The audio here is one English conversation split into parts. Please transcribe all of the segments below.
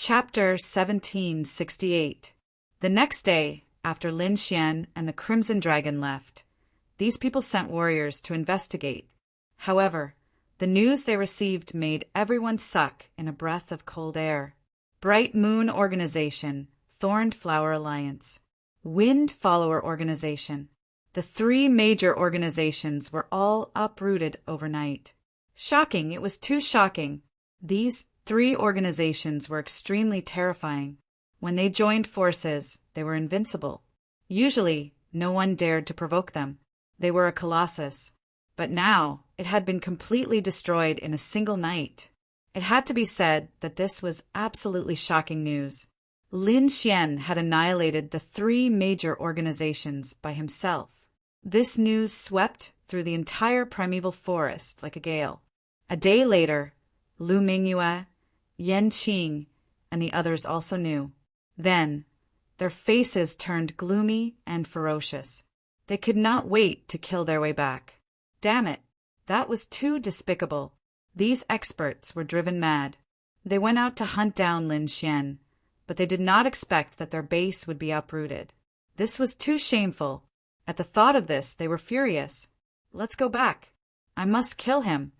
Chapter 1768. The next day, after Lin Xian and the Crimson Dragon left, these people sent warriors to investigate. However, the news they received made everyone suck in a breath of cold air. Bright Moon Organization, Thorned Flower Alliance, Wind Follower Organization. The three major organizations were all uprooted overnight. Shocking, it was too shocking. These three organizations were extremely terrifying. When they joined forces, they were invincible. Usually, no one dared to provoke them. They were a colossus. But now, it had been completely destroyed in a single night. It had to be said that this was absolutely shocking news. Lin Xian had annihilated the three major organizations by himself. This news swept through the entire primeval forest like a gale. A day later, Lu Mingyue, Yan Qing, and the others also knew. Then, their faces turned gloomy and ferocious. They could not wait to kill their way back. Damn it, that was too despicable. These experts were driven mad. They went out to hunt down Lin Xian, but they did not expect that their base would be uprooted. This was too shameful. At the thought of this, they were furious. Let's go back. I must kill him.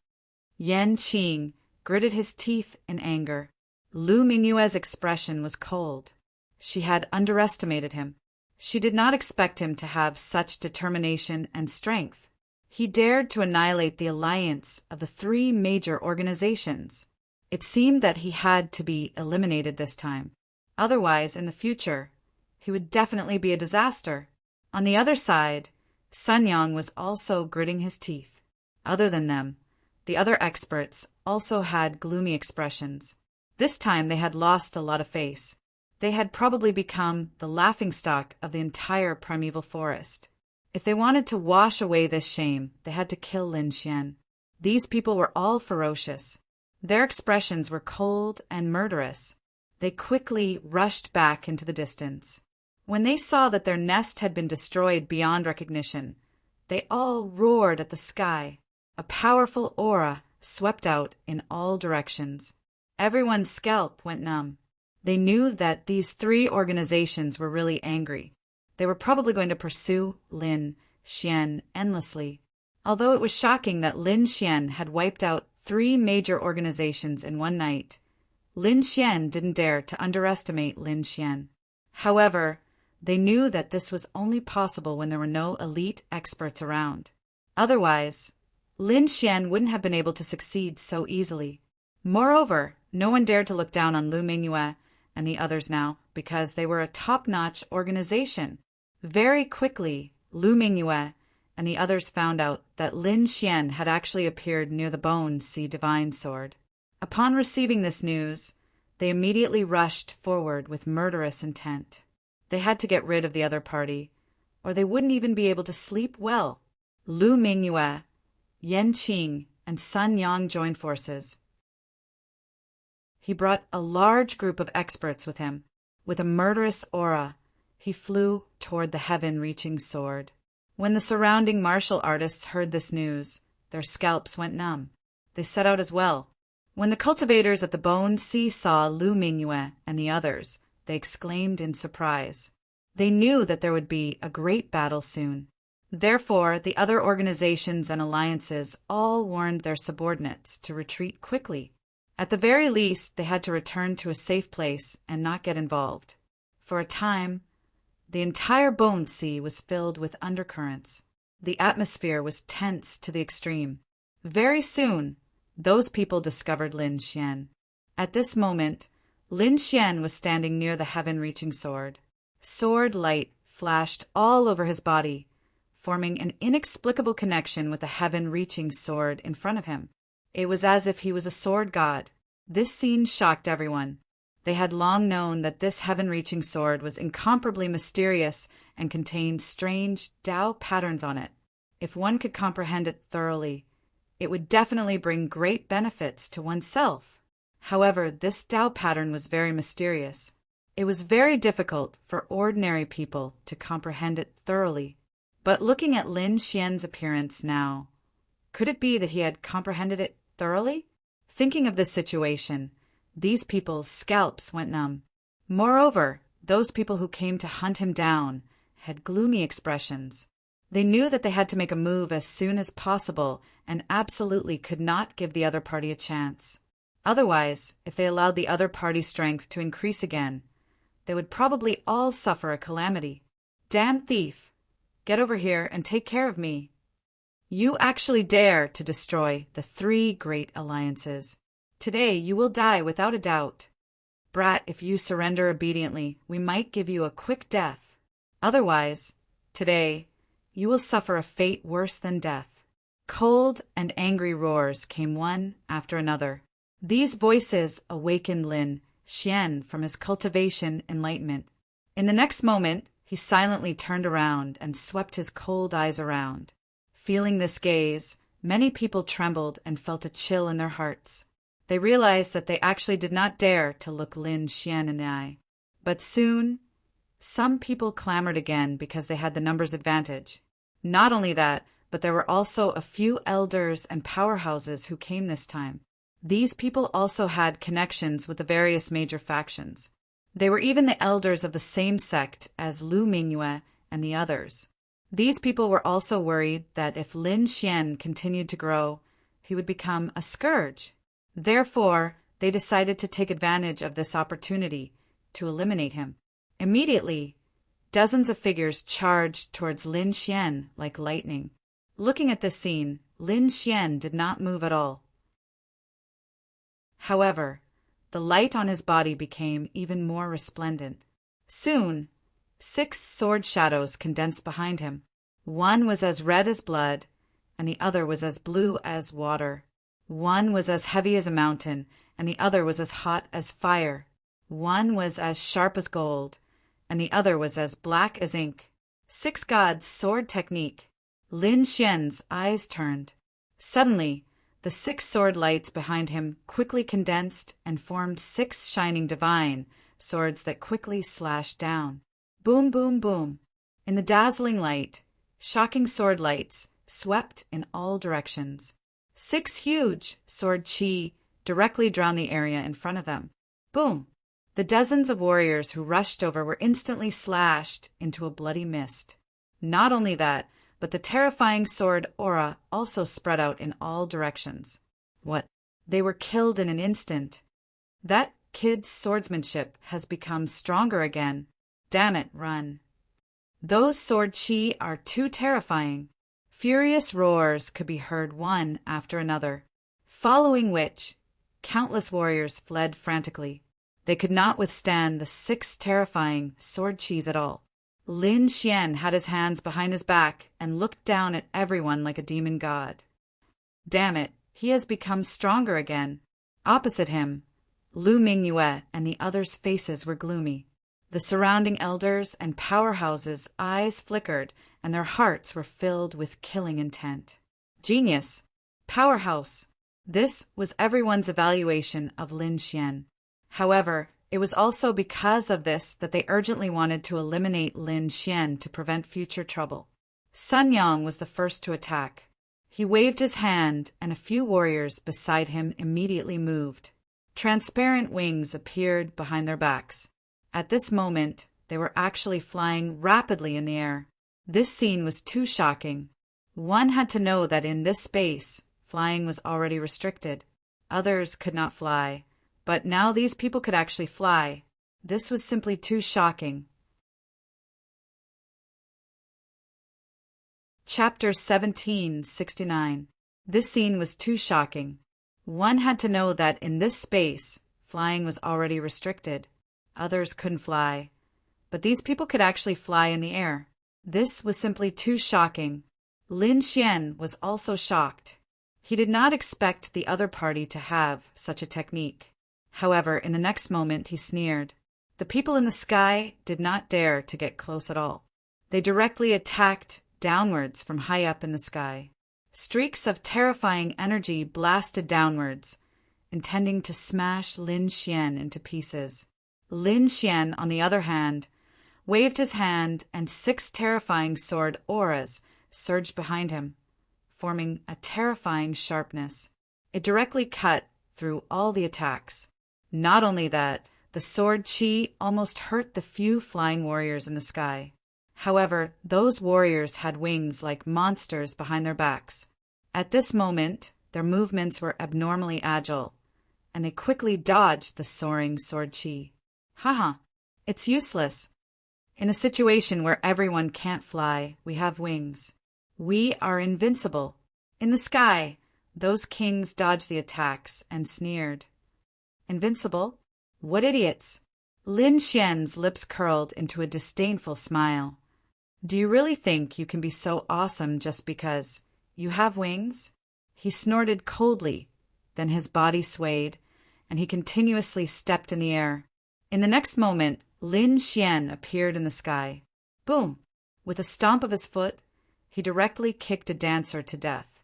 Yan Qing gritted his teeth in anger. Lu Mingyue's expression was cold. She had underestimated him. She did not expect him to have such determination and strength. He dared to annihilate the alliance of the three major organizations. It seemed that he had to be eliminated this time. Otherwise, in the future, he would definitely be a disaster. On the other side, Sun Yang was also gritting his teeth. Other than them, the other experts also had gloomy expressions. This time they had lost a lot of face. They had probably become the laughingstock of the entire primeval forest. If they wanted to wash away this shame, they had to kill Lin Xian. These people were all ferocious. Their expressions were cold and murderous. They quickly rushed back into the distance. When they saw that their nest had been destroyed beyond recognition, they all roared at the sky. A powerful aura swept out in all directions. Everyone's scalp went numb. They knew that these three organizations were really angry. They were probably going to pursue Lin Xian endlessly. Although it was shocking that Lin Xian had wiped out three major organizations in one night, Lin Xian didn't dare to underestimate Lin Xian. However, they knew that this was only possible when there were no elite experts around. Otherwise, Lin Xian wouldn't have been able to succeed so easily. Moreover, no one dared to look down on Lu Mingyue and the others now, because they were a top-notch organization. Very quickly, Lu Mingyue and the others found out that Lin Xian had actually appeared near the Bone Sea Divine Sword. Upon receiving this news, they immediately rushed forward with murderous intent. They had to get rid of the other party, or they wouldn't even be able to sleep well. Lu Mingyue, Yan Qing, and Sun Yang joined forces. He brought a large group of experts with him. With a murderous aura, he flew toward the heaven-reaching sword. When the surrounding martial artists heard this news, their scalps went numb. They set out as well. When the cultivators at the Bone Sea saw Lu Mingyue and the others, they exclaimed in surprise. They knew that there would be a great battle soon. Therefore, the other organizations and alliances all warned their subordinates to retreat quickly. At the very least, they had to return to a safe place and not get involved. For a time, the entire Bone Sea was filled with undercurrents. The atmosphere was tense to the extreme. Very soon, those people discovered Lin Xian. At this moment, Lin Xian was standing near the heaven-reaching sword. Sword light flashed all over his body, forming an inexplicable connection with the heaven-reaching sword in front of him. It was as if he was a sword god. This scene shocked everyone. They had long known that this heaven-reaching sword was incomparably mysterious and contained strange Tao patterns on it. If one could comprehend it thoroughly, it would definitely bring great benefits to oneself. However, this Tao pattern was very mysterious. It was very difficult for ordinary people to comprehend it thoroughly. But looking at Lin Xian's appearance now, could it be that he had comprehended it thoroughly? Thinking of this situation, these people's scalps went numb. Moreover, those people who came to hunt him down had gloomy expressions. They knew that they had to make a move as soon as possible and absolutely could not give the other party a chance. Otherwise, if they allowed the other party's strength to increase again, they would probably all suffer a calamity. Damn thief! Get over here and take care of me. You actually dare to destroy the 3 great alliances. Today you will die without a doubt. Brat, if you surrender obediently, we might give you a quick death. Otherwise, today, you will suffer a fate worse than death. Cold and angry roars came one after another. These voices awakened Lin Xian from his cultivation enlightenment. In the next moment, he silently turned around and swept his cold eyes around. Feeling this gaze, many people trembled and felt a chill in their hearts. They realized that they actually did not dare to look Lin Xian in the eye. But soon, some people clamored again because they had the numbers advantage. Not only that, but there were also a few elders and powerhouses who came this time. These people also had connections with the various major factions. They were even the elders of the same sect as Lu Mingyue and the others. These people were also worried that if Lin Xian continued to grow, he would become a scourge. Therefore, they decided to take advantage of this opportunity to eliminate him. Immediately, dozens of figures charged towards Lin Xian like lightning. Looking at this scene, Lin Xian did not move at all. However, the light on his body became even more resplendent. Soon, 6 sword shadows condensed behind him. One was as red as blood, and the other was as blue as water. One was as heavy as a mountain, and the other was as hot as fire. One was as sharp as gold, and the other was as black as ink. 6 gods' sword technique. Lin Xian's eyes turned. Suddenly, the 6 sword lights behind him quickly condensed and formed 6 shining divine swords that quickly slashed down. Boom, boom, boom. In the dazzling light, shocking sword lights swept in all directions. 6 huge sword chi directly drowned the area in front of them. Boom! The dozens of warriors who rushed over were instantly slashed into a bloody mist. Not only that, but the terrifying sword aura also spread out in all directions. What? They were killed in an instant. That kid's swordsmanship has become stronger again. Damn it, run. Those sword chi are too terrifying. Furious roars could be heard one after another, following which countless warriors fled frantically. They could not withstand the 6 terrifying sword chis at all. Lin Xian had his hands behind his back and looked down at everyone like a demon god. Damn it, he has become stronger again. Opposite him, Lu Mingyue and the others' faces were gloomy. The surrounding elders and powerhouses' eyes flickered, and their hearts were filled with killing intent. Genius! Powerhouse! This was everyone's evaluation of Lin Xian. However, it was also because of this that they urgently wanted to eliminate Lin Xian to prevent future trouble. Sun Yang was the first to attack. He waved his hand, and a few warriors beside him immediately moved. Transparent wings appeared behind their backs. At this moment, they were actually flying rapidly in the air. This scene was too shocking. One had to know that in this space, flying was already restricted. Others could not fly, but now these people could actually fly. This was simply too shocking. Chapter 1769. This scene was too shocking. One had to know that in this space, flying was already restricted. Others couldn't fly, but these people could actually fly in the air. This was simply too shocking. Lin Xian was also shocked. He did not expect the other party to have such a technique. However, in the next moment he sneered. The people in the sky did not dare to get close at all. They directly attacked downwards from high up in the sky. Streaks of terrifying energy blasted downwards, intending to smash Lin Xian into pieces. Lin Xian, on the other hand, waved his hand, and 6 terrifying sword auras surged behind him, forming a terrifying sharpness. It directly cut through all the attacks. Not only that, the sword chi almost hurt the few flying warriors in the sky. However, those warriors had wings like monsters behind their backs. At this moment, their movements were abnormally agile, and they quickly dodged the soaring sword chi. Haha, it's useless. In a situation where everyone can't fly, we have wings. We are invincible. In the sky, those kings dodged the attacks and sneered. Invincible? What idiots! Lin Xian's lips curled into a disdainful smile. Do you really think you can be so awesome just because you have wings? He snorted coldly, then his body swayed, and he continuously stepped in the air. In the next moment, Lin Xian appeared in the sky. Boom! With a stomp of his foot, he directly kicked a dancer to death.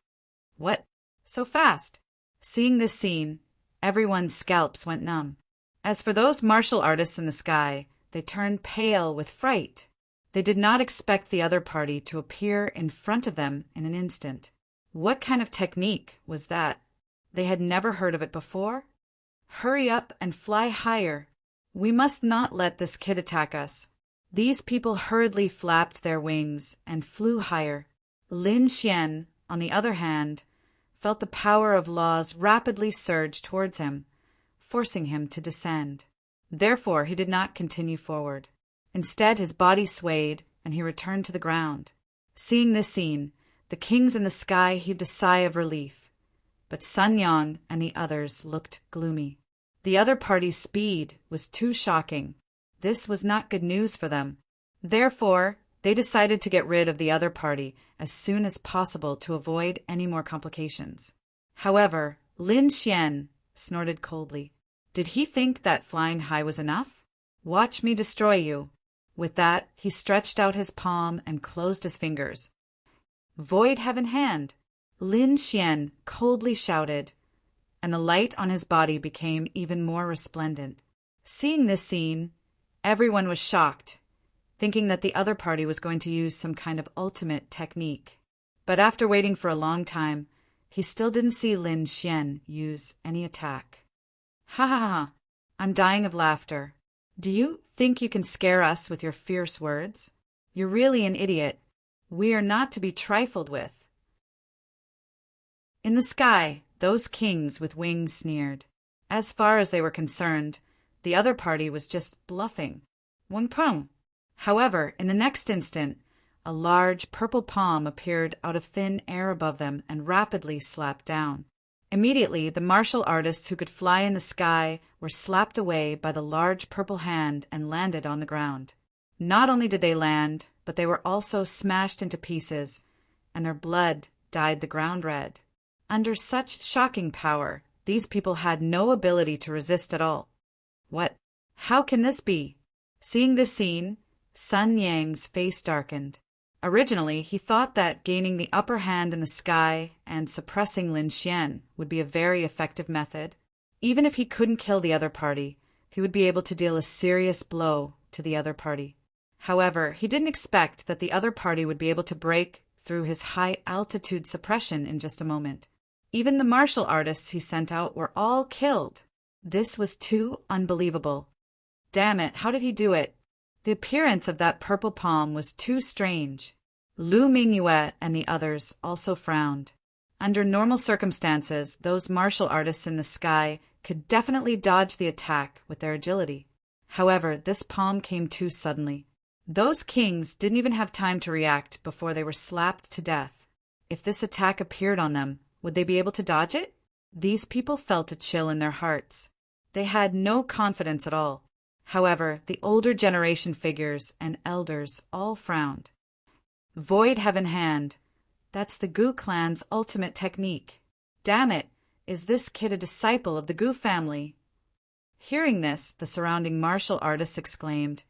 What? So fast? Seeing this scene, everyone's scalps went numb. As for those martial artists in the sky, they turned pale with fright. They did not expect the other party to appear in front of them in an instant. What kind of technique was that? They had never heard of it before? Hurry up and fly higher. We must not let this kid attack us. These people hurriedly flapped their wings and flew higher. Lin Xian, on the other hand, felt the power of laws rapidly surge towards him, forcing him to descend. Therefore, he did not continue forward. Instead, his body swayed, and he returned to the ground. Seeing this scene, the kings in the sky heaved a sigh of relief. But Sun Yang and the others looked gloomy. The other party's speed was too shocking. This was not good news for them. Therefore, they decided to get rid of the other party as soon as possible to avoid any more complications. However, Lin Xian snorted coldly. Did he think that flying high was enough? Watch me destroy you. With that, he stretched out his palm and closed his fingers. Void Heaven Hand! Lin Xian coldly shouted, and the light on his body became even more resplendent. Seeing this scene, everyone was shocked, thinking that the other party was going to use some kind of ultimate technique. But after waiting for a long time, he still didn't see Lin Xian use any attack. Ha ha ha! I'm dying of laughter. Do you think you can scare us with your fierce words? You're really an idiot. We are not to be trifled with. In the sky, those kings with wings sneered. As far as they were concerned, the other party was just bluffing. Wang Peng. However, in the next instant, a large purple palm appeared out of thin air above them and rapidly slapped down. Immediately, the martial artists who could fly in the sky were slapped away by the large purple hand and landed on the ground. Not only did they land, but they were also smashed into pieces, and their blood dyed the ground red. Under such shocking power, these people had no ability to resist at all. What? How can this be? Seeing this scene, Sun Yang's face darkened. Originally, he thought that gaining the upper hand in the sky and suppressing Lin Xian would be a very effective method. Even if he couldn't kill the other party, he would be able to deal a serious blow to the other party. However, he didn't expect that the other party would be able to break through his high-altitude suppression in just a moment. Even the martial artists he sent out were all killed. This was too unbelievable. Damn it, how did he do it? The appearance of that purple palm was too strange. Lu Mingyue and the others also frowned. Under normal circumstances, those martial artists in the sky could definitely dodge the attack with their agility. However, this palm came too suddenly. Those kings didn't even have time to react before they were slapped to death. If this attack appeared on them, would they be able to dodge it? These people felt a chill in their hearts. They had no confidence at all. However, the older generation figures and elders all frowned. Void Heaven Hand. That's the Gu clan's ultimate technique. Damn it, is this kid a disciple of the Gu family? Hearing this, the surrounding martial artists exclaimed,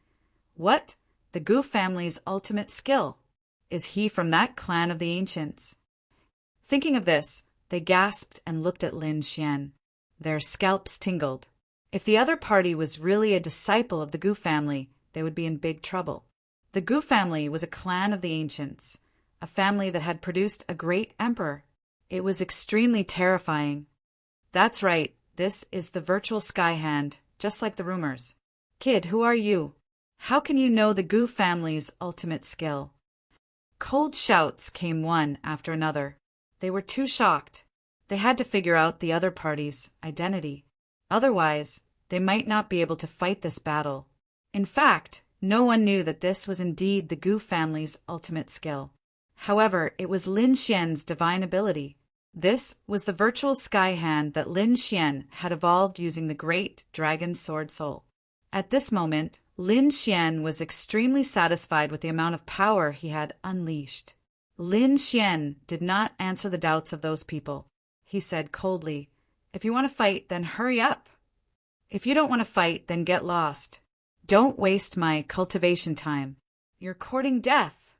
What? The Gu family's ultimate skill? Is he from that clan of the ancients? Thinking of this, they gasped and looked at Lin Xian. Their scalps tingled. If the other party was really a disciple of the Gu family, they would be in big trouble. The Gu family was a clan of the ancients, a family that had produced a great emperor. It was extremely terrifying. That's right, This is the virtual sky hand, just like the rumors. Kid, who are you? How can you know the Gu family's ultimate skill? Cold shouts came one after another. They were too shocked. They had to figure out the other party's identity. Otherwise, they might not be able to fight this battle. In fact, no one knew that this was indeed the Gu family's ultimate skill. However, it was Lin Xian's divine ability. This was the virtual sky hand that Lin Xian had evolved using the great dragon sword soul. At this moment, Lin Xian was extremely satisfied with the amount of power he had unleashed. Lin Xian did not answer the doubts of those people. He said coldly, "If you want to fight, then hurry up. If you don't want to fight, then get lost. Don't waste my cultivation time. You're courting death."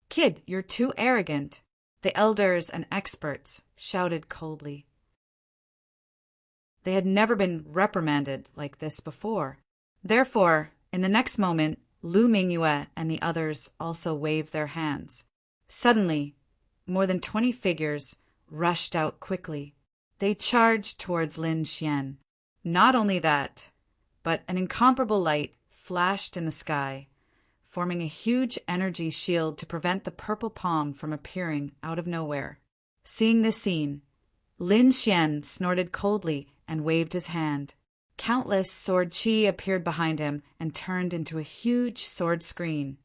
"Kid, you're too arrogant," the elders and experts shouted coldly. They had never been reprimanded like this before. Therefore, in the next moment, Lu Mingyue and the others also waved their hands. Suddenly, more than 20 figures rushed out quickly. They charged towards Lin Xian. Not only that, but an incomparable light flashed in the sky, forming a huge energy shield to prevent the purple palm from appearing out of nowhere. Seeing this scene, Lin Xian snorted coldly and waved his hand. Countless sword qi appeared behind him and turned into a huge sword screen,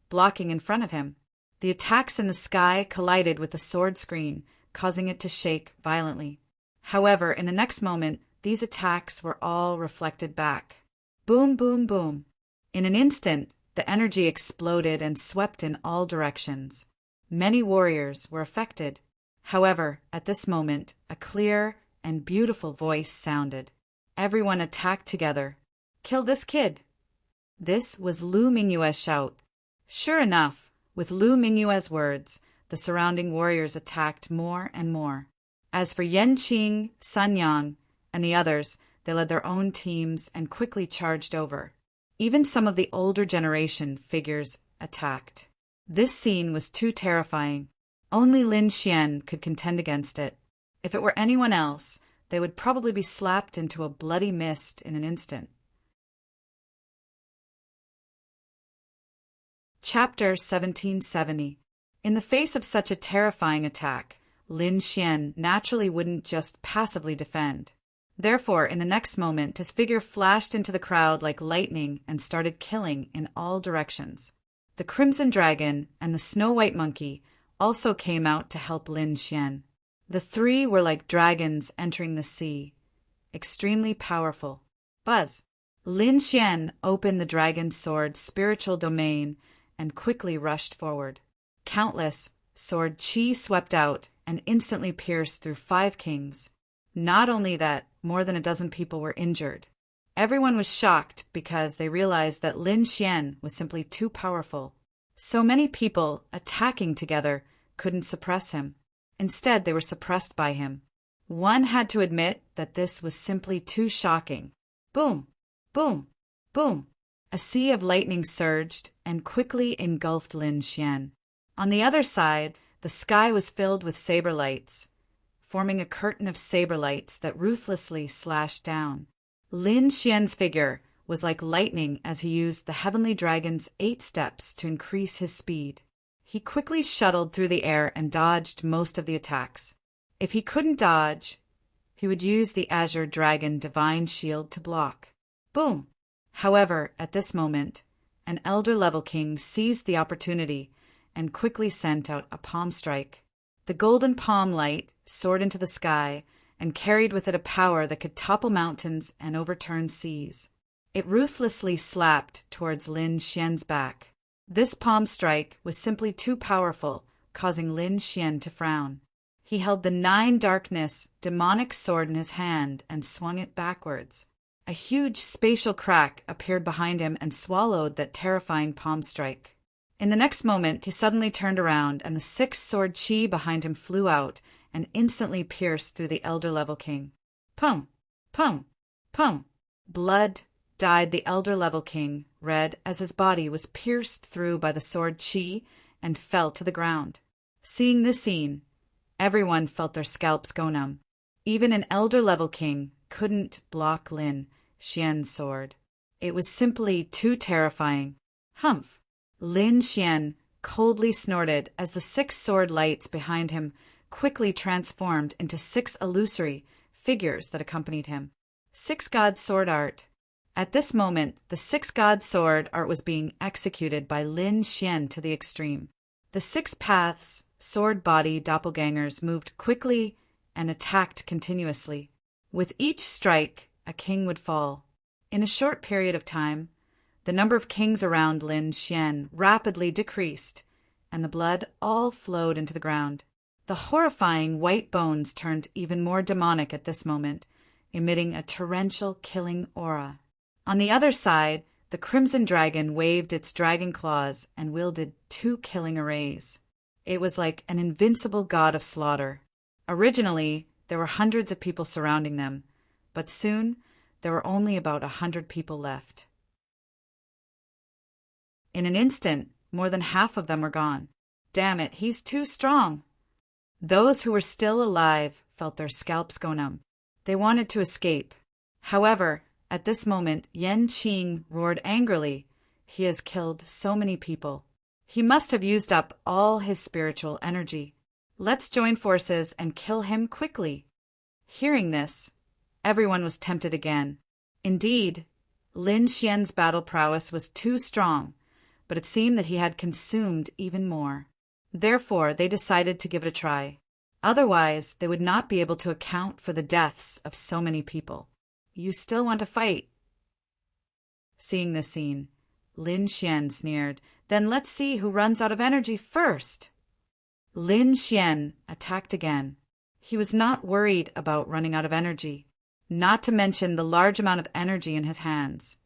blocking in front of him. The attacks in the sky collided with the sword screen, causing it to shake violently. However, in the next moment, these attacks were all reflected back. Boom, boom, boom. In an instant, the energy exploded and swept in all directions. Many warriors were affected. However, at this moment, a clear and beautiful voice sounded. Everyone attacked together. "Kill this kid." This was Lu Mingyue's shout. Sure enough, with Lu Mingyue's words, the surrounding warriors attacked more and more. As for Yanqing, Sun Yang, and the others, they led their own teams and quickly charged over. Even some of the older generation figures attacked. This scene was too terrifying. Only Lin Xian could contend against it. If it were anyone else, they would probably be slapped into a bloody mist in an instant. Chapter 1770. In the face of such a terrifying attack, Lin Xian naturally wouldn't just passively defend. Therefore, in the next moment, his figure flashed into the crowd like lightning and started killing in all directions. The Crimson Dragon and the Snow White Monkey also came out to help Lin Xian. The three were like dragons entering the sea, extremely powerful. Buzz! Lin Xian opened the dragon's sword spiritual domain and quickly rushed forward. Countless sword qi swept out and instantly pierced through 5 kings. Not only that, more than a dozen people were injured. Everyone was shocked because they realized that Lin Xian was simply too powerful. So many people attacking together couldn't suppress him. Instead, they were suppressed by him. One had to admit that this was simply too shocking. Boom! Boom! Boom! A sea of lightning surged and quickly engulfed Lin Xian. On the other side, the sky was filled with saber lights, forming a curtain of saber lights that ruthlessly slashed down. Lin Xian's figure was like lightning as he used the Heavenly Dragon's 8 steps to increase his speed. He quickly shuttled through the air and dodged most of the attacks. If he couldn't dodge, he would use the Azure Dragon Divine Shield to block. Boom! However, at this moment, an Elder Level King seized the opportunity and quickly sent out a palm strike. The golden palm light soared into the sky and carried with it a power that could topple mountains and overturn seas. It ruthlessly slapped towards Lin Xian's back. This palm strike was simply too powerful, causing Lin Xian to frown. He held the 9 darkness demonic sword in his hand and swung it backwards. A huge spatial crack appeared behind him and swallowed that terrifying palm strike. In the next moment, he suddenly turned around and the 6 sword qi behind him flew out and instantly pierced through the Elder Level King. Pum! Pum! Pum! Blood dyed the Elder Level King red as his body was pierced through by the sword qi and fell to the ground. Seeing this scene, everyone felt their scalps go numb. Even an elder-level king couldn't block Lin Xian's sword. It was simply too terrifying. Humph! Lin Xian coldly snorted as the 6 sword lights behind him quickly transformed into 6 illusory figures that accompanied him. 6 God sword art. At this moment, the 6 God sword art was being executed by Lin Xian to the extreme. The 6 paths, sword body doppelgangers moved quickly and attacked continuously. With each strike, a king would fall. In a short period of time, the number of kings around Lin Xian rapidly decreased, and the blood all flowed into the ground. The horrifying white bones turned even more demonic at this moment, emitting a torrential killing aura. On the other side, the crimson dragon waved its dragon claws and wielded 2 killing arrays. It was like an invincible god of slaughter. Originally, there were hundreds of people surrounding them, but soon there were only about 100 people left. In an instant, more than half of them were gone. Damn it, he's too strong! Those who were still alive felt their scalps go numb. They wanted to escape. However, at this moment, Yan Qing roared angrily. He has killed so many people. He must have used up all his spiritual energy. Let's join forces and kill him quickly. Hearing this, everyone was tempted again. Indeed, Lin Xian's battle prowess was too strong, but it seemed that he had consumed even more. Therefore, they decided to give it a try. Otherwise, they would not be able to account for the deaths of so many people. You still want to fight? Seeing this scene, Lin Xian sneered, "Then let's see who runs out of energy first." Lin Xian attacked again. He was not worried about running out of energy, not to mention the large amount of energy in his hands.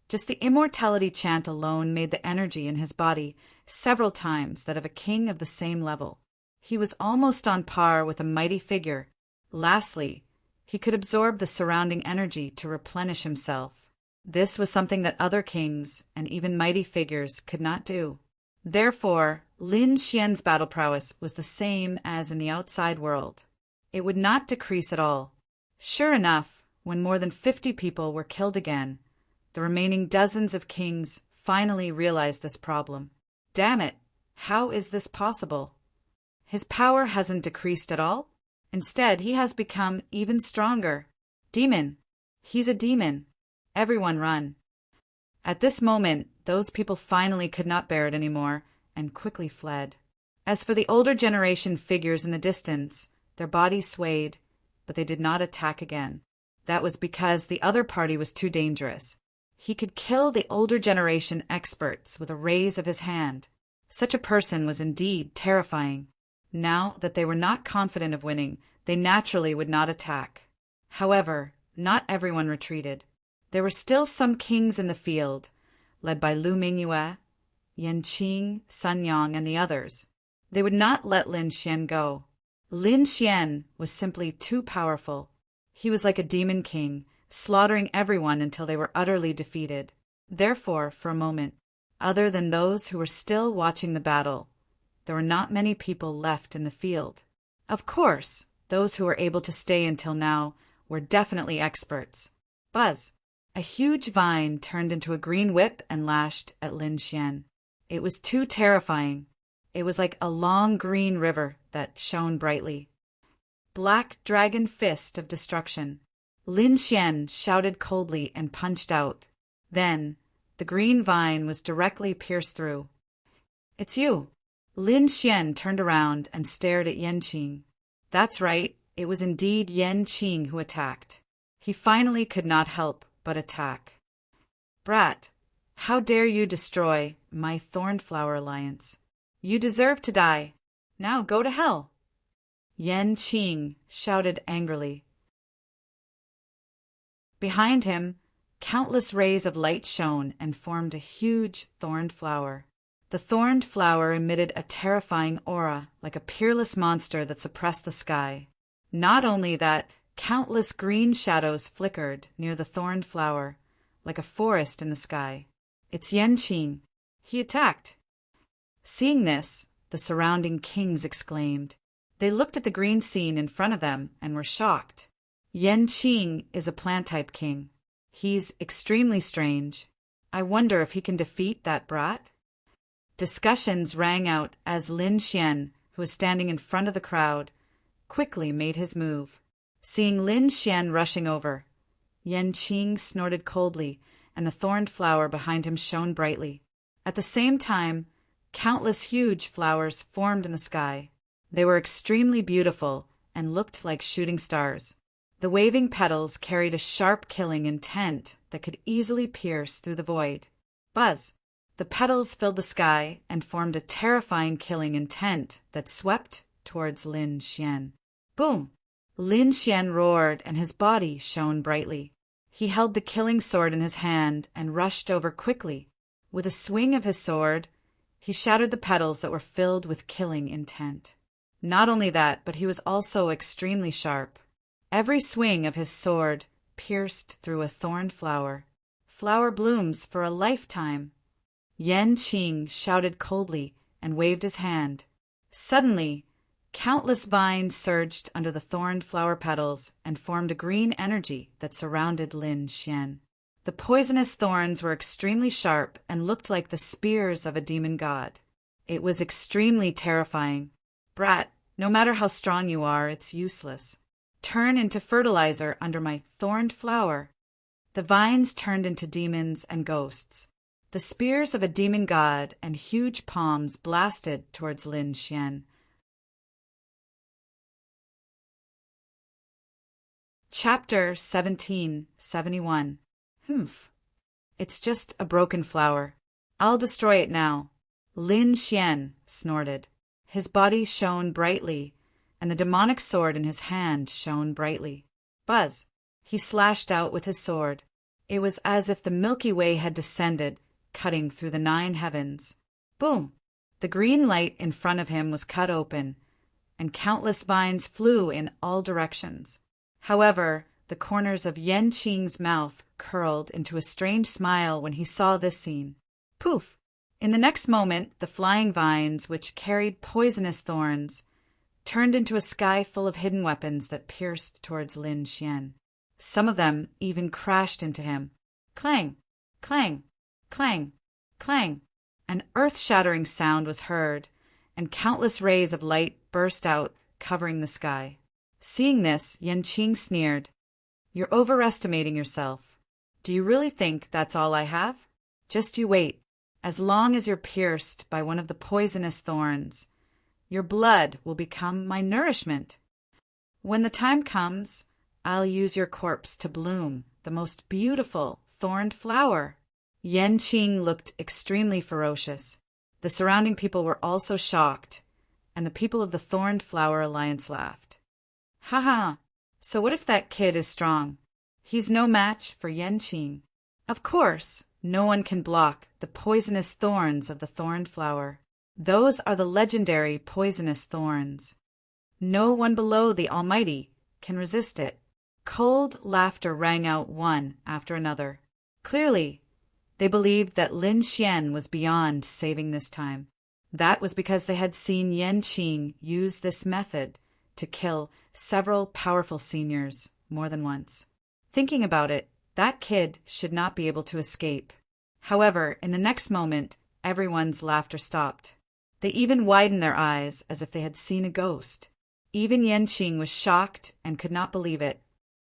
Just the immortality chant alone made the energy in his body several times that of a king of the same level. He was almost on par with a mighty figure. Lastly, he could absorb the surrounding energy to replenish himself. This was something that other kings and even mighty figures could not do. Therefore, Lin Xian's battle prowess was the same as in the outside world. It would not decrease at all. Sure enough, when more than 50 people were killed again, the remaining dozens of kings finally realized this problem. Damn it, how is this possible? His power hasn't decreased at all. Instead, he has become even stronger. Demon. He's a demon. Everyone run. At this moment, those people finally could not bear it anymore and quickly fled. As for the older generation figures in the distance, their bodies swayed, but they did not attack again. That was because the other party was too dangerous. He could kill the older generation experts with a raise of his hand. Such a person was indeed terrifying. Now that they were not confident of winning, they naturally would not attack. However, not everyone retreated. There were still some kings in the field, led by Lu Mingyue, Yan Qing, Sun Yang, and the others. They would not let Lin Xian go. Lin Xian was simply too powerful. He was like a demon king, slaughtering everyone until they were utterly defeated. Therefore, for a moment, other than those who were still watching the battle, there were not many people left in the field. Of course, those who were able to stay until now were definitely experts. Buzz! A huge vine turned into a green whip and lashed at Lin Xian. It was too terrifying. It was like a long green river that shone brightly. Black dragon fist of destruction. Lin Xian shouted coldly and punched out. Then, the green vine was directly pierced through. "It's you." Lin Xian turned around and stared at Yan Qing. That's right, it was indeed Yan Qing who attacked. He finally could not help but attack. "Brat, how dare you destroy my Thornflower Alliance? You deserve to die. Now go to hell." Yan Qing shouted angrily. Behind him, countless rays of light shone and formed a huge thorned flower. The thorned flower emitted a terrifying aura, like a peerless monster that suppressed the sky. Not only that, countless green shadows flickered near the thorned flower, like a forest in the sky. "It's Yan Qing. He attacked." Seeing this, the surrounding kings exclaimed. They looked at the green scene in front of them and were shocked. Yanqing is a plant-type king. He's extremely strange. I wonder if he can defeat that brat? Discussions rang out as Lin Xian, who was standing in front of the crowd, quickly made his move. Seeing Lin Xian rushing over, Yanqing snorted coldly, and the thorned flower behind him shone brightly. At the same time, countless huge flowers formed in the sky. They were extremely beautiful and looked like shooting stars. The waving petals carried a sharp killing intent that could easily pierce through the void. Buzz! The petals filled the sky and formed a terrifying killing intent that swept towards Lin Xian. Boom! Lin Xian roared and his body shone brightly. He held the killing sword in his hand and rushed over quickly. With a swing of his sword, he shattered the petals that were filled with killing intent. Not only that, but he was also extremely sharp. Every swing of his sword pierced through a thorned flower. Flower blooms for a lifetime. Yanqing shouted coldly and waved his hand. Suddenly, countless vines surged under the thorned flower petals and formed a green energy that surrounded Lin Xian. The poisonous thorns were extremely sharp and looked like the spears of a demon god. It was extremely terrifying. Brat, no matter how strong you are, it's useless. Turn into fertilizer under my thorned flower. The vines turned into demons and ghosts. The spears of a demon god and huge palms blasted towards Lin Xian. Chapter 1771. It's just a broken flower. I'll destroy it now. Lin Xian snorted. His body shone brightly, and the demonic sword in his hand shone brightly. Buzz! He slashed out with his sword. It was as if the Milky Way had descended, cutting through the 9 heavens. Boom! The green light in front of him was cut open, and countless vines flew in all directions. However, the corners of Yanqing's mouth curled into a strange smile when he saw this scene. Poof! In the next moment, the flying vines, which carried poisonous thorns, turned into a sky full of hidden weapons that pierced towards Lin Xian. Some of them even crashed into him. Clang! Clang! Clang! Clang! An earth-shattering sound was heard, and countless rays of light burst out, covering the sky. Seeing this, Yanqing sneered. You're overestimating yourself. Do you really think that's all I have? Just you wait. As long as you're pierced by one of the poisonous thorns, your blood will become my nourishment. When the time comes, I'll use your corpse to bloom the most beautiful thorned flower. Yanqing looked extremely ferocious. The surrounding people were also shocked, and the people of the Thorned Flower Alliance laughed. Ha ha! So what if that kid is strong? He's no match for Yanqing. Of course, no one can block the poisonous thorns of the thorned flower. Those are the legendary poisonous thorns. No one below the Almighty can resist it. Cold laughter rang out one after another. Clearly, they believed that Lin Xian was beyond saving this time. That was because they had seen Yanqing use this method to kill several powerful seniors more than once. Thinking about it, that kid should not be able to escape. However, in the next moment, everyone's laughter stopped. They even widened their eyes as if they had seen a ghost. Even Yanqing was shocked and could not believe it.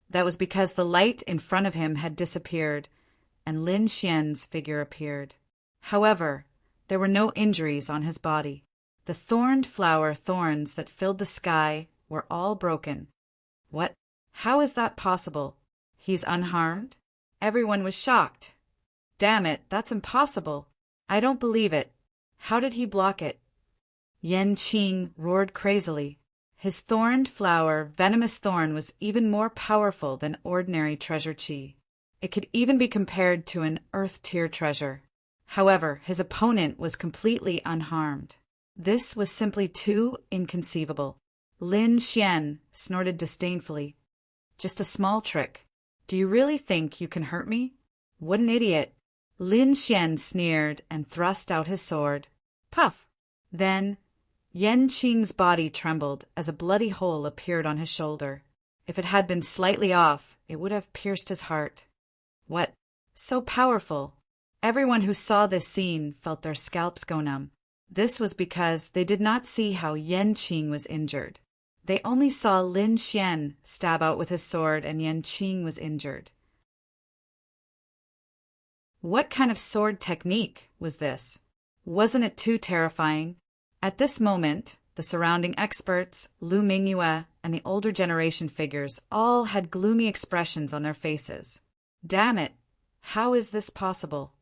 That was because the light in front of him had disappeared, and Lin Xian's figure appeared. However, there were no injuries on his body. The thorned flower thorns that filled the sky were all broken. What? How is that possible? He's unharmed? Everyone was shocked. Damn it, that's impossible. I don't believe it. How did he block it? Yanqing roared crazily. His thorned flower, venomous thorn, was even more powerful than ordinary treasure chi. It could even be compared to an earth-tier treasure. However, his opponent was completely unharmed. This was simply too inconceivable. Lin Xian snorted disdainfully. Just a small trick. Do you really think you can hurt me? What an idiot. Lin Xian sneered and thrust out his sword. Puff! Then, Yan Qing's body trembled as a bloody hole appeared on his shoulder. If it had been slightly off, it would have pierced his heart. What? So powerful! Everyone who saw this scene felt their scalps go numb. This was because they did not see how Yan Qing was injured. They only saw Lin Xian stab out with his sword and Yan Qing was injured. What kind of sword technique was this? Wasn't it too terrifying? At this moment, the surrounding experts, Lu Mingyue, and the older generation figures all had gloomy expressions on their faces. Damn it! How is this possible?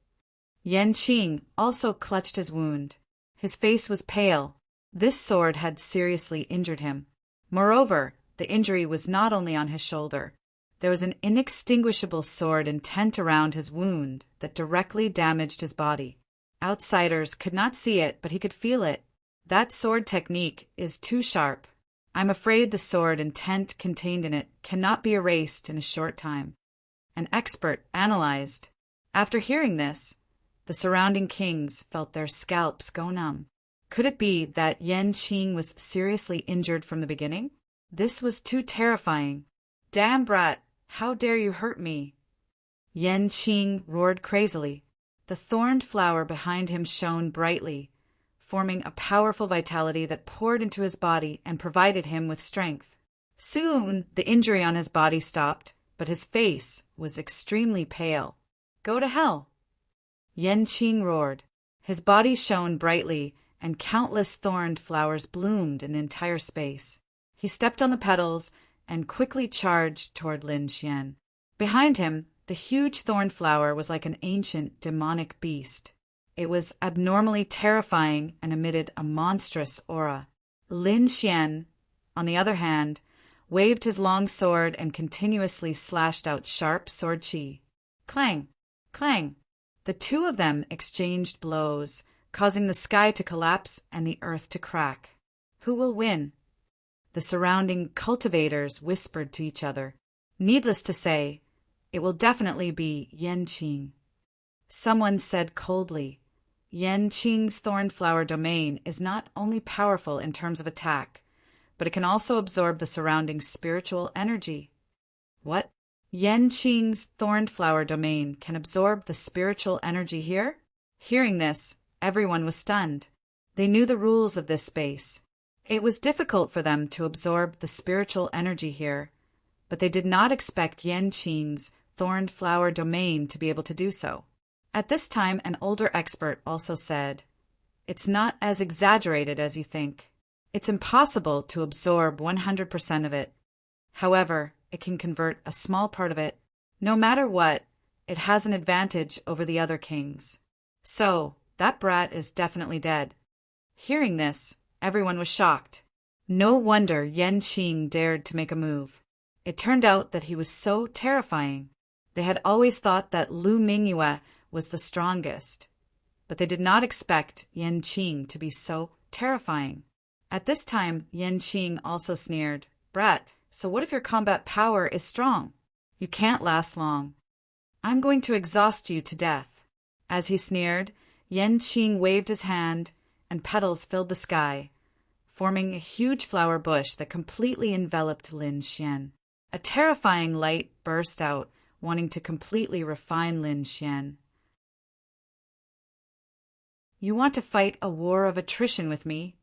Yan Qing also clutched his wound. His face was pale. This sword had seriously injured him. Moreover, the injury was not only on his shoulder. There was an inextinguishable sword intent around his wound that directly damaged his body. Outsiders could not see it, but he could feel it. That sword technique is too sharp. I'm afraid the sword intent contained in it cannot be erased in a short time. An expert analyzed. After hearing this, the surrounding kings felt their scalps go numb. Could it be that Yan Qing was seriously injured from the beginning? This was too terrifying. Damn brat, how dare you hurt me? Yan Qing roared crazily. The thorned flower behind him shone brightly, forming a powerful vitality that poured into his body and provided him with strength. Soon, the injury on his body stopped, but his face was extremely pale. Go to hell! Yan Qing roared. His body shone brightly, and countless thorned flowers bloomed in the entire space. He stepped on the petals and quickly charged toward Lin Xian. Behind him, the huge thorn flower was like an ancient demonic beast. It was abnormally terrifying and emitted a monstrous aura. Lin Xian, on the other hand, waved his long sword and continuously slashed out sharp sword qi. Clang! Clang! The two of them exchanged blows, causing the sky to collapse and the earth to crack. Who will win? The surrounding cultivators whispered to each other. Needless to say, it will definitely be Yan Qing. Someone said coldly, Yan Qing's thornflower domain is not only powerful in terms of attack, but it can also absorb the surrounding spiritual energy. What? Yan Qing's thornflower domain can absorb the spiritual energy here? Hearing this, everyone was stunned. They knew the rules of this space. It was difficult for them to absorb the spiritual energy here, but they did not expect Yan Qing's thorned flower domain to be able to do so. At this time, an older expert also said, It's not as exaggerated as you think. It's impossible to absorb 100% of it. However, it can convert a small part of it. No matter what, it has an advantage over the other kings. So, that brat is definitely dead. Hearing this, everyone was shocked. No wonder Yan Qing dared to make a move. It turned out that he was so terrifying. They had always thought that Lu Mingyue was the strongest, but they did not expect Yan Qing to be so terrifying. At this time, Yan Qing also sneered, Brat, so what if your combat power is strong? You can't last long. I'm going to exhaust you to death. As he sneered, Yan Qing waved his hand, and petals filled the sky, forming a huge flower bush that completely enveloped Lin Xian. A terrifying light burst out, wanting to completely refine Lin Xian. You want to fight a war of attrition with me?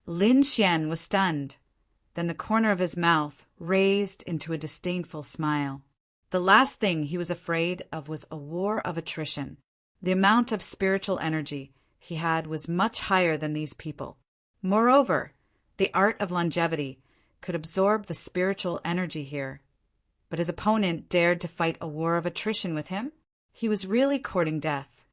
Lin Xian was stunned. Then the corner of his mouth raised into a disdainful smile. The last thing he was afraid of was a war of attrition. The amount of spiritual energy he had was much higher than these people. Moreover, the art of longevity could absorb the spiritual energy here. But his opponent dared to fight a war of attrition with him? He was really courting death.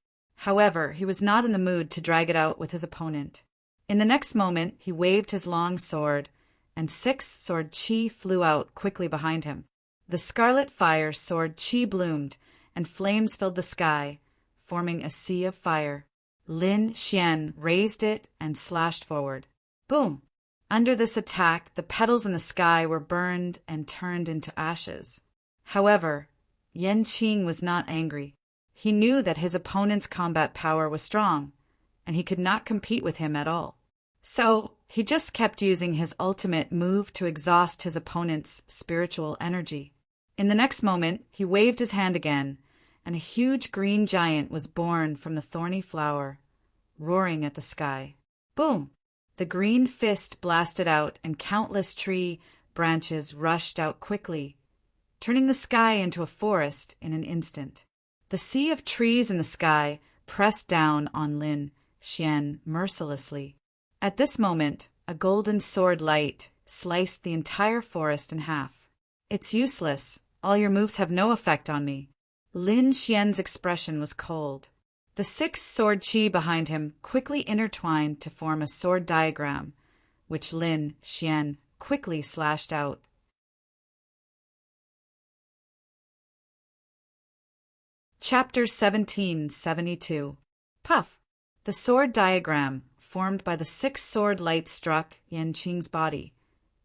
However, he was not in the mood to drag it out with his opponent. In the next moment, he waved his long sword, and 6 sword qi flew out quickly behind him. The scarlet fire sword qi bloomed, and flames filled the sky, forming a sea of fire. Lin Xian raised it and slashed forward. Boom! Under this attack, the petals in the sky were burned and turned into ashes. However, Yan Qing was not angry. He knew that his opponent's combat power was strong, and he could not compete with him at all. So, He just kept using his ultimate move to exhaust his opponent's spiritual energy. In the next moment, he waved his hand again, and a huge green giant was born from the thorny flower, roaring at the sky. Boom! The green fist blasted out, and countless tree branches rushed out quickly, turning the sky into a forest in an instant. The sea of trees in the sky pressed down on Lin Xian mercilessly. At this moment, a golden sword light sliced the entire forest in half. "It's useless. All your moves have no effect on me." Lin Xian's expression was cold. The 6 sword chi behind him quickly intertwined to form a sword diagram, which Lin Xian quickly slashed out. Chapter 1772. Puff! The sword diagram, formed by the 6 sword light, struck Yan Qing's body,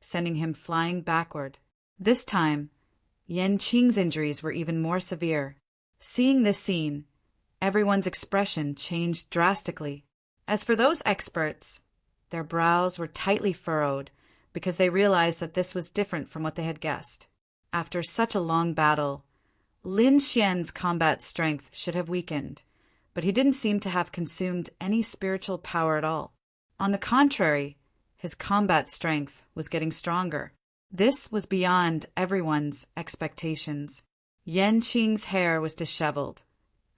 sending him flying backward. This time, Yan Qing's injuries were even more severe. Seeing this scene, everyone's expression changed drastically. As for those experts, their brows were tightly furrowed because they realized that this was different from what they had guessed. After such a long battle, Lin Xian's combat strength should have weakened, but he didn't seem to have consumed any spiritual power at all. On the contrary, his combat strength was getting stronger. This was beyond everyone's expectations. Yan Qing's hair was disheveled,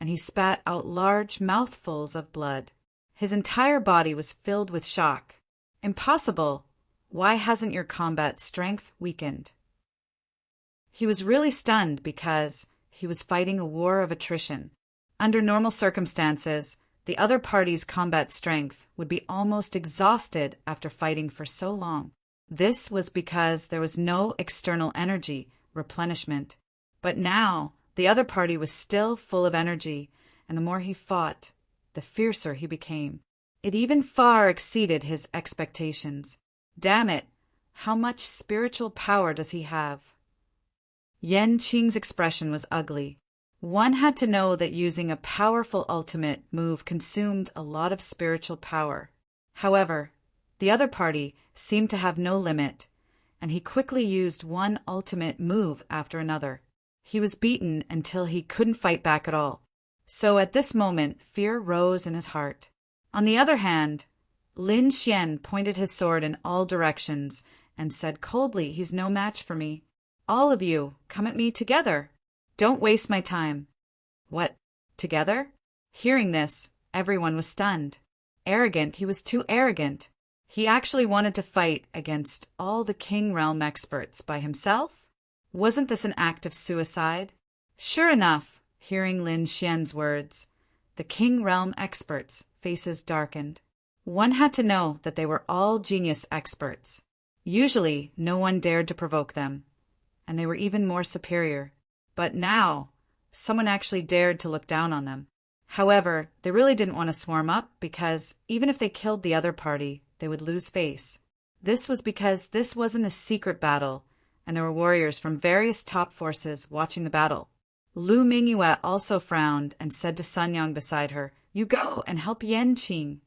and he spat out large mouthfuls of blood. His entire body was filled with shock. "Impossible! Why hasn't your combat strength weakened?" He was really stunned because he was fighting a war of attrition. Under normal circumstances, the other party's combat strength would be almost exhausted after fighting for so long. This was because there was no external energy replenishment. But now, the other party was still full of energy, and the more he fought, the fiercer he became. It even far exceeded his expectations. Damn it! How much spiritual power does he have? Yan Qing's expression was ugly. One had to know that using a powerful ultimate move consumed a lot of spiritual power. However, the other party seemed to have no limit, and he quickly used one ultimate move after another. He was beaten until he couldn't fight back at all. So at this moment, fear rose in his heart. On the other hand, Lin Xian pointed his sword in all directions and said coldly, "He's no match for me. All of you, come at me together. Don't waste my time." What? Together? Hearing this, everyone was stunned. Arrogant, he was too arrogant. He actually wanted to fight against all the King Realm experts by himself? Wasn't this an act of suicide? Sure enough, hearing Lin Xian's words, the King Realm experts' faces darkened. One had to know that they were all genius experts. Usually, no one dared to provoke them, and they were even more superior. But now, someone actually dared to look down on them. However, they really didn't want to swarm up because even if they killed the other party, they would lose face. This was because this wasn't a secret battle, and there were warriors from various top forces watching the battle. Lu Mingyue also frowned and said to Sun Yang beside her, "You go and help Yan Qing."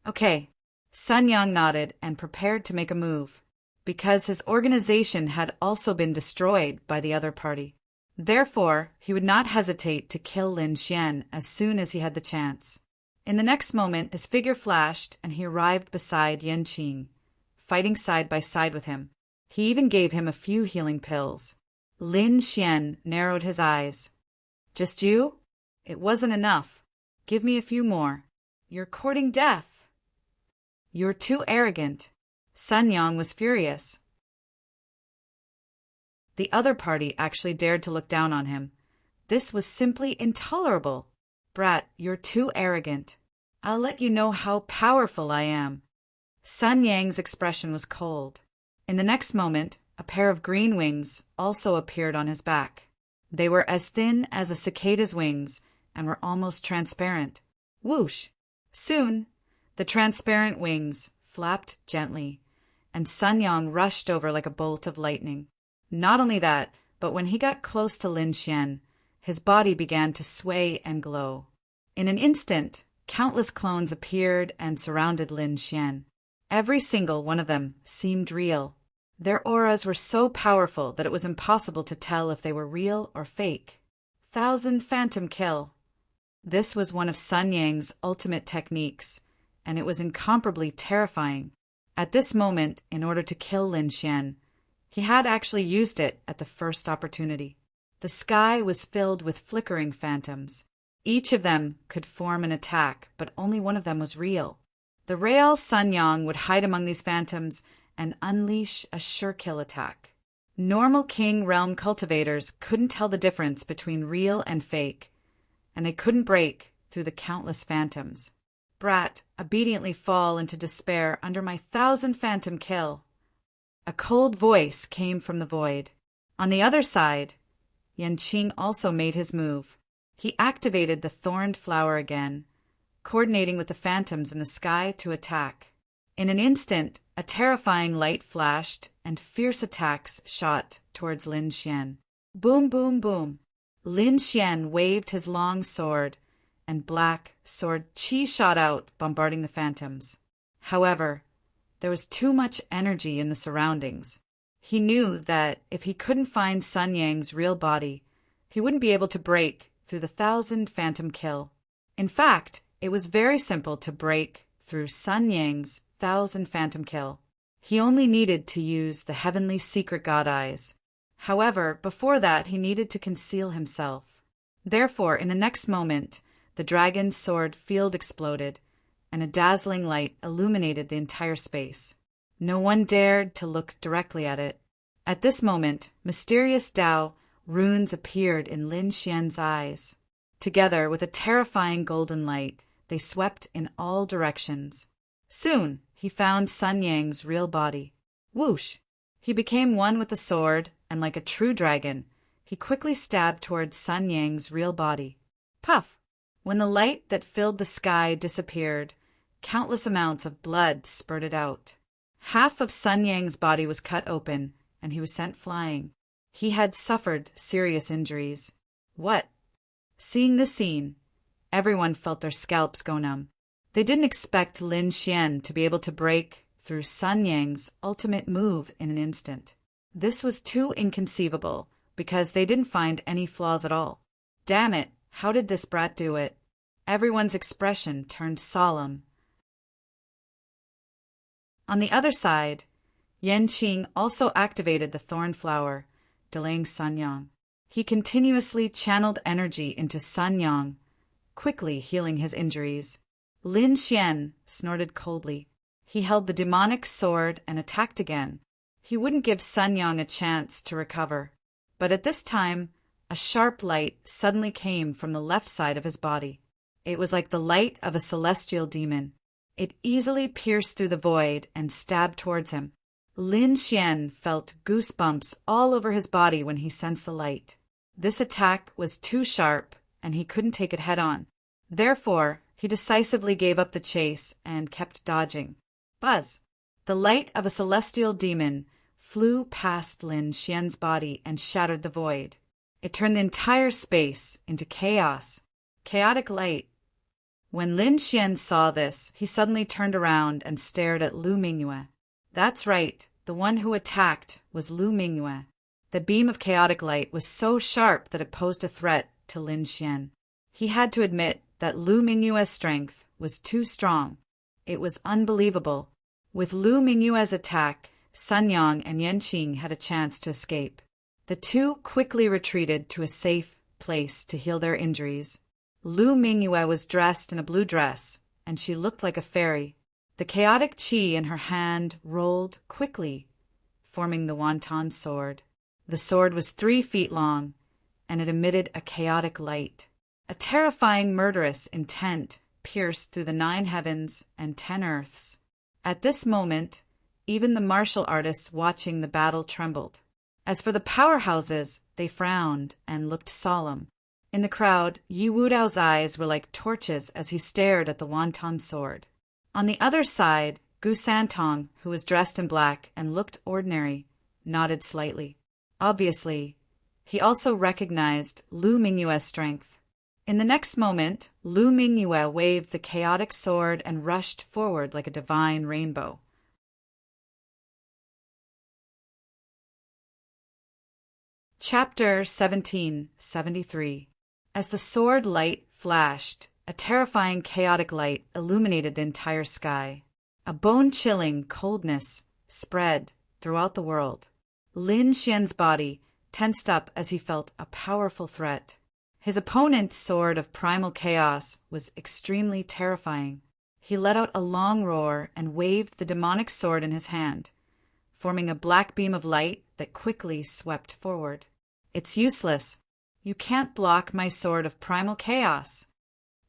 Okay. Sun Yang nodded and prepared to make a move, because his organization had also been destroyed by the other party. Therefore, he would not hesitate to kill Lin Xian as soon as he had the chance. In the next moment, his figure flashed and he arrived beside Yan Qing, fighting side by side with him. He even gave him a few healing pills. Lin Xian narrowed his eyes. "Just you? It wasn't enough. Give me a few more. You're courting death. You're too arrogant." Sun Yang was furious. The other party actually dared to look down on him. This was simply intolerable. "Brat, you're too arrogant. I'll let you know how powerful I am." Sun Yang's expression was cold. In the next moment, a pair of green wings also appeared on his back. They were as thin as a cicada's wings and were almost transparent. Whoosh! Soon, the transparent wings flapped gently, and Sun Yang rushed over like a bolt of lightning. Not only that, but when he got close to Lin Xian, his body began to sway and glow. In an instant, countless clones appeared and surrounded Lin Xian. Every single one of them seemed real. Their auras were so powerful that it was impossible to tell if they were real or fake. 1,000 phantom kill. This was one of Sun Yang's ultimate techniques, and it was incomparably terrifying. At this moment, in order to kill Lin Xian, he had actually used it at the first opportunity. The sky was filled with flickering phantoms. Each of them could form an attack, but only one of them was real. The real Sun Yang would hide among these phantoms and unleash a sure-kill attack. Normal King Realm cultivators couldn't tell the difference between real and fake, and they couldn't break through the countless phantoms. Brat, obediently fall into despair under my 1,000 phantom kill. A cold voice came from the void. On the other side, Yanqing also made his move. He activated the thorned flower again, coordinating with the phantoms in the sky to attack. In an instant, a terrifying light flashed and fierce attacks shot towards Lin Xian. Boom, boom, boom. Lin Xian waved his long sword, and black sword qi shot out, bombarding the phantoms. However, there was too much energy in the surroundings. He knew that if he couldn't find Sun Yang's real body, he wouldn't be able to break through the 1,000 phantom kill. In fact, it was very simple to break through Sun Yang's 1,000 phantom kill. He only needed to use the heavenly secret god eyes. However, before that, he needed to conceal himself. Therefore, in the next moment, the dragon's sword field exploded, and a dazzling light illuminated the entire space. No one dared to look directly at it. At this moment, mysterious Dao runes appeared in Lin Xian's eyes. Together with a terrifying golden light, they swept in all directions. Soon, he found Sun Yang's real body. Whoosh! He became one with the sword, and like a true dragon, he quickly stabbed towards Sun Yang's real body. Puff! When the light that filled the sky disappeared, countless amounts of blood spurted out. Half of Sun Yang's body was cut open, and he was sent flying. He had suffered serious injuries. What? Seeing this scene, everyone felt their scalps go numb. They didn't expect Lin Xian to be able to break through Sun Yang's ultimate move in an instant. This was too inconceivable, because they didn't find any flaws at all. Damn it, how did this brat do it? Everyone's expression turned solemn. On the other side, Yanqing also activated the thorn flower, delaying Sun Yang. He continuously channeled energy into Sun Yang, quickly healing his injuries. Lin Xian snorted coldly. He held the demonic sword and attacked again. He wouldn't give Sun Yang a chance to recover. But at this time, a sharp light suddenly came from the left side of his body. It was like the light of a celestial demon. It easily pierced through the void and stabbed towards him. Lin Xian felt goosebumps all over his body when he sensed the light. This attack was too sharp, and he couldn't take it head-on. Therefore, he decisively gave up the chase and kept dodging. Buzz! The light of a celestial demon flew past Lin Xian's body and shattered the void. It turned the entire space into chaos. Chaotic light. When Lin Xian saw this, he suddenly turned around and stared at Lu Mingyue. That's right, the one who attacked was Lu Mingyue. The beam of chaotic light was so sharp that it posed a threat to Lin Xian. He had to admit that Lu Mingyue's strength was too strong. It was unbelievable. With Lu Mingyue's attack, Sun Yang and Yanqing had a chance to escape. The two quickly retreated to a safe place to heal their injuries. Lu Mingyue was dressed in a blue dress, and she looked like a fairy. The chaotic qi in her hand rolled quickly, forming the wonton sword. The sword was 3 feet long, and it emitted a chaotic light. A terrifying murderous intent pierced through the 9 heavens and 10 earths. At this moment, even the martial artists watching the battle trembled. As for the powerhouses, they frowned and looked solemn. In the crowd, Yi Wudao's eyes were like torches as he stared at the wonton sword. On the other side, Gu Santong, who was dressed in black and looked ordinary, nodded slightly. Obviously, he also recognized Lu Mingyue's strength. In the next moment, Lu Mingyue waved the chaotic sword and rushed forward like a divine rainbow, Chapter 1773. As the sword light flashed, a terrifying chaotic light illuminated the entire sky. A bone-chilling coldness spread throughout the world. Lin Xian's body tensed up as he felt a powerful threat. His opponent's sword of primal chaos was extremely terrifying. He let out a long roar and waved the demonic sword in his hand, forming a black beam of light that quickly swept forward. "It's useless. You can't block my sword of primal chaos."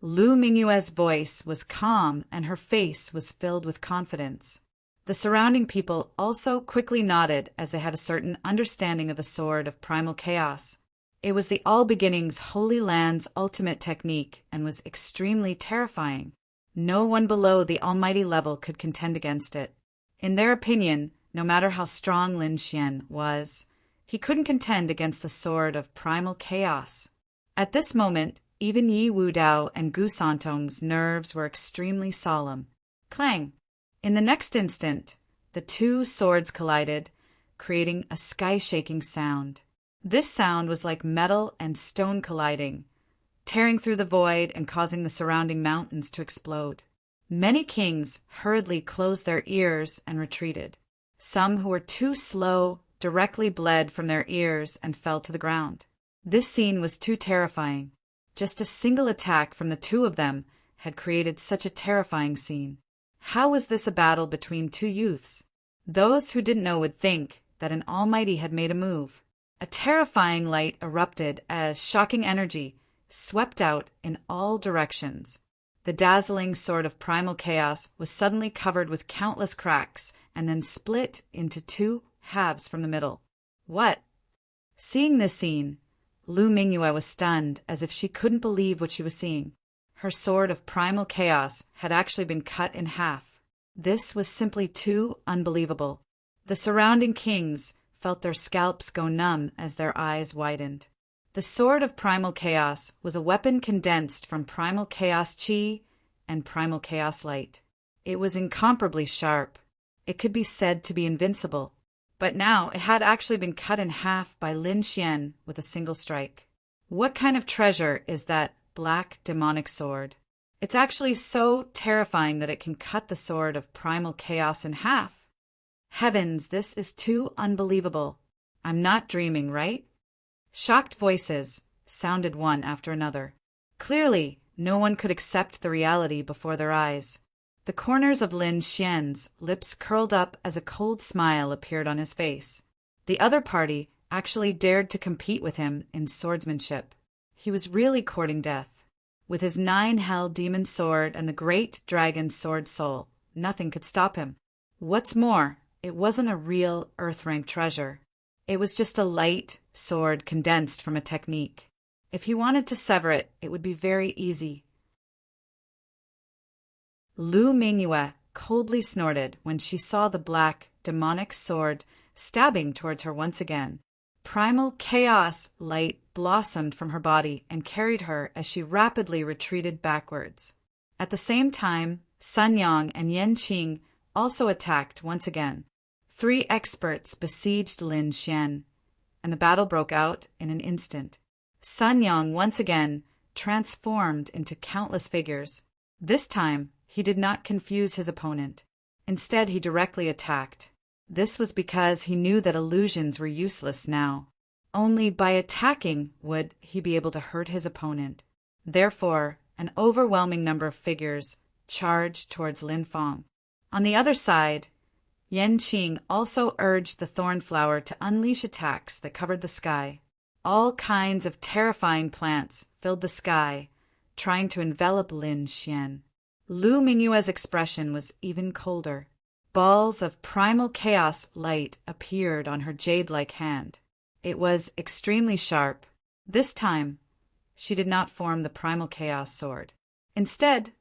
Lu Mingyue's voice was calm and her face was filled with confidence. The surrounding people also quickly nodded as they had a certain understanding of the sword of primal chaos. It was the All Beginnings Holy Land's ultimate technique and was extremely terrifying. No one below the almighty level could contend against it. In their opinion, no matter how strong Lin Xian was, he couldn't contend against the sword of primal chaos. At this moment, even Yi Wudao and Gu Santong's nerves were extremely solemn. Clang! In the next instant, the two swords collided, creating a sky-shaking sound. This sound was like metal and stone colliding, tearing through the void and causing the surrounding mountains to explode. Many kings hurriedly closed their ears and retreated. Some who were too slow directly bled from their ears and fell to the ground. This scene was too terrifying. Just a single attack from the two of them had created such a terrifying scene. How was this a battle between two youths? Those who didn't know would think that an almighty had made a move. A terrifying light erupted as shocking energy swept out in all directions. The dazzling sword of primal chaos was suddenly covered with countless cracks and then split into two halves from the middle. What? Seeing this scene, Lu Mingyue was stunned as if she couldn't believe what she was seeing. Her sword of primal chaos had actually been cut in half. This was simply too unbelievable. The surrounding kings felt their scalps go numb as their eyes widened. The sword of primal chaos was a weapon condensed from primal chaos chi and primal chaos light. It was incomparably sharp. It could be said to be invincible. But now it had actually been cut in half by Lin Xian with a single strike. What kind of treasure is that black demonic sword? It's actually so terrifying that it can cut the sword of primal chaos in half. Heavens, this is too unbelievable. I'm not dreaming, right? Shocked voices sounded one after another. Clearly, no one could accept the reality before their eyes. The corners of Lin Xian's lips curled up as a cold smile appeared on his face. The other party actually dared to compete with him in swordsmanship. He was really courting death. With his 9 hell demon sword and the great dragon sword soul, nothing could stop him. What's more, it wasn't a real earth-rank treasure. It was just a light sword condensed from a technique. If he wanted to sever it, it would be very easy. Lu Mingyue coldly snorted when she saw the black, demonic sword stabbing towards her once again. Primal chaos light blossomed from her body and carried her as she rapidly retreated backwards. At the same time, Sun Yang and Yan Qing also attacked once again. 3 experts besieged Lin Xian, and the battle broke out in an instant. Sun Yang once again transformed into countless figures. This time, he did not confuse his opponent. Instead, he directly attacked. This was because he knew that illusions were useless now. Only by attacking would he be able to hurt his opponent. Therefore, an overwhelming number of figures charged towards Lin Fang. On the other side, Yan Qing also urged the Thornflower to unleash attacks that covered the sky. All kinds of terrifying plants filled the sky, trying to envelop Lin Xian. Lu Mingyue's expression was even colder. Balls of primal chaos light appeared on her jade-like hand. It was extremely sharp. This time, she did not form the primal chaos sword. Instead,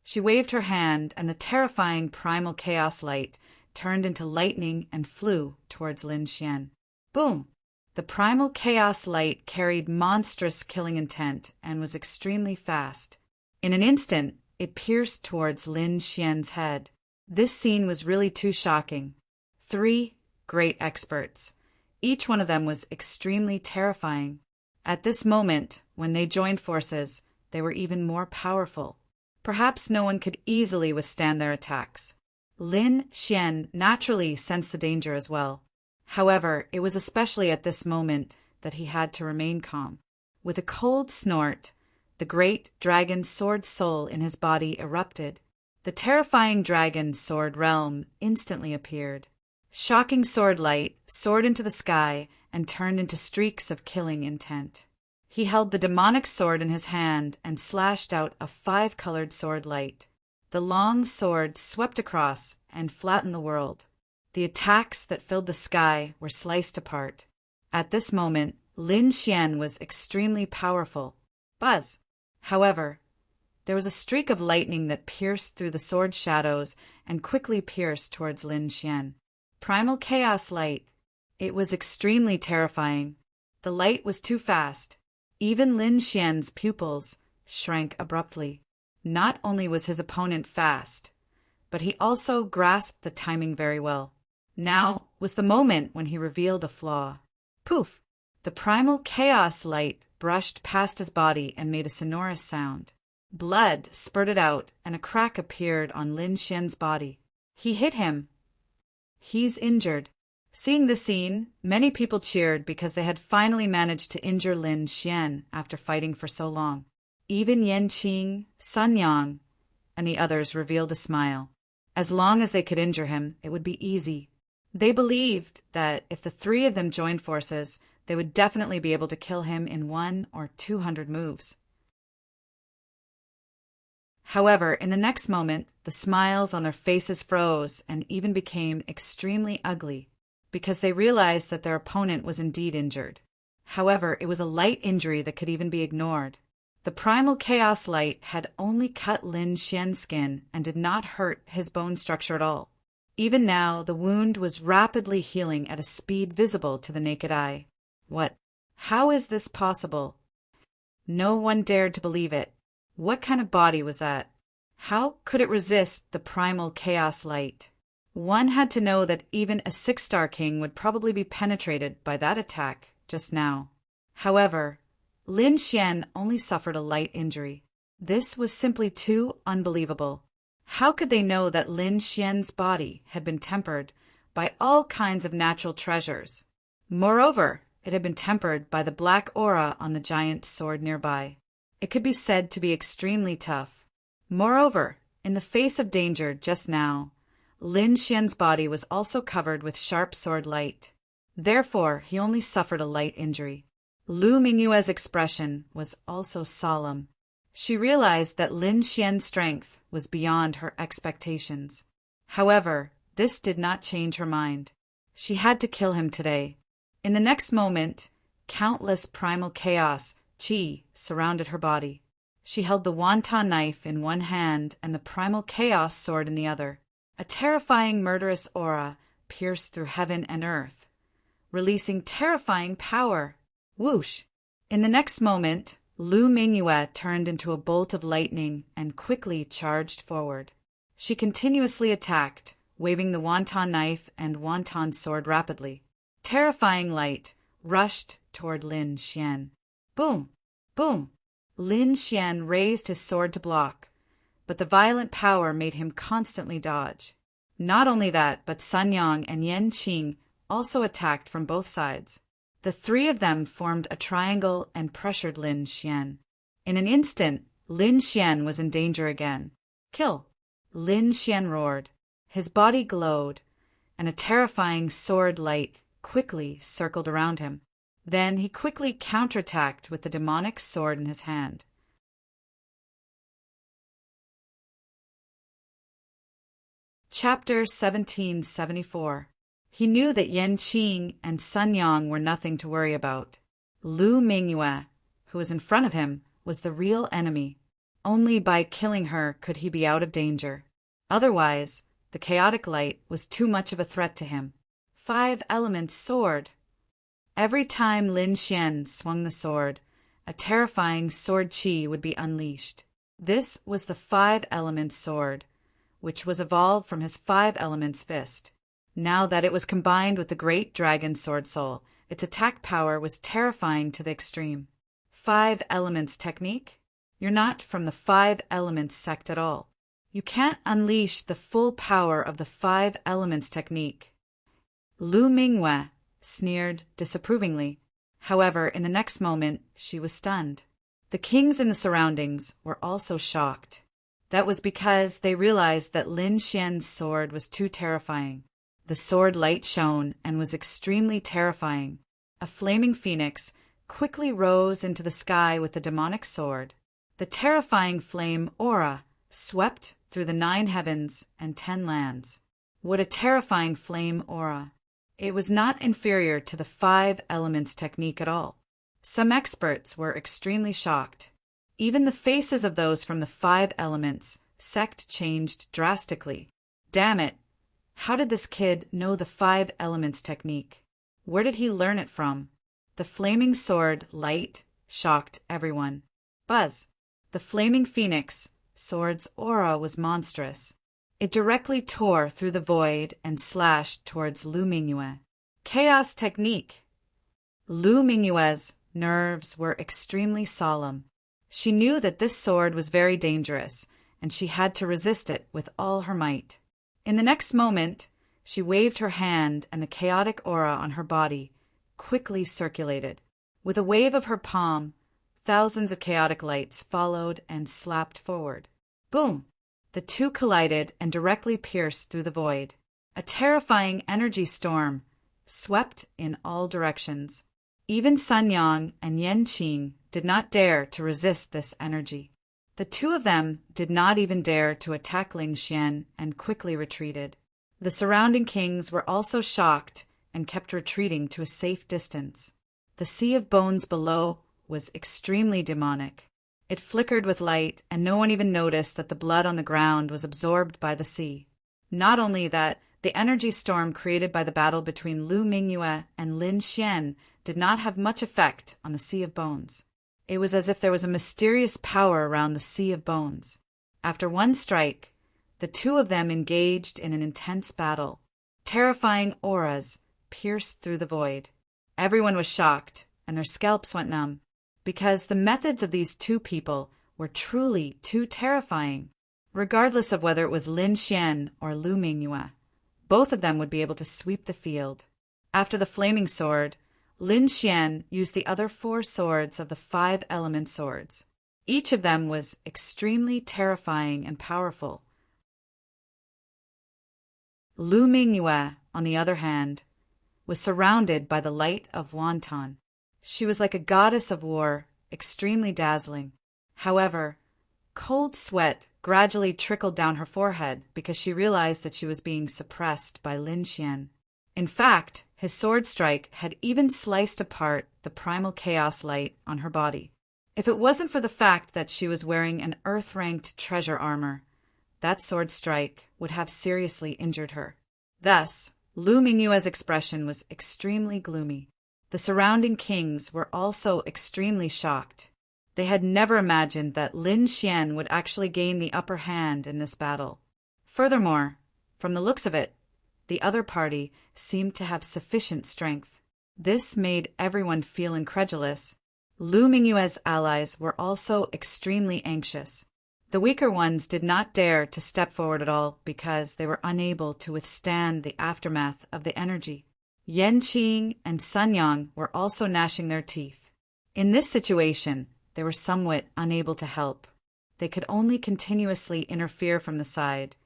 she waved her hand and the terrifying primal chaos light turned into lightning and flew towards Lin Xian. Boom! The primal chaos light carried monstrous killing intent and was extremely fast. In an instant, it pierced towards Lin Xian's head. This scene was really too shocking. 3 great experts, Each one of them was extremely terrifying. At this moment, when they joined forces, they were even more powerful. Perhaps no one could easily withstand their attacks. Lin Xian naturally sensed the danger as well. However, it was especially at this moment that he had to remain calm. With a cold snort, the great dragon sword soul in his body erupted. The terrifying dragon sword realm instantly appeared. Shocking sword light soared into the sky and turned into streaks of killing intent. He held the demonic sword in his hand and slashed out a 5-colored sword light. The long sword swept across and flattened the world. The attacks that filled the sky were sliced apart. At this moment, Lin Xian was extremely powerful. Buzz! However, there was a streak of lightning that pierced through the sword shadows and quickly pierced towards Lin Xian. Primal chaos light. It was extremely terrifying. The light was too fast. Even Lin Xian's pupils shrank abruptly. Not only was his opponent fast, but he also grasped the timing very well. Now was the moment when he revealed a flaw. Poof! The primal chaos light brushed past his body and made a sonorous sound. Blood spurted out and a crack appeared on Lin Xian's body. He hit him. He's injured. Seeing the scene, many people cheered because they had finally managed to injure Lin Xian after fighting for so long. Even Yanqing, Sun Yang, and the others revealed a smile. As long as they could injure him, it would be easy. They believed that if the three of them joined forces, they would definitely be able to kill him in 100 or 200 moves. However, in the next moment, the smiles on their faces froze and even became extremely ugly, because they realized that their opponent was indeed injured. However, it was a light injury that could even be ignored. The primal chaos light had only cut Lin Xian's skin and did not hurt his bone structure at all. Even now, the wound was rapidly healing at a speed visible to the naked eye. What? How is this possible? No one dared to believe it. What kind of body was that? How could it resist the primal chaos light? One had to know that even a 6-star king would probably be penetrated by that attack just now. However, Lin Xian only suffered a light injury. This was simply too unbelievable. How could they know that Lin Xian's body had been tempered by all kinds of natural treasures? Moreover, it had been tempered by the black aura on the giant sword nearby. It could be said to be extremely tough. Moreover, in the face of danger just now, Lin Xian's body was also covered with sharp sword light. Therefore, he only suffered a light injury. Lu Mingyue's expression was also solemn. She realized that Lin Xian's strength was beyond her expectations. However, this did not change her mind. She had to kill him today. In the next moment, countless primal chaos, qi, surrounded her body. She held the wonton knife in one hand and the primal chaos sword in the other. A terrifying murderous aura pierced through heaven and earth, releasing terrifying power. Whoosh! In the next moment, Lu Mingyue turned into a bolt of lightning and quickly charged forward. She continuously attacked, waving the wonton knife and wonton sword rapidly. Terrifying light rushed toward Lin Xian. Boom! Boom! Lin Xian raised his sword to block, but the violent power made him constantly dodge. Not only that, but Sun Yang and Yanqing also attacked from both sides. The three of them formed a triangle and pressured Lin Xian. In an instant, Lin Xian was in danger again. Kill! Lin Xian roared. His body glowed, and a terrifying sword light quickly circled around him. Then he quickly counterattacked with the demonic sword in his hand. Chapter 1774. He knew that Yanqing and Sun Yang were nothing to worry about. Lu Mingyue, who was in front of him, was the real enemy. Only by killing her could he be out of danger. Otherwise, the chaotic light was too much of a threat to him. 5 elements sword. Every time Lin Xian swung the sword, a terrifying sword qi would be unleashed. This was the 5 elements sword, which was evolved from his 5 elements fist. Now that it was combined with the great dragon sword soul, Its attack power was terrifying to the extreme. 5 Elements Technique? You're not from the 5 Elements sect at all. You can't unleash the full power of the 5 Elements Technique. Lu Mingyue sneered disapprovingly. However, in the next moment, she was stunned. The kings in the surroundings were also shocked. That was because they realized that Lin Xian's sword was too terrifying. The sword light shone and was extremely terrifying. A flaming phoenix quickly rose into the sky with the demonic sword. The terrifying flame aura swept through the 9 heavens and 10 lands. What a terrifying flame aura! It was not inferior to the 5 Elements Technique at all. Some experts were extremely shocked. Even the faces of those from the 5 Elements sect changed drastically. Damn it! How did this kid know the 5 Elements Technique? Where did he learn it from? The flaming sword light shocked everyone. Buzz! The flaming phoenix sword's aura was monstrous. It directly tore through the void and slashed towards Lu Mingyue. Chaos Technique! Lu Mingyue's nerves were extremely solemn. She knew that this sword was very dangerous, and she had to resist it with all her might. In the next moment, she waved her hand and the chaotic aura on her body quickly circulated. With a wave of her palm, thousands of chaotic lights followed and slapped forward. Boom! The two collided and directly pierced through the void. A terrifying energy storm swept in all directions. Even Sun Yang and Yan Qing did not dare to resist this energy. The two of them did not even dare to attack Ling Xian and quickly retreated. The surrounding kings were also shocked and kept retreating to a safe distance. The sea of bones below was extremely demonic. It flickered with light, and no one even noticed that the blood on the ground was absorbed by the sea. Not only that, the energy storm created by the battle between Lu Mingyue and Lin Xian did not have much effect on the Sea of Bones. It was as if there was a mysterious power around the Sea of Bones. After one strike, the two of them engaged in an intense battle. Terrifying auras pierced through the void. Everyone was shocked, and their scalps went numb, because the methods of these two people were truly too terrifying. Regardless of whether it was Lin Xian or Lu Mingyue, both of them would be able to sweep the field. After the flaming sword, Lin Xian used the other 4 swords of the 5 element swords. Each of them was extremely terrifying and powerful. Lu Mingyue, on the other hand, was surrounded by the light of Wanton. She was like a goddess of war, extremely dazzling. However, cold sweat gradually trickled down her forehead because she realized that she was being suppressed by Lin Xian. In fact, his sword strike had even sliced apart the primal chaos light on her body. If it wasn't for the fact that she was wearing an earth-ranked treasure armor, that sword strike would have seriously injured her. Thus, Lu Mingyue's expression was extremely gloomy. The surrounding kings were also extremely shocked. They had never imagined that Lin Xian would actually gain the upper hand in this battle. Furthermore, from the looks of it, the other party seemed to have sufficient strength. This made everyone feel incredulous. Lu Mingyue's allies were also extremely anxious. The weaker ones did not dare to step forward at all because they were unable to withstand the aftermath of the energy. Yan Qing and Sun Yang were also gnashing their teeth. In this situation, they were somewhat unable to help. They could only continuously interfere from the side,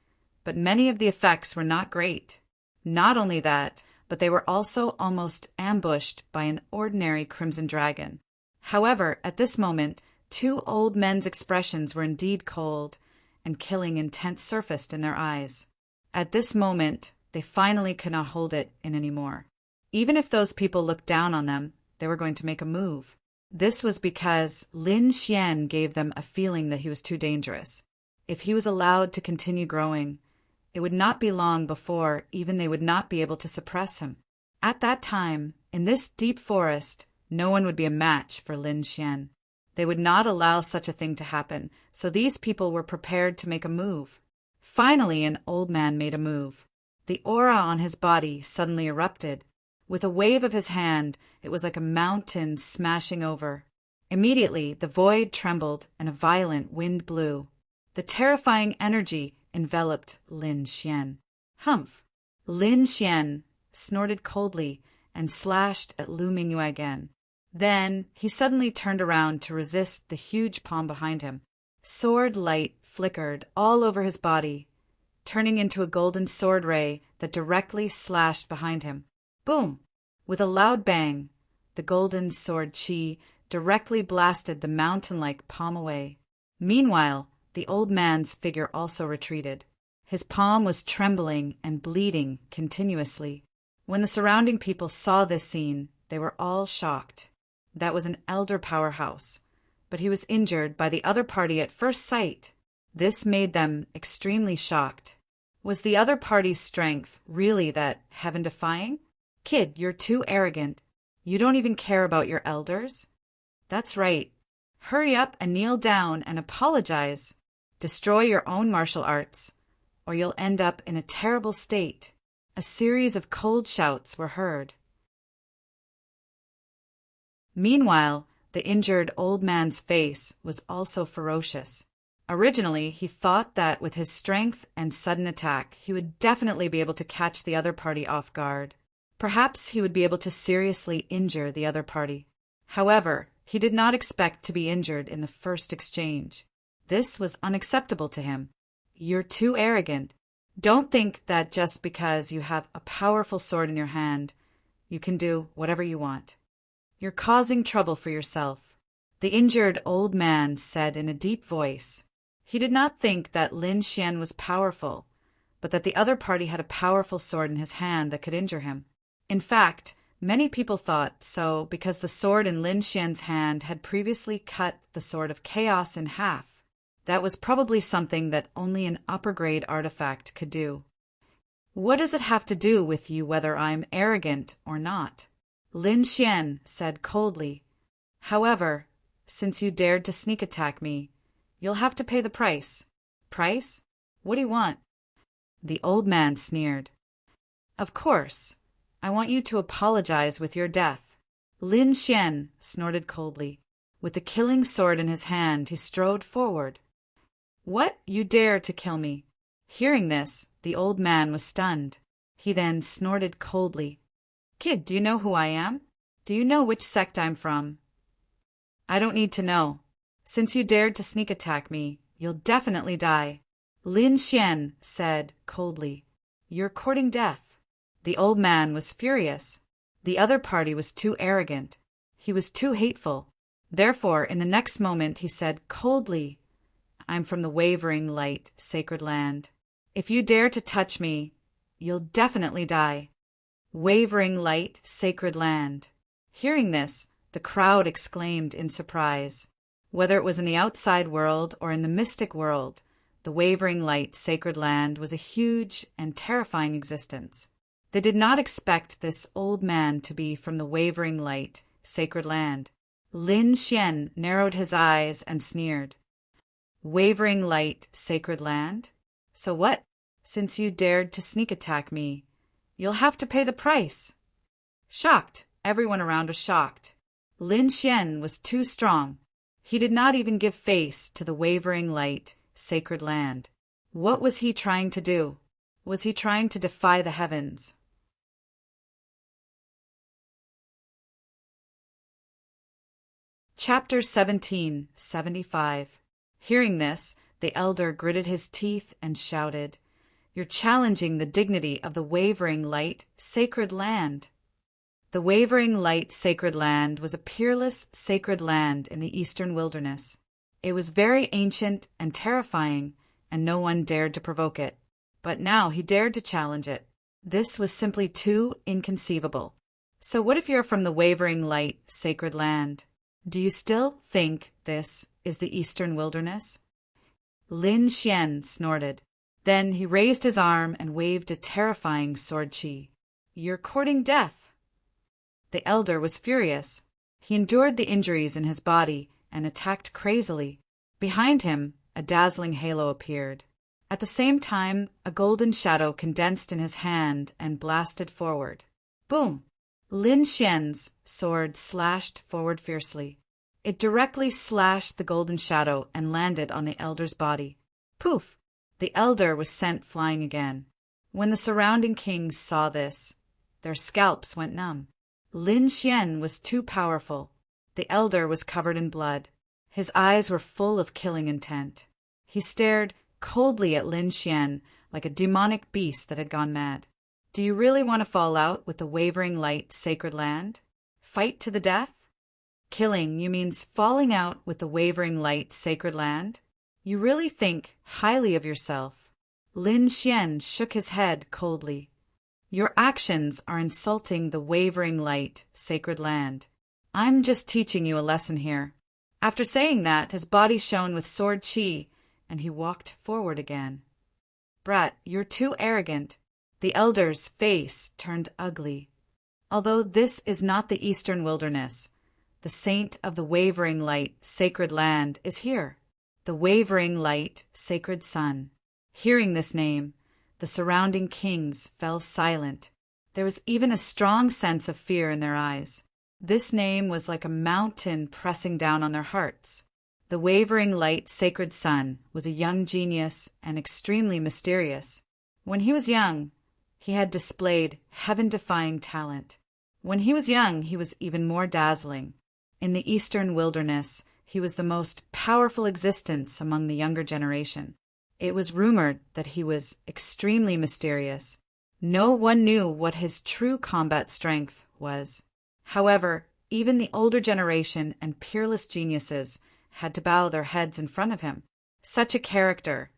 but many of the effects were not great. Not only that, but they were also almost ambushed by an ordinary crimson dragon. However, at this moment, 2 old men's expressions were indeed cold, and killing intent surfaced in their eyes. At this moment, they finally could not hold it in anymore. Even if those people looked down on them, they were going to make a move. This was because Lin Xian gave them a feeling that he was too dangerous. If he was allowed to continue growing, it would not be long before even they would not be able to suppress him. At that time, in this deep forest, no one would be a match for Lin Xian. They would not allow such a thing to happen, so these people were prepared to make a move. Finally, an old man made a move. The aura on his body suddenly erupted. With a wave of his hand, it was like a mountain smashing over. Immediately, the void trembled and a violent wind blew. The terrifying energy enveloped Lin Xian. Humph! Lin Xian snorted coldly and slashed at Lu Mingyu again. Then he suddenly turned around to resist the huge palm behind him. Sword light flickered all over his body, turning into a golden sword ray that directly slashed behind him. Boom! With a loud bang, the golden sword chi directly blasted the mountain-like palm away. Meanwhile, the old man's figure also retreated. His palm was trembling and bleeding continuously. When the surrounding people saw this scene, they were all shocked. That was an elder powerhouse, but he was injured by the other party at first sight. This made them extremely shocked. Was the other party's strength really that heaven-defying? Kid, you're too arrogant. You don't even care about your elders? That's right. Hurry up and kneel down and apologize. Destroy your own martial arts, or you'll end up in a terrible state. A series of cold shouts were heard. Meanwhile, the injured old man's face was also ferocious. Originally, he thought that with his strength and sudden attack, he would definitely be able to catch the other party off guard. Perhaps he would be able to seriously injure the other party. However, he did not expect to be injured in the first exchange. This was unacceptable to him. You're too arrogant. Don't think that just because you have a powerful sword in your hand, you can do whatever you want. You're causing trouble for yourself, the injured old man said in a deep voice. He did not think that Lin Xian was powerful, but that the other party had a powerful sword in his hand that could injure him. In fact, many people thought so because the sword in Lin Xian's hand had previously cut the sword of chaos in half. That was probably something that only an upper-grade artifact could do. What does it have to do with you whether I'm arrogant or not? Lin Xian said coldly. However, since you dared to sneak attack me, you'll have to pay the price. Price? What do you want? The old man sneered. Of course. I want you to apologize with your death. Lin Xian snorted coldly. With the killing sword in his hand, he strode forward. What? You dare to kill me? Hearing this, the old man was stunned. He then snorted coldly. Kid, do you know who I am? Do you know which sect I'm from? I don't need to know. Since you dared to sneak attack me, you'll definitely die. Lin Xian said coldly. You're courting death. The old man was furious. The other party was too arrogant. He was too hateful. Therefore, in the next moment, he said coldly, I'm from the wavering light, sacred land. If you dare to touch me, you'll definitely die. Wavering light, sacred land. Hearing this, the crowd exclaimed in surprise. Whether it was in the outside world or in the mystic world, the wavering light, sacred land was a huge and terrifying existence. They did not expect this old man to be from the wavering light, sacred land. Lin Xian narrowed his eyes and sneered. Wavering light, sacred land? So what? Since you dared to sneak attack me, you'll have to pay the price. Shocked, everyone around was shocked. Lin Xian was too strong. He did not even give face to the wavering light, sacred land. What was he trying to do? Was he trying to defy the heavens? Chapter 1775. Hearing this, the elder gritted his teeth and shouted, You're challenging the dignity of the wavering light, sacred land. The wavering light, sacred land was a peerless, sacred land in the eastern wilderness. It was very ancient and terrifying, and no one dared to provoke it. But now he dared to challenge it. This was simply too inconceivable. So what if you're from the wavering light, sacred land? Do you still think this is the eastern wilderness? Lin Xian snorted. Then he raised his arm and waved a terrifying sword chi. You're courting death. The elder was furious. He endured the injuries in his body and attacked crazily. Behind him, a dazzling halo appeared. At the same time, a golden shadow condensed in his hand and blasted forward. Boom! Lin Xian's sword slashed forward fiercely. It directly slashed the golden shadow and landed on the elder's body. Poof! The elder was sent flying again. When the surrounding kings saw this, their scalps went numb. Lin Xian was too powerful. The elder was covered in blood. His eyes were full of killing intent. He stared coldly at Lin Xian like a demonic beast that had gone mad. Do you really want to fall out with the wavering light sacred land? Fight to the death? Killing you means falling out with the wavering light sacred land? You really think highly of yourself. Lin Xian shook his head coldly. Your actions are insulting the wavering light sacred land. I'm just teaching you a lesson here. After saying that, his body shone with sword chi, and he walked forward again. Brat, you're too arrogant. The elder's face turned ugly. Although this is not the eastern wilderness, the saint of the wavering light, sacred land, is here. The wavering light, sacred sun. Hearing this name, the surrounding kings fell silent. There was even a strong sense of fear in their eyes. This name was like a mountain pressing down on their hearts. The wavering light, sacred sun was a young genius and extremely mysterious. When he was young, he had displayed heaven-defying talent. When he was young, he was even more dazzling. In the eastern wilderness, he was the most powerful existence among the younger generation. It was rumored that he was extremely mysterious. No one knew what his true combat strength was. However, even the older generation and peerless geniuses had to bow their heads in front of him. Such a character,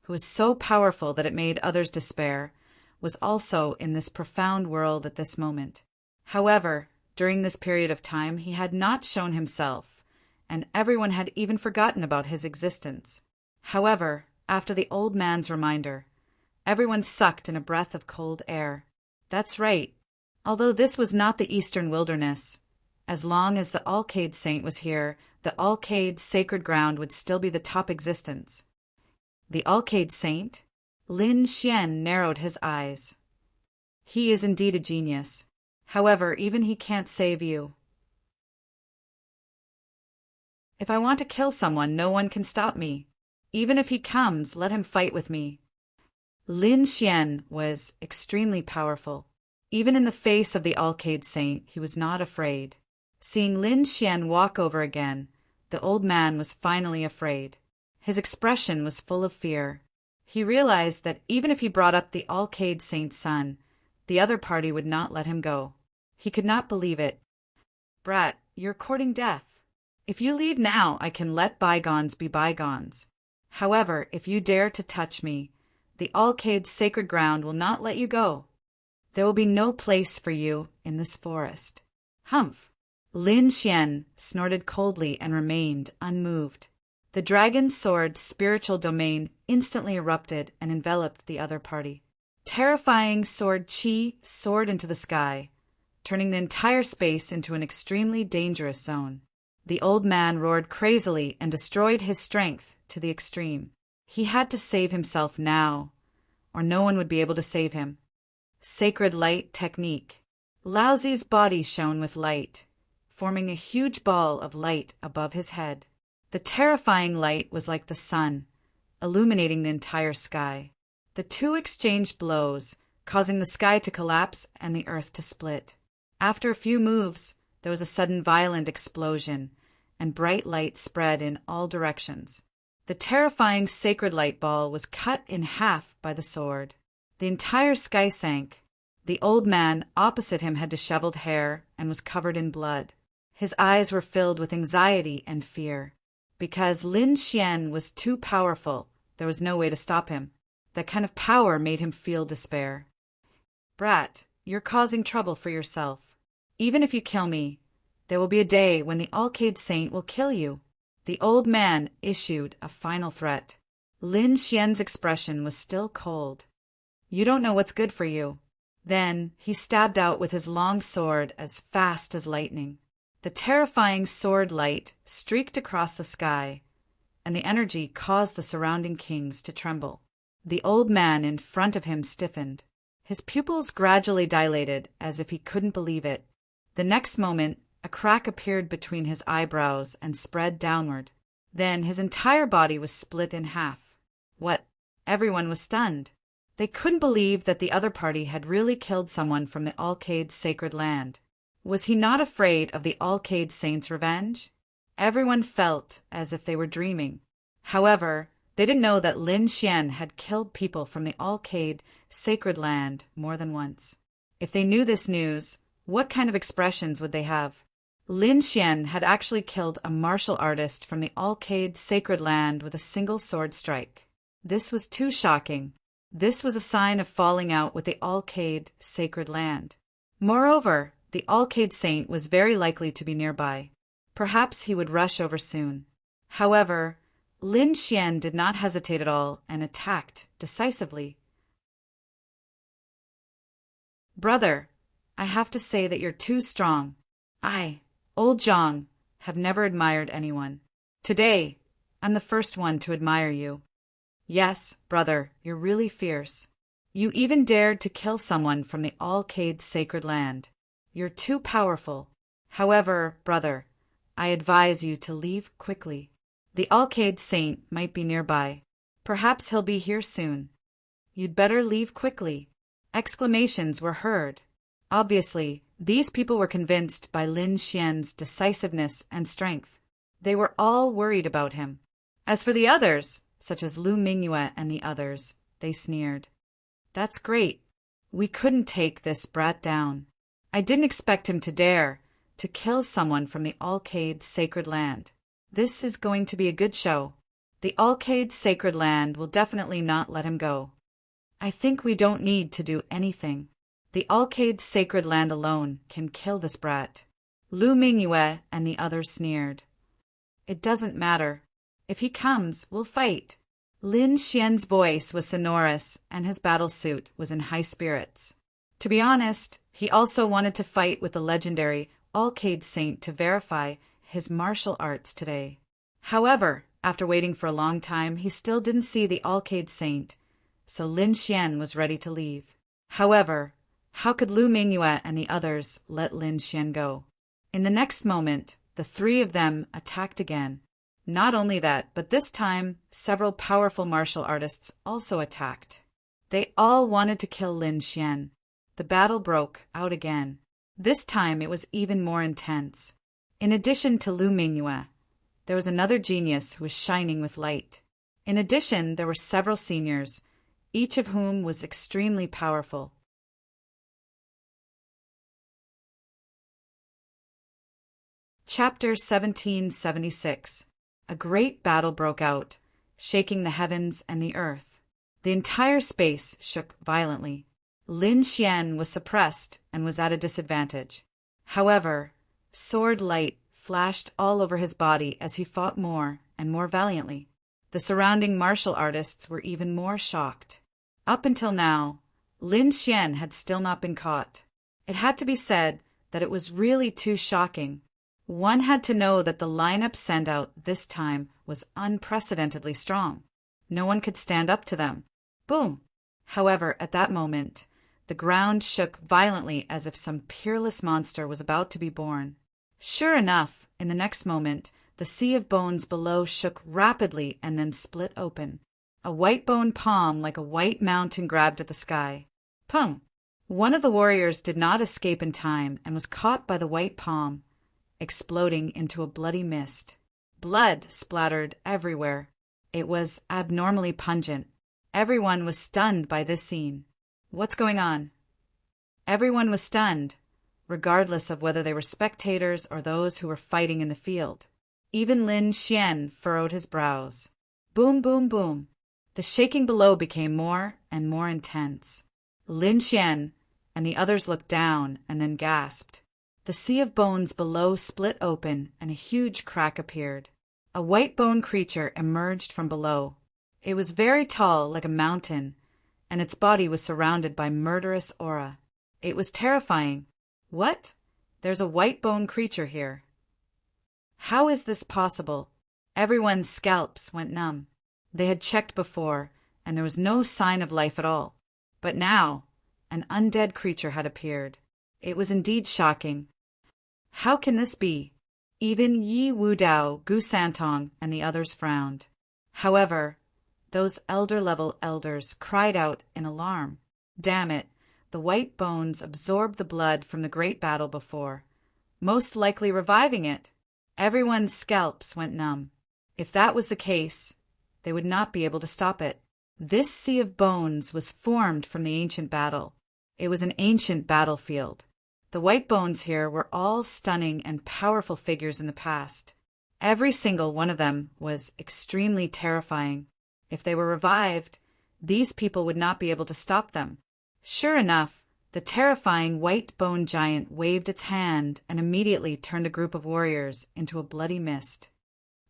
who was so powerful that it made others despair, was also in this profound world at this moment. However, during this period of time, he had not shown himself, and everyone had even forgotten about his existence. However, after the old man's reminder, everyone sucked in a breath of cold air. That's right. Although this was not the eastern wilderness, as long as the Alcade Saint was here, the Alcade sacred ground would still be the top existence. The Alcade Saint? Lin Xian narrowed his eyes. He is indeed a genius. However, even he can't save you. If I want to kill someone, no one can stop me. Even if he comes, let him fight with me. Lin Xian was extremely powerful. Even in the face of the Alcade Saint, he was not afraid. Seeing Lin Xian walk over again, the old man was finally afraid. His expression was full of fear. He realized that even if he brought up the Alcade Saint's son, the other party would not let him go. He could not believe it. Brat, you're courting death. If you leave now, I can let bygones be bygones. However, if you dare to touch me, the Alcade's sacred ground will not let you go. There will be no place for you in this forest. Humph! Lin Xian snorted coldly and remained unmoved. The dragon's sword's spiritual domain instantly erupted and enveloped the other party. Terrifying sword chi soared into the sky, turning the entire space into an extremely dangerous zone. The old man roared crazily and destroyed his strength to the extreme. He had to save himself now, or no one would be able to save him. Sacred light technique. Lao Zi's body shone with light, forming a huge ball of light above his head. The terrifying light was like the sun, illuminating the entire sky. The two exchanged blows, causing the sky to collapse and the earth to split. After a few moves, there was a sudden violent explosion, and bright light spread in all directions. The terrifying sacred light ball was cut in half by the sword. The entire sky sank. The old man opposite him had disheveled hair and was covered in blood. His eyes were filled with anxiety and fear. Because Lin Xian was too powerful, there was no way to stop him. That kind of power made him feel despair. Brat, you're causing trouble for yourself. Even if you kill me, there will be a day when the Alcade Saint will kill you. The old man issued a final threat. Lin Xian's expression was still cold. You don't know what's good for you. Then he stabbed out with his long sword as fast as lightning. The terrifying sword light streaked across the sky, and the energy caused the surrounding kings to tremble. The old man in front of him stiffened. His pupils gradually dilated as if he couldn't believe it. The next moment, a crack appeared between his eyebrows and spread downward. Then his entire body was split in half. What? Everyone was stunned. They couldn't believe that the other party had really killed someone from the Alcaide sacred land. Was he not afraid of the Alcaide saint's revenge? Everyone felt as if they were dreaming. However, they didn't know that Lin Xian had killed people from the Alcaide sacred land more than once. If they knew this news, what kind of expressions would they have? Lin Xian had actually killed a martial artist from the Alcaide sacred land with a single sword strike. This was too shocking. This was a sign of falling out with the Alcaide sacred land. Moreover, the Alcaide saint was very likely to be nearby. Perhaps he would rush over soon. However, Lin Xian did not hesitate at all and attacked decisively. Brother, I have to say that you're too strong. I, Old Zhang, have never admired anyone. Today, I'm the first one to admire you. Yes, brother, you're really fierce. You even dared to kill someone from the Alcaide sacred land. You're too powerful. However, brother, I advise you to leave quickly. The Alcaide saint might be nearby. Perhaps he'll be here soon. You'd better leave quickly. Exclamations were heard. Obviously, these people were convinced by Lin Xian's decisiveness and strength. They were all worried about him. As for the others, such as Lu Mingyue and the others, they sneered. That's great. We couldn't take this brat down. I didn't expect him to dare to kill someone from the Alcaide sacred land. This is going to be a good show. The Alcaide sacred land will definitely not let him go. I think we don't need to do anything. The Alcaide sacred land alone can kill this brat. Lu Mingyue and the others sneered. It doesn't matter. If he comes, we'll fight. Lin Xian's voice was sonorous and his battle suit was in high spirits. To be honest, he also wanted to fight with the legendary Alcaide saint to verify his martial arts today. However, after waiting for a long time, he still didn't see the Alcaide saint, so Lin Xian was ready to leave. However, how could Lu Mingyue and the others let Lin Xian go? In the next moment, the three of them attacked again. Not only that, but this time, several powerful martial artists also attacked. They all wanted to kill Lin Xian. The battle broke out again. This time it was even more intense. In addition to Lu Mingyue, there was another genius who was shining with light. In addition, there were several seniors, each of whom was extremely powerful. Chapter 1776. A great battle broke out, shaking the heavens and the earth. The entire space shook violently. Lin Xian was suppressed and was at a disadvantage. However, sword light flashed all over his body as he fought more and more valiantly. The surrounding martial artists were even more shocked. Up until now, Lin Xian had still not been caught. It had to be said that it was really too shocking. One had to know that the lineup sent out this time was unprecedentedly strong. No one could stand up to them. Boom! However, at that moment, the ground shook violently as if some peerless monster was about to be born. Sure enough, in the next moment, the sea of bones below shook rapidly and then split open. A white bone palm like a white mountain grabbed at the sky. Pung! One of the warriors did not escape in time and was caught by the white palm, exploding into a bloody mist. Blood splattered everywhere. It was abnormally pungent. Everyone was stunned by this scene. What's going on? Everyone was stunned, regardless of whether they were spectators or those who were fighting in the field. Even Lin Xian furrowed his brows. Boom, boom, boom. The shaking below became more and more intense. Lin Xian and the others looked down and then gasped. The sea of bones below split open and a huge crack appeared. A white bone creature emerged from below. It was very tall, like a mountain, and its body was surrounded by murderous aura. It was terrifying. What? There's a white bone creature here. How is this possible? Everyone's scalps went numb. They had checked before, and there was no sign of life at all. But now, an undead creature had appeared. It was indeed shocking. How can this be? Even Yi Wudao, Gu Santong, and the others frowned. However, those elder-level elders cried out in alarm. Damn it, the white bones absorbed the blood from the great battle before, most likely reviving it. Everyone's scalps went numb. If that was the case, they would not be able to stop it. This sea of bones was formed from the ancient battle. It was an ancient battlefield. The white bones here were all stunning and powerful figures in the past. Every single one of them was extremely terrifying. If they were revived, these people would not be able to stop them. Sure enough, the terrifying white bone giant waved its hand and immediately turned a group of warriors into a bloody mist.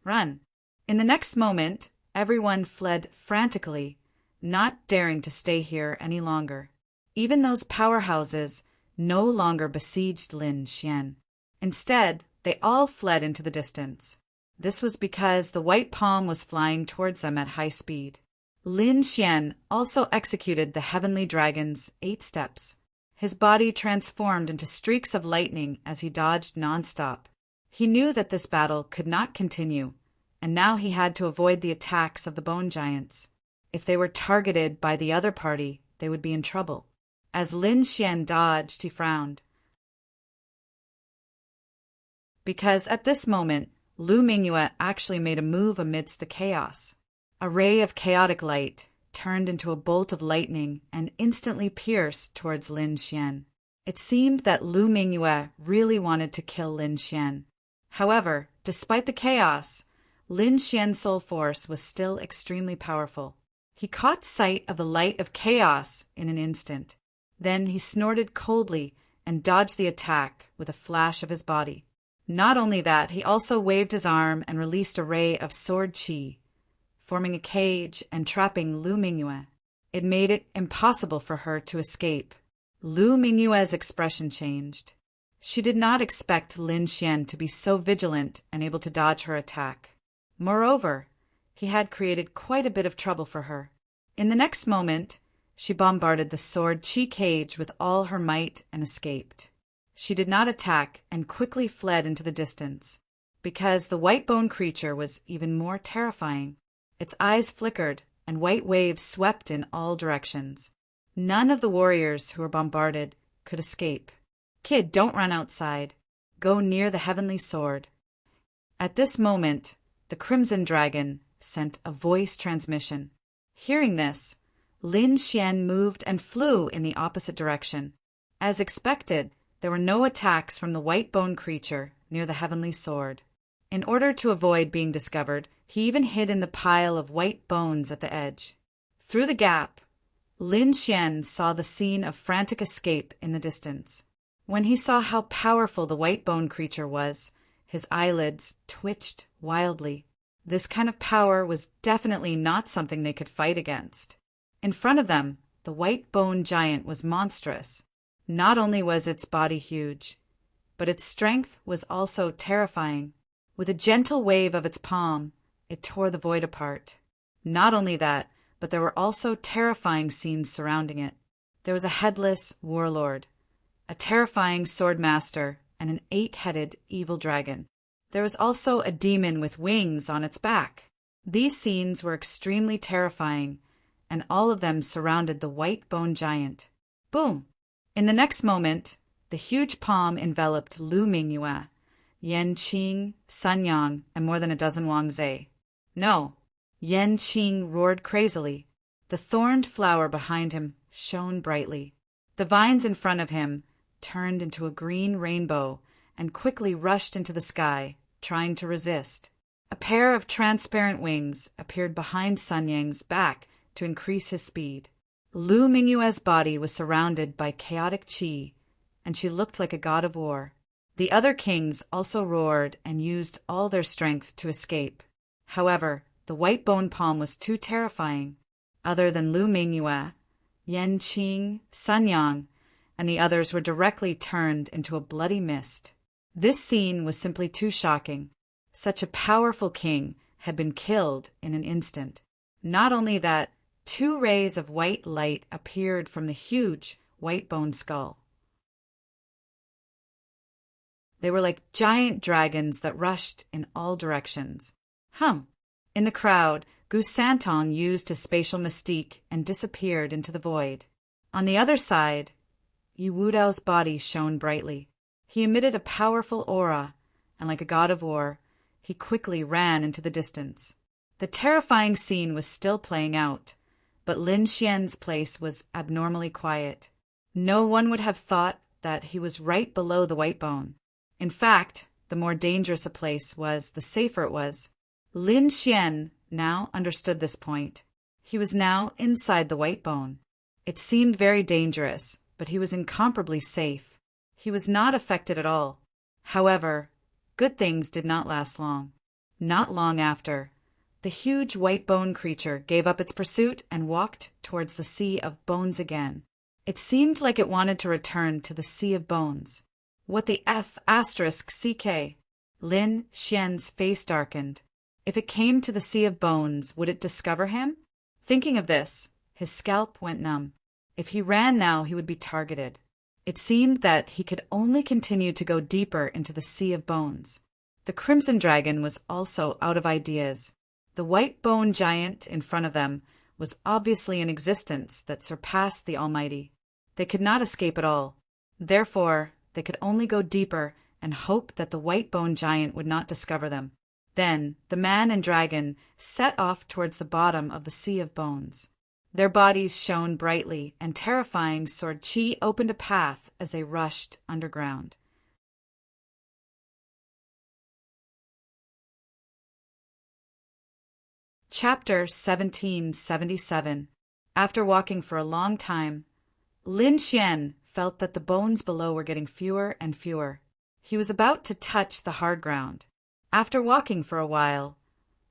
Run! In the next moment, everyone fled frantically, not daring to stay here any longer. Even those powerhouses no longer besieged Lin Xian. Instead, they all fled into the distance. This was because the white palm was flying towards them at high speed. Lin Xian also executed the heavenly dragon's 8 steps. His body transformed into streaks of lightning as he dodged nonstop. He knew that this battle could not continue, and now he had to avoid the attacks of the bone giants. If they were targeted by the other party, they would be in trouble. As Lin Xian dodged, he frowned. Because at this moment, Lu Mingyue actually made a move amidst the chaos. A ray of chaotic light turned into a bolt of lightning and instantly pierced towards Lin Xian. It seemed that Lu Mingyue really wanted to kill Lin Xian. However, despite the chaos, Lin Xian's soul force was still extremely powerful. He caught sight of the light of chaos in an instant. Then he snorted coldly and dodged the attack with a flash of his body. Not only that, he also waved his arm and released a ray of sword qi, forming a cage and trapping Lu Mingyue. It made it impossible for her to escape. Lu Mingyue's expression changed. She did not expect Lin Xian to be so vigilant and able to dodge her attack. Moreover, he had created quite a bit of trouble for her. In the next moment, she bombarded the sword qi cage with all her might and escaped. She did not attack and quickly fled into the distance, because the white bone creature was even more terrifying. Its eyes flickered, and white waves swept in all directions. None of the warriors who were bombarded could escape. Kid, don't run outside. Go near the heavenly sword. At this moment, the Crimson Dragon sent a voice transmission. Hearing this, Lin Xian moved and flew in the opposite direction. As expected, there were no attacks from the white bone creature near the heavenly sword. In order to avoid being discovered, he even hid in the pile of white bones at the edge. Through the gap, Lin Xian saw the scene of frantic escape in the distance. When he saw how powerful the white bone creature was, his eyelids twitched wildly. This kind of power was definitely not something they could fight against. In front of them, the white bone giant was monstrous. Not only was its body huge, but its strength was also terrifying. With a gentle wave of its palm, it tore the void apart. Not only that, but there were also terrifying scenes surrounding it. There was a headless warlord, a terrifying sword master, and an 8-headed evil dragon. There was also a demon with wings on its back. These scenes were extremely terrifying, and all of them surrounded the white bone giant. Boom! In the next moment, the huge palm enveloped Lu Mingyue, Yan Qing, Sun Yang, and more than a dozen Wang Zhe. No! Yan Qing roared crazily. The thorned flower behind him shone brightly. The vines in front of him turned into a green rainbow and quickly rushed into the sky, trying to resist. A pair of transparent wings appeared behind Sun Yang's back to increase his speed. Lu Mingyue's body was surrounded by chaotic qi, and she looked like a god of war. The other kings also roared and used all their strength to escape. However, the white bone palm was too terrifying. Other than Lu Mingyue, Yan Qing, Sun Yang, and the others were directly turned into a bloody mist. This scene was simply too shocking. Such a powerful king had been killed in an instant. Not only that, 2 rays of white light appeared from the huge white bone skull. They were like giant dragons that rushed in all directions. In the crowd, Gu Santong used his spatial mystique and disappeared into the void. On the other side, Yu Wudao's body shone brightly. He emitted a powerful aura, and like a god of war, he quickly ran into the distance. The terrifying scene was still playing out, but Lin Xian's place was abnormally quiet. No one would have thought that he was right below the white bone. In fact, the more dangerous a place was, the safer it was. Lin Xian now understood this point. He was now inside the white bone. It seemed very dangerous, but he was incomparably safe. He was not affected at all. However, good things did not last long. Not long after, the huge white bone creature gave up its pursuit and walked towards the sea of bones again. It seemed like it wanted to return to the sea of bones. What the F***CK? Lin Xian's face darkened. If it came to the sea of bones, would it discover him? Thinking of this, his scalp went numb. If he ran now, he would be targeted. It seemed that he could only continue to go deeper into the sea of bones. The Crimson Dragon was also out of ideas. The white bone giant in front of them was obviously an existence that surpassed the Almighty. They could not escape at all. Therefore, they could only go deeper and hope that the white bone giant would not discover them. Then, the man and dragon set off towards the bottom of the sea of bones. Their bodies shone brightly, and terrifying sword chi opened a path as they rushed underground. Chapter 1777. After walking for a long time, Lin Xian felt that the bones below were getting fewer and fewer. He was about to touch the hard ground. After walking for a while,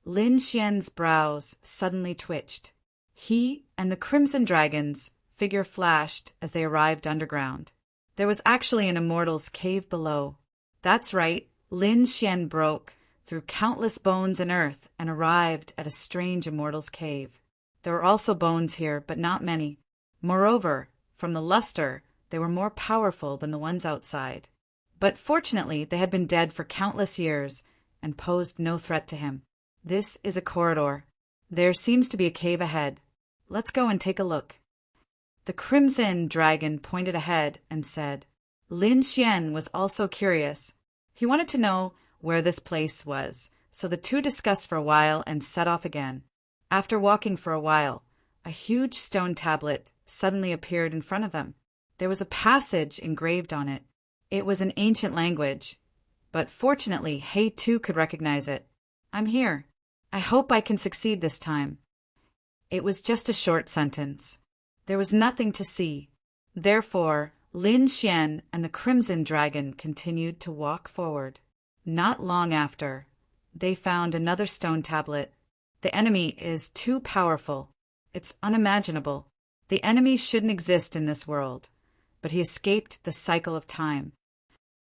Lin Xian's brows suddenly twitched. He and the Crimson Dragon's figure flashed as they arrived underground. There was actually an immortal's cave below. That's right, Lin Xian broke through countless bones and earth and arrived at a strange immortal's cave. There were also bones here, but not many. Moreover, from the luster, they were more powerful than the ones outside. But fortunately, they had been dead for countless years and posed no threat to him. This is a corridor. There seems to be a cave ahead. Let's go and take a look. The Crimson Dragon pointed ahead and said. Lin Xian was also curious. He wanted to know where this place was, so the two discussed for a while and set off again. After walking for a while, a huge stone tablet suddenly appeared in front of them. There was a passage engraved on it. It was an ancient language, but fortunately He too could recognize it. I'm here. I hope I can succeed this time. It was just a short sentence. There was nothing to see. Therefore, Lin Xian and the Crimson Dragon continued to walk forward. Not long after, they found another stone tablet. The enemy is too powerful. It's unimaginable. The enemy shouldn't exist in this world, but he escaped the cycle of time.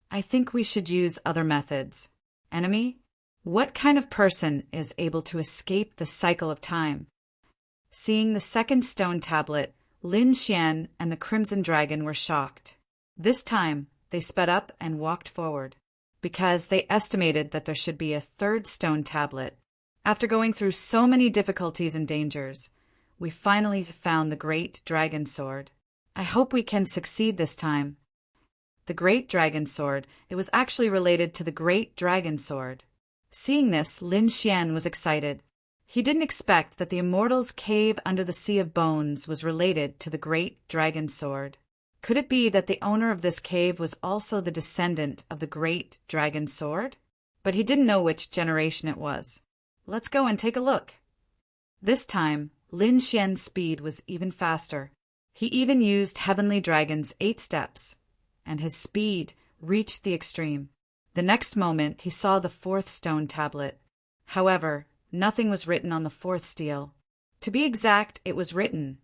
I think we should use other methods. Enemy? What kind of person is able to escape the cycle of time? Seeing the second stone tablet, Lin Xian and the Crimson Dragon were shocked. This time, they sped up and walked forward, because they estimated that there should be a third stone tablet. After going through so many difficulties and dangers, we finally found the Great Dragon Sword. I hope we can succeed this time. The Great Dragon Sword, it was actually related to the Great Dragon Sword. Seeing this, Lin Xian was excited. He didn't expect that the immortal's cave under the Sea of Bones was related to the Great Dragon Sword. Could it be that the owner of this cave was also the descendant of the Great Dragon Sword? But he didn't know which generation it was. Let's go and take a look. This time, Lin Xian's speed was even faster. He even used Heavenly Dragon's 8 steps, and his speed reached the extreme. The next moment, he saw the 4th stone tablet. However, nothing was written on the 4th stele. To be exact, it was written,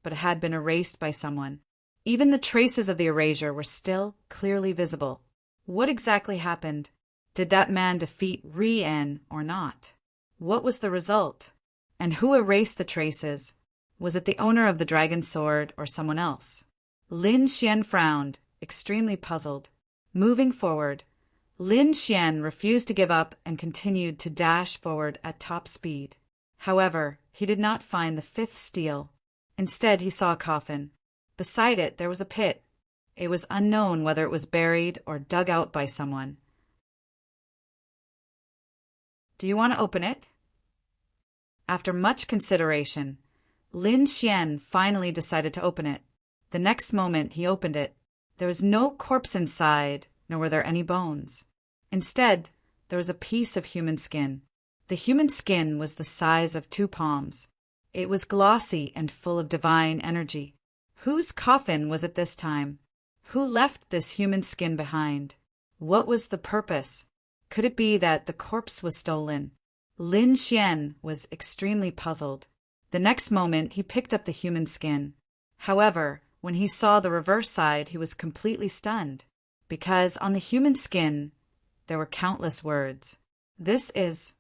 but it had been erased by someone. Even the traces of the erasure were still clearly visible. What exactly happened? Did that man defeat Ri-En or not? What was the result? And who erased the traces? Was it the owner of the dragon sword or someone else? Lin Xian frowned, extremely puzzled. Moving forward, Lin Xian refused to give up and continued to dash forward at top speed. However, he did not find the fifth stele. Instead, he saw a coffin. Beside it, there was a pit. It was unknown whether it was buried or dug out by someone. Do you want to open it? After much consideration, Lin Xian finally decided to open it. The next moment he opened it, there was no corpse inside, nor were there any bones. Instead, there was a piece of human skin. The human skin was the size of 2 palms. It was glossy and full of divine energy. Whose coffin was it this time? Who left this human skin behind? What was the purpose? Could it be that the corpse was stolen? Lin Xian was extremely puzzled. The next moment he picked up the human skin. However, when he saw the reverse side, he was completely stunned, because on the human skin there were countless words. This is...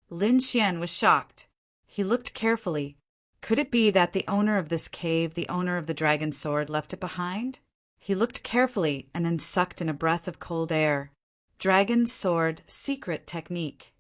Lin Xian was shocked. He looked carefully. Could it be that the owner of this cave, the owner of the dragon sword, left it behind? He looked carefully and then sucked in a breath of cold air. Dragon sword secret technique.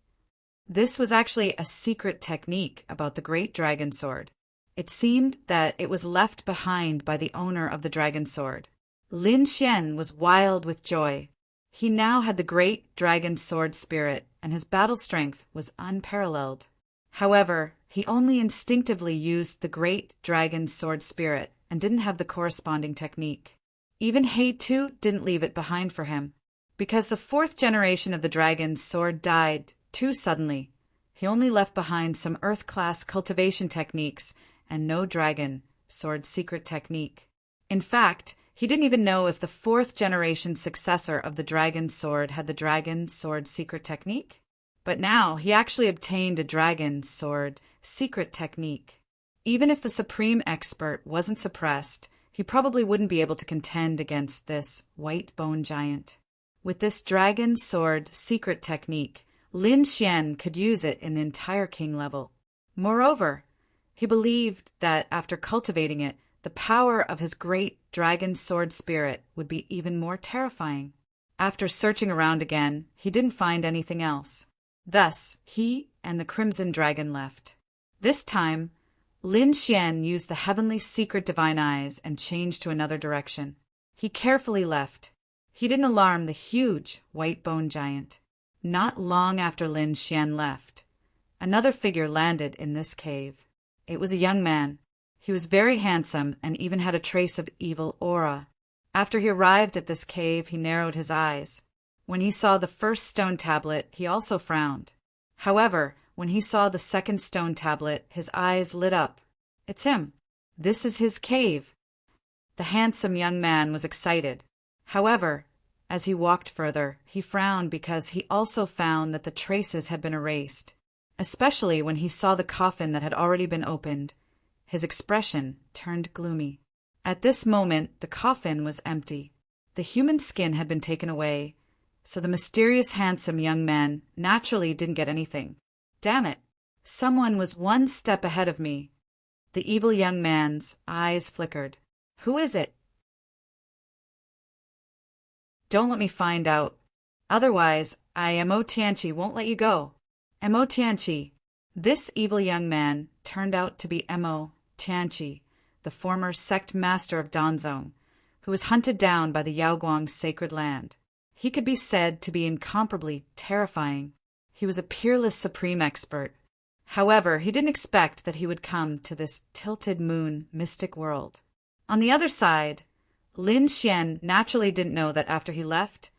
This was actually a secret technique about the great dragon sword. It seemed that it was left behind by the owner of the dragon sword. Lin Xian was wild with joy. He now had the great dragon sword spirit, and his battle strength was unparalleled. However, he only instinctively used the great dragon sword spirit and didn't have the corresponding technique. Even He too didn't leave it behind for him. Because the 4th generation of the dragon's sword died too suddenly, he only left behind some Earth-class cultivation techniques and no dragon sword secret technique. In fact, he didn't even know if the 4th generation successor of the dragon sword had the dragon sword secret technique. But now he actually obtained a dragon sword secret technique. Even if the supreme expert wasn't suppressed, he probably wouldn't be able to contend against this white bone giant. With this dragon sword secret technique, Lin Xian could use it in the entire king level. Moreover, he believed that after cultivating it, the power of his great dragon sword spirit would be even more terrifying. After searching around again, he didn't find anything else. Thus, he and the Crimson Dragon left. This time, Lin Xian used the heavenly secret divine eyes and changed to another direction. He carefully left. He didn't alarm the huge white bone giant. Not long after Lin Xian left, another figure landed in this cave. It was a young man. He was very handsome and even had a trace of evil aura. After he arrived at this cave, he narrowed his eyes. When he saw the first stone tablet, he also frowned. However, when he saw the second stone tablet, his eyes lit up. It's him. This is his cave. The handsome young man was excited. However, as he walked further, he frowned because he also found that the traces had been erased. Especially when he saw the coffin that had already been opened, his expression turned gloomy. At this moment, the coffin was empty. The human skin had been taken away, so the mysterious handsome young man naturally didn't get anything. Damn it! Someone was one step ahead of me. The evil young man's eyes flickered. Who is it? Don't let me find out. Otherwise, Mo Tianqi won't let you go. Mo Tianqi. This evil young man turned out to be Mo Tianqi, the former sect master of Danzong, who was hunted down by the Yaoguang sacred land. He could be said to be incomparably terrifying. He was a peerless supreme expert. However, he didn't expect that he would come to this tilted moon mystic world. On the other side, Lin Xian naturally didn't know that after he left,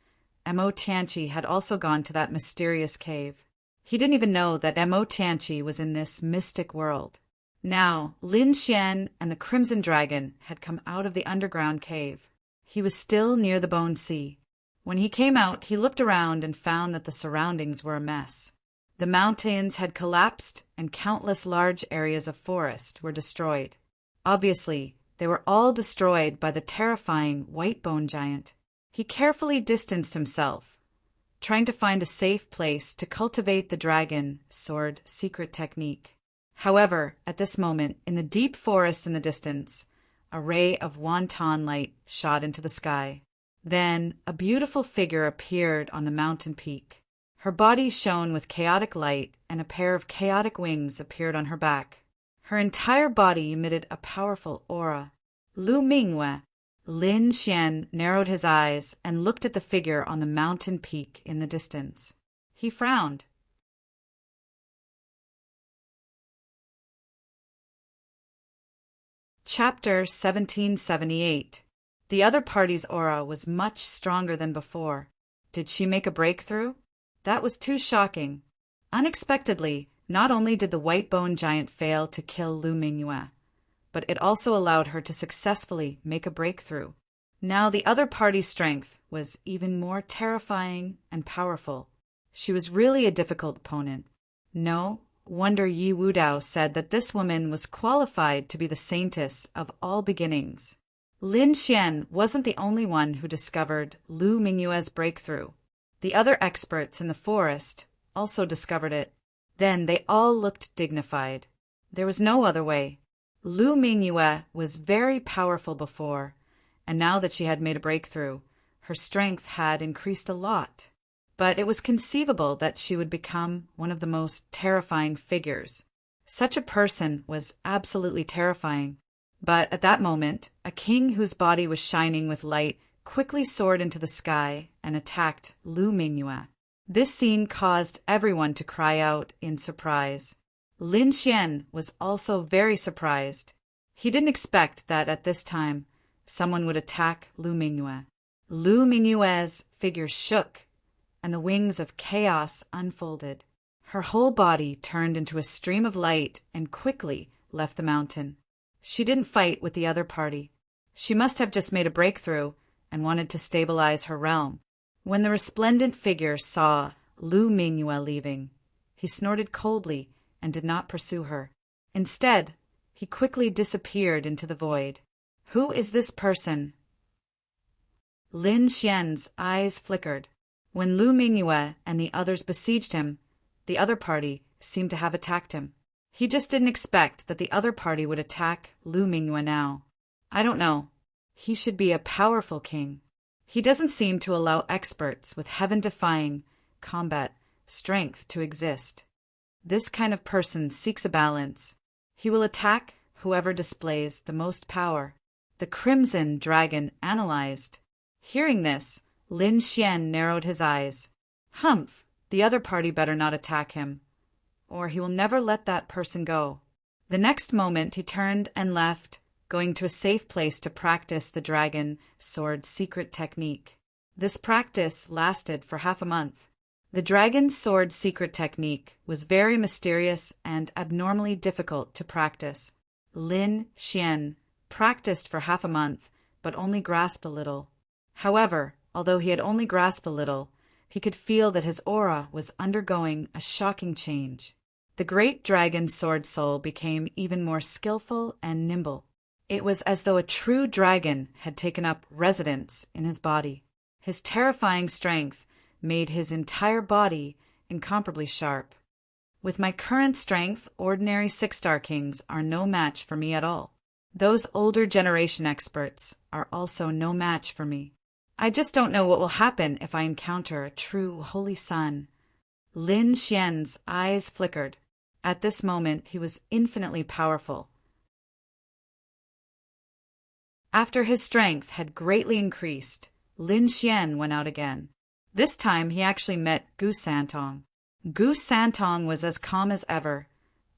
Mo Tianqi had also gone to that mysterious cave. He didn't even know that Mo Tianqi was in this mystic world. Now, Lin Xian and the Crimson Dragon had come out of the underground cave. He was still near the Bone Sea. When he came out, he looked around and found that the surroundings were a mess. The mountains had collapsed and countless large areas of forest were destroyed. Obviously, they were all destroyed by the terrifying white bone giant. He carefully distanced himself, trying to find a safe place to cultivate the dragon sword secret technique. However, at this moment, in the deep forest in the distance, a ray of wanton light shot into the sky. Then a beautiful figure appeared on the mountain peak. Her body shone with chaotic light, and a pair of chaotic wings appeared on her back. Her entire body emitted a powerful aura. Lu Mingyue. Lin Xian narrowed his eyes and looked at the figure on the mountain peak in the distance. He frowned. Chapter 1778. The other party's aura was much stronger than before. Did she make a breakthrough? That was too shocking. Unexpectedly, not only did the white bone giant fail to kill Lu Mingyue, but it also allowed her to successfully make a breakthrough. Now the other party's strength was even more terrifying and powerful. She was really a difficult opponent. No wonder Yi Wudao said that this woman was qualified to be the saintess of all beginnings. Lin Xian wasn't the only one who discovered Lu Mingyue's breakthrough. The other experts in the forest also discovered it. Then they all looked dignified. There was no other way. Lu Mingyue was very powerful before, and now that she had made a breakthrough, her strength had increased a lot. But it was conceivable that she would become one of the most terrifying figures. Such a person was absolutely terrifying. But at that moment, a king whose body was shining with light quickly soared into the sky and attacked Lu Mingyue. This scene caused everyone to cry out in surprise. Lin Xian was also very surprised. He didn't expect that at this time someone would attack Lu Mingyue. Lu Mingyue's figure shook, and the wings of chaos unfolded. Her whole body turned into a stream of light and quickly left the mountain. She didn't fight with the other party. She must have just made a breakthrough and wanted to stabilize her realm. When the resplendent figure saw Lu Mingyue leaving, he snorted coldly and did not pursue her. Instead, he quickly disappeared into the void. Who is this person? Lin Xian's eyes flickered. When Lu Mingyue and the others besieged him, the other party seemed to have attacked him. He just didn't expect that the other party would attack Lu Mingyue now. I don't know. He should be a powerful king. He doesn't seem to allow experts with heaven-defying combat strength to exist. This kind of person seeks a balance. He will attack whoever displays the most power. The Crimson Dragon analyzed. Hearing this, Lin Xian narrowed his eyes. Humph, the other party better not attack him, or he will never let that person go. The next moment he turned and left, going to a safe place to practice the dragon sword secret technique. This practice lasted for half a month. The dragon sword secret technique was very mysterious and abnormally difficult to practice. Lin Xian practiced for half a month, but only grasped a little. However, although he had only grasped a little, he could feel that his aura was undergoing a shocking change. The great dragon sword soul became even more skillful and nimble. It was as though a true dragon had taken up residence in his body. His terrifying strength made his entire body incomparably sharp. With my current strength, ordinary 6-star kings are no match for me at all. Those older generation experts are also no match for me. I just don't know what will happen if I encounter a true holy sun. Lin Xian's eyes flickered. At this moment, he was infinitely powerful. After his strength had greatly increased, Lin Xian went out again. This time he actually met Gu Santong. Gu Santong was as calm as ever,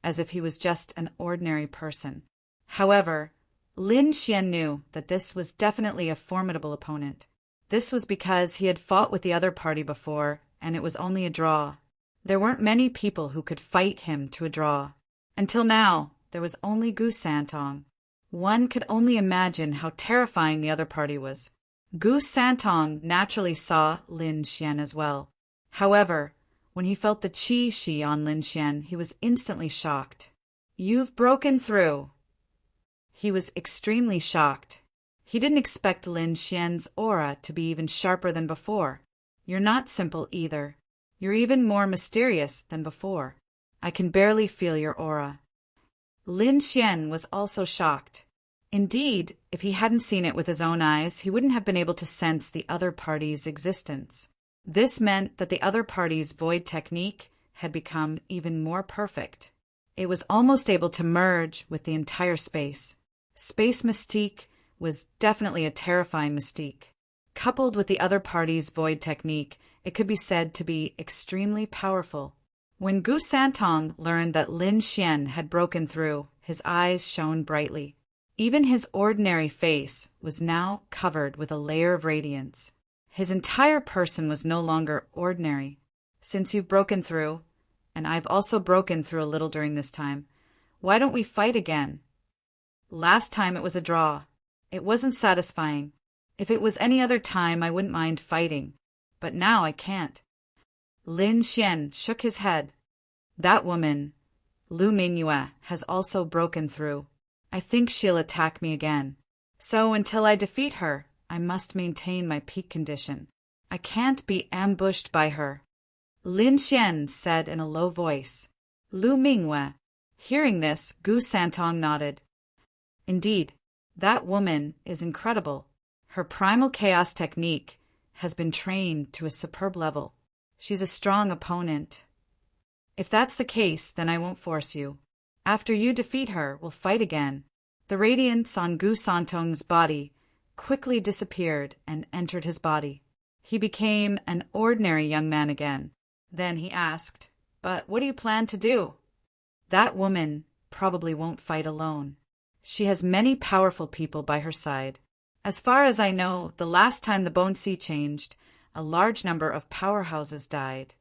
as if he was just an ordinary person. However, Lin Xian knew that this was definitely a formidable opponent. This was because he had fought with the other party before, and it was only a draw. There weren't many people who could fight him to a draw. Until now, there was only Gu Santong. One could only imagine how terrifying the other party was. Gu Santong naturally saw Lin Xian as well. However, when he felt the qi shi on Lin Xian, he was instantly shocked. "You've broken through." He was extremely shocked. He didn't expect Lin Xian's aura to be even sharper than before. "You're not simple either. You're even more mysterious than before. I can barely feel your aura." Lin Xian was also shocked. Indeed, if he hadn't seen it with his own eyes, he wouldn't have been able to sense the other party's existence. This meant that the other party's void technique had become even more perfect. It was almost able to merge with the entire space. Space mystique was definitely a terrifying mystique. Coupled with the other party's void technique, it could be said to be extremely powerful. When Gu Santong learned that Lin Xian had broken through, his eyes shone brightly. Even his ordinary face was now covered with a layer of radiance. His entire person was no longer ordinary. Since you've broken through, and I've also broken through a little during this time, why don't we fight again? Last time it was a draw. It wasn't satisfying. If it was any other time, I wouldn't mind fighting. But now I can't. Lin Xian shook his head. That woman, Lu Mingyue, has also broken through. I think she'll attack me again. So until I defeat her, I must maintain my peak condition. I can't be ambushed by her. Lin Xian said in a low voice. Lu Mingyue. Hearing this, Gu Santong nodded. Indeed, that woman is incredible. Her primal chaos technique has been trained to a superb level. She's a strong opponent. If that's the case, then I won't force you. After you defeat her, we'll fight again. The radiance on Gu Santong's body quickly disappeared and entered his body. He became an ordinary young man again. Then he asked, "But what do you plan to do?" That woman probably won't fight alone. She has many powerful people by her side. As far as I know, the last time the Bone Sea changed, a large number of powerhouses died.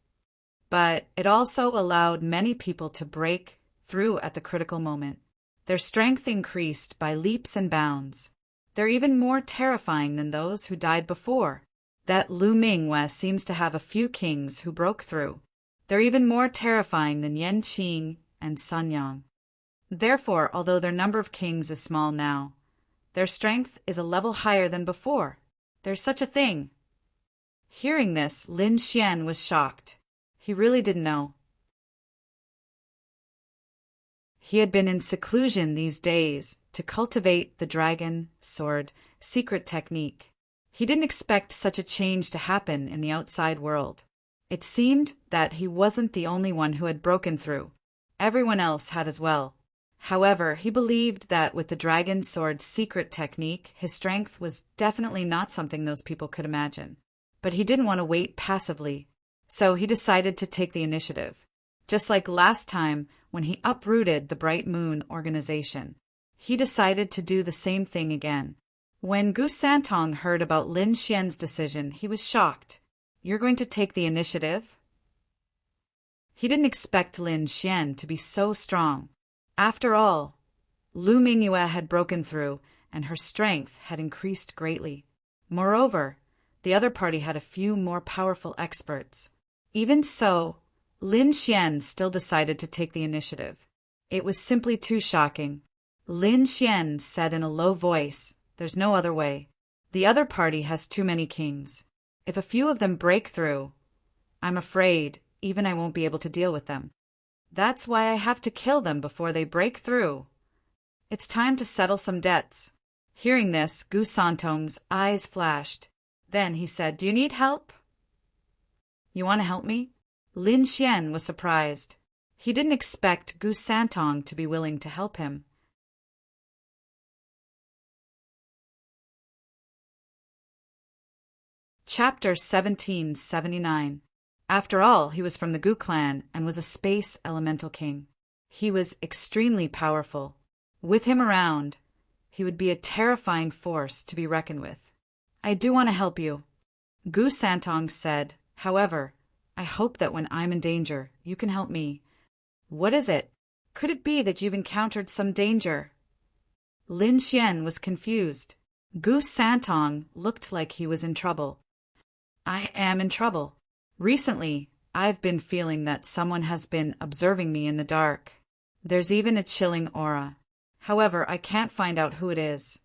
But it also allowed many people to break through at the critical moment. Their strength increased by leaps and bounds. They're even more terrifying than those who died before. That Lu Mingyue seems to have a few kings who broke through. They're even more terrifying than Yan Qing and Sun Yang. Therefore, although their number of kings is small now, their strength is a level higher than before. There's such a thing. Hearing this, Lin Xian was shocked. He really didn't know. He had been in seclusion these days to cultivate the dragon sword secret technique. He didn't expect such a change to happen in the outside world. It seemed that he wasn't the only one who had broken through. Everyone else had as well. However, he believed that with the dragon sword secret technique, his strength was definitely not something those people could imagine. But he didn't want to wait passively, so he decided to take the initiative. Just like last time when he uprooted the Bright Moon organization, he decided to do the same thing again. When Gu Santong heard about Lin Xian's decision, he was shocked. "You're going to take the initiative?" He didn't expect Lin Xian to be so strong. After all, Lu Mingyue had broken through, and her strength had increased greatly. Moreover, the other party had a few more powerful experts. Even so, Lin Xian still decided to take the initiative. It was simply too shocking. Lin Xian said in a low voice, "There's no other way. The other party has too many kings. If a few of them break through, I'm afraid even I won't be able to deal with them. That's why I have to kill them before they break through. It's time to settle some debts." Hearing this, Gu Santong's eyes flashed. Then he said, "Do you need help?" "You want to help me?" Lin Xian was surprised. He didn't expect Gu Santong to be willing to help him. Chapter 1779. After all, he was from the Gu clan and was a space elemental king. He was extremely powerful. With him around, he would be a terrifying force to be reckoned with. "I do want to help you," Gu Santong said. "However, I hope that when I'm in danger, you can help me." "What is it? Could it be that you've encountered some danger?" Lin Xian was confused. Gu Santong looked like he was in trouble. "I am in trouble. Recently, I've been feeling that someone has been observing me in the dark. There's even a chilling aura. However, I can't find out who it is."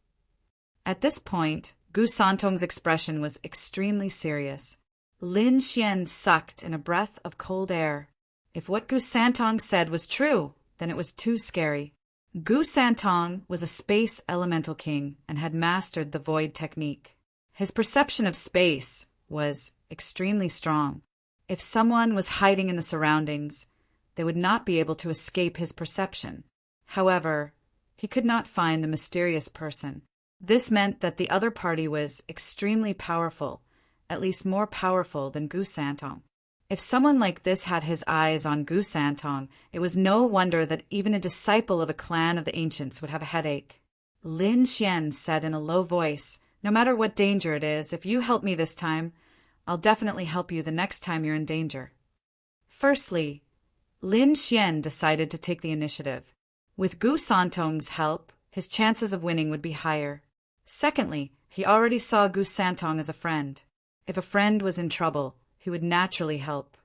At this point, Gu Santong's expression was extremely serious. Lin Xian sucked in a breath of cold air. If what Gu Santong said was true, then it was too scary. Gu Santong was a space elemental king and had mastered the void technique. His perception of space was extremely strong. If someone was hiding in the surroundings, they would not be able to escape his perception. However, he could not find the mysterious person. This meant that the other party was extremely powerful, at least more powerful than Gu Santong. If someone like this had his eyes on Gu Santong, it was no wonder that even a disciple of a clan of the ancients would have a headache. Lin Xian said in a low voice, "No matter what danger it is, if you help me this time, I'll definitely help you the next time you're in danger." Firstly, Lin Xian decided to take the initiative. With Gu Santong's help, his chances of winning would be higher. Secondly, he already saw Gu Santong as a friend. If a friend was in trouble, he would naturally help.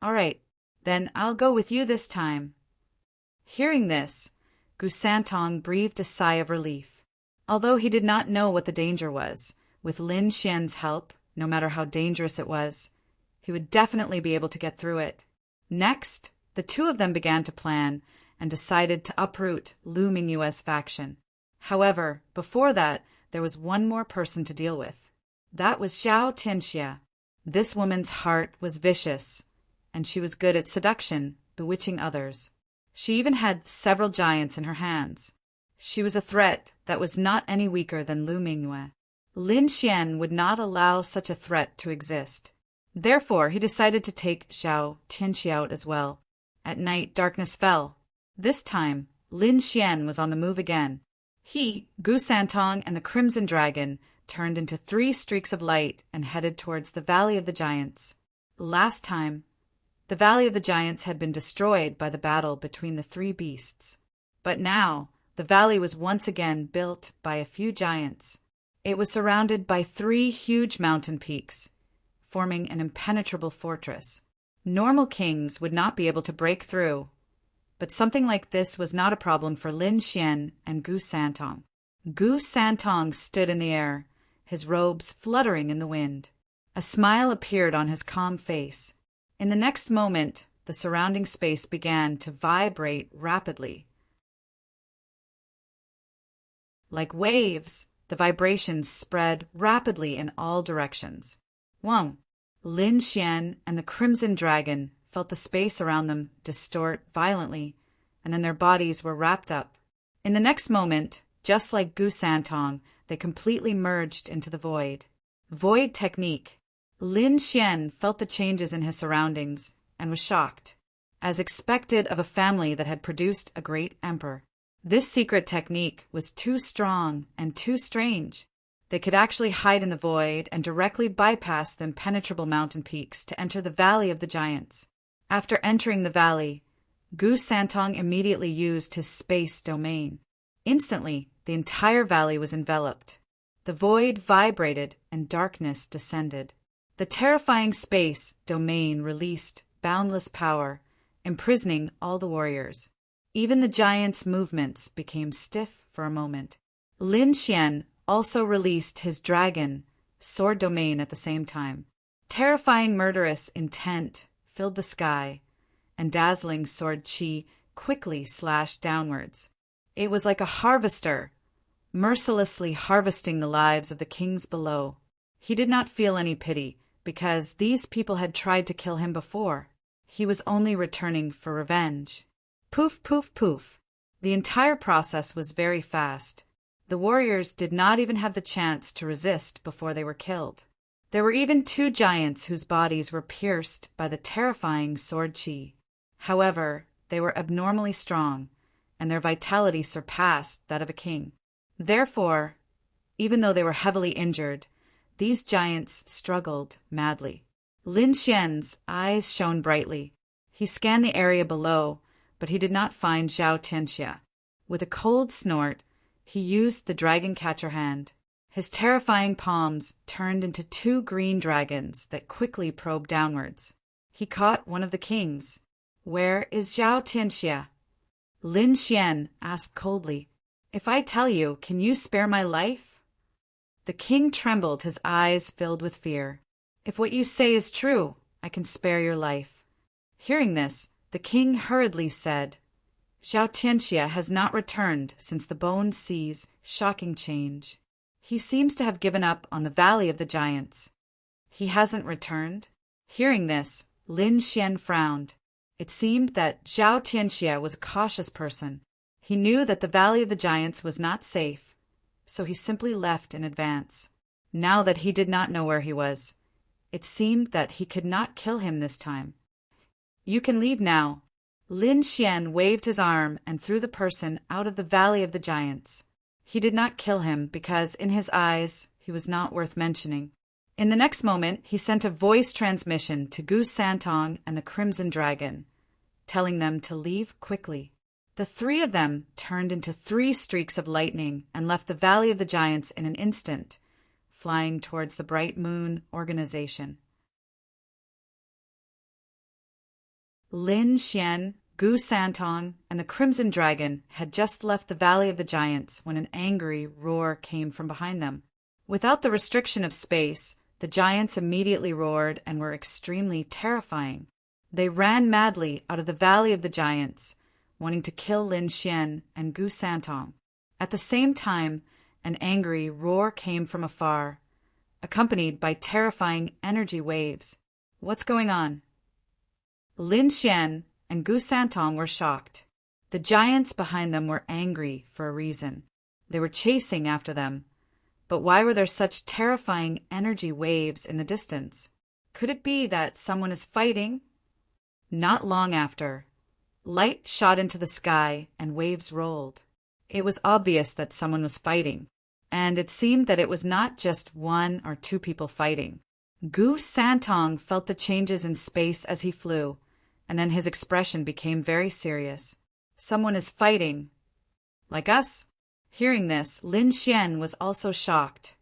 "All right, then I'll go with you this time." Hearing this, Gu Santong breathed a sigh of relief. Although he did not know what the danger was, with Lin Xian's help, no matter how dangerous it was, he would definitely be able to get through it. Next, the two of them began to plan and decided to uproot looming U.S. faction. However, before that, there was one more person to deal with. That was Zhao Tianxia. This woman's heart was vicious, and she was good at seduction, bewitching others. She even had several giants in her hands. She was a threat that was not any weaker than Lu Mingyue. Lin Xian would not allow such a threat to exist. Therefore, he decided to take Zhao Tianxia out as well. At night, darkness fell. This time, Lin Xian was on the move again. He, Gu Santong, and the Crimson Dragon turned into 3 streaks of light and headed towards the Valley of the Giants. Last time, the Valley of the Giants had been destroyed by the battle between the 3 beasts. But now, the valley was once again built by a few giants. It was surrounded by 3 huge mountain peaks, forming an impenetrable fortress. Normal kings would not be able to break through, but something like this was not a problem for Lin Xian and Gu Santong. Gu Santong stood in the air, his robes fluttering in the wind. A smile appeared on his calm face. In the next moment, the surrounding space began to vibrate rapidly. Like waves, the vibrations spread rapidly in all directions. Whoa! Lin Xian and the Crimson Dragon felt the space around them distort violently, and then their bodies were wrapped up. In the next moment, just like Gu Santong, they completely merged into the void. Void technique. Lin Xian felt the changes in his surroundings and was shocked, as expected of a family that had produced a great emperor. This secret technique was too strong and too strange. They could actually hide in the void and directly bypass the impenetrable mountain peaks to enter the Valley of the Giants. After entering the valley, Gu Santong immediately used his space domain. Instantly, the entire valley was enveloped. The void vibrated and darkness descended. The terrifying space domain released boundless power, imprisoning all the warriors. Even the giants' movements became stiff for a moment. Lin Xian also released his dragon sword domain at the same time. Terrifying murderous intent filled the sky, and dazzling sword chi quickly slashed downwards. It was like a harvester, mercilessly harvesting the lives of the kings below. He did not feel any pity, because these people had tried to kill him before. He was only returning for revenge. Poof, poof, poof. The entire process was very fast. The warriors did not even have the chance to resist before they were killed. There were even 2 giants whose bodies were pierced by the terrifying sword chi. However, they were abnormally strong, and their vitality surpassed that of a king. Therefore, even though they were heavily injured, these giants struggled madly. Lin Xian's eyes shone brightly. He scanned the area below, but he did not find Zhao Tianxia. With a cold snort, he used the dragon catcher hand. His terrifying palms turned into 2 green dragons that quickly probed downwards. He caught one of the kings. "Where is Zhao Tianxia?" Lin Xian asked coldly. "If I tell you, can you spare my life?" The king trembled, his eyes filled with fear. "If what you say is true, I can spare your life." Hearing this, the king hurriedly said, Zhao Tianxia has not returned since the Bone Sea's shocking change. He seems to have given up on the Valley of the Giants. He hasn't returned? Hearing this, Lin Xian frowned. It seemed that Zhao Tianxia was a cautious person. He knew that the Valley of the Giants was not safe, so he simply left in advance. Now that he did not know where he was, it seemed that he could not kill him this time. You can leave now. Lin Xian waved his arm and threw the person out of the Valley of the Giants. He did not kill him because, in his eyes, he was not worth mentioning. In the next moment, he sent a voice transmission to Gu Santong and the Crimson Dragon, telling them to leave quickly. The three of them turned into 3 streaks of lightning and left the Valley of the Giants in an instant, flying towards the Bright Moon organization. Lin Xian, Gu Santong, and the Crimson Dragon had just left the Valley of the Giants when an angry roar came from behind them. Without the restriction of space, the giants immediately roared and were extremely terrifying. They ran madly out of the Valley of the Giants, wanting to kill Lin Xian and Gu Santong. At the same time, an angry roar came from afar, accompanied by terrifying energy waves. What's going on? Lin Xian and Gu Santong were shocked. The giants behind them were angry for a reason. They were chasing after them. But why were there such terrifying energy waves in the distance? Could it be that someone is fighting? Not long after, light shot into the sky and waves rolled. It was obvious that someone was fighting, and it seemed that it was not just 1 or 2 people fighting. Gu Santong felt the changes in space as he flew, and then his expression became very serious. Someone is fighting. Like us? Hearing this, Lin Xian was also shocked.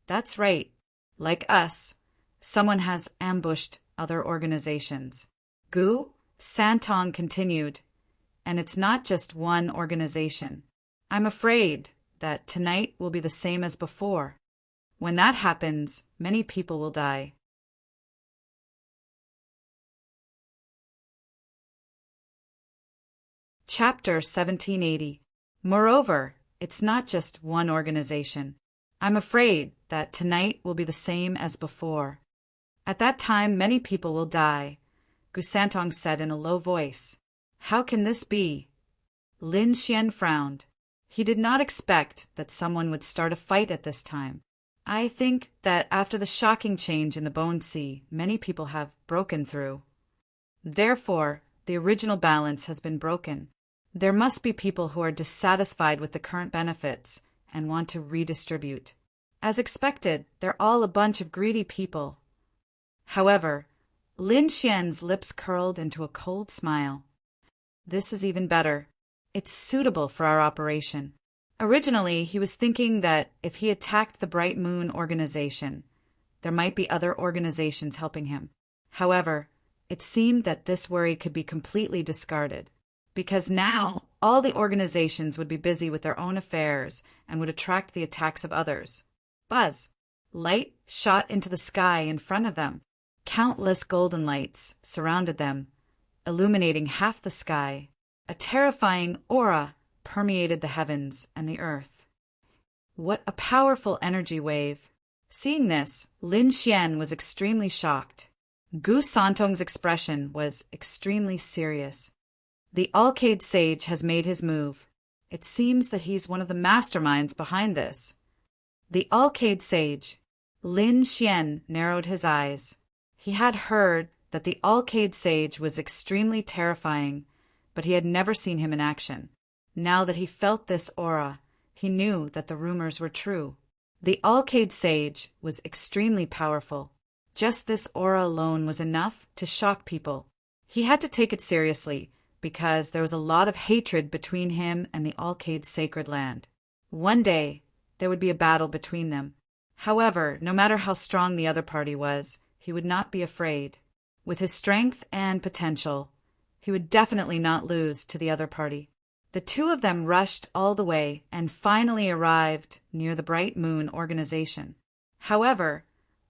That's right. Like us, someone has ambushed other organizations. Gu Santong continued, and it's not just one organization. I'm afraid that tonight will be the same as before. When that happens, many people will die. Chapter 1780. Moreover, it's not just one organization. I'm afraid that tonight will be the same as before. At that time, many people will die, Gu Santong said in a low voice. How can this be? Lin Xian frowned. He did not expect that someone would start a fight at this time. I think that after the shocking change in the Bone Sea, many people have broken through. Therefore, the original balance has been broken. There must be people who are dissatisfied with the current benefits and want to redistribute. As expected, they're all a bunch of greedy people. However, Lin Xian's lips curled into a cold smile. This is even better. It's suitable for our operation. Originally, he was thinking that if he attacked the Bright Moon organization, there might be other organizations helping him. However, it seemed that this worry could be completely discarded, because now all the organizations would be busy with their own affairs and would attract the attacks of others. Buzz! Light shot into the sky in front of them. Countless golden lights surrounded them, illuminating half the sky. A terrifying aura permeated the heavens and the earth. What a powerful energy wave! Seeing this, Lin Xian was extremely shocked. Gu Santong's expression was extremely serious. The Alcade Sage has made his move. It seems that he's one of the masterminds behind this. The Alcade Sage. Lin Xian narrowed his eyes. He had heard that the Alcade Sage was extremely terrifying, but he had never seen him in action. Now that he felt this aura, he knew that the rumors were true. The Alcade Sage was extremely powerful. Just this aura alone was enough to shock people. He had to take it seriously, because there was a lot of hatred between him and the Alcade Sacred Land. One day, there would be a battle between them. However, no matter how strong the other party was, he would not be afraid. With his strength and potential, he would definitely not lose to the other party. The two of them rushed all the way and finally arrived near the Bright Moon organization. However,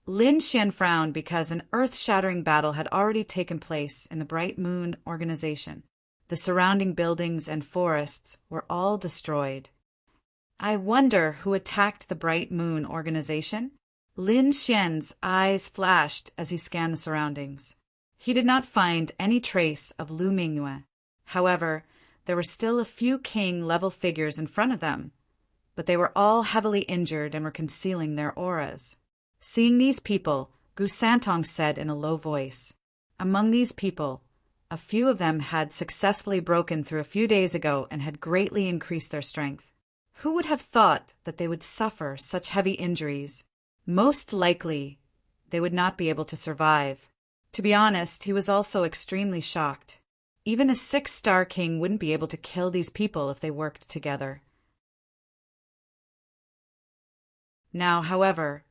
Lin Xian frowned because an earth-shattering battle had already taken place in the Bright Moon organization. The surrounding buildings and forests were all destroyed. I wonder who attacked the Bright Moon organization? Lin Xian's eyes flashed as he scanned the surroundings. He did not find any trace of Lu Mingyue. However, there were still a few king-level figures in front of them, but they were all heavily injured and were concealing their auras. Seeing these people, Gu Santong said in a low voice, "Among these people, a few of them had successfully broken through a few days ago and had greatly increased their strength. Who would have thought that they would suffer such heavy injuries? Most likely, they would not be able to survive." To be honest, he was also extremely shocked. Even a 6-star king wouldn't be able to kill these people if they worked together. Now, however,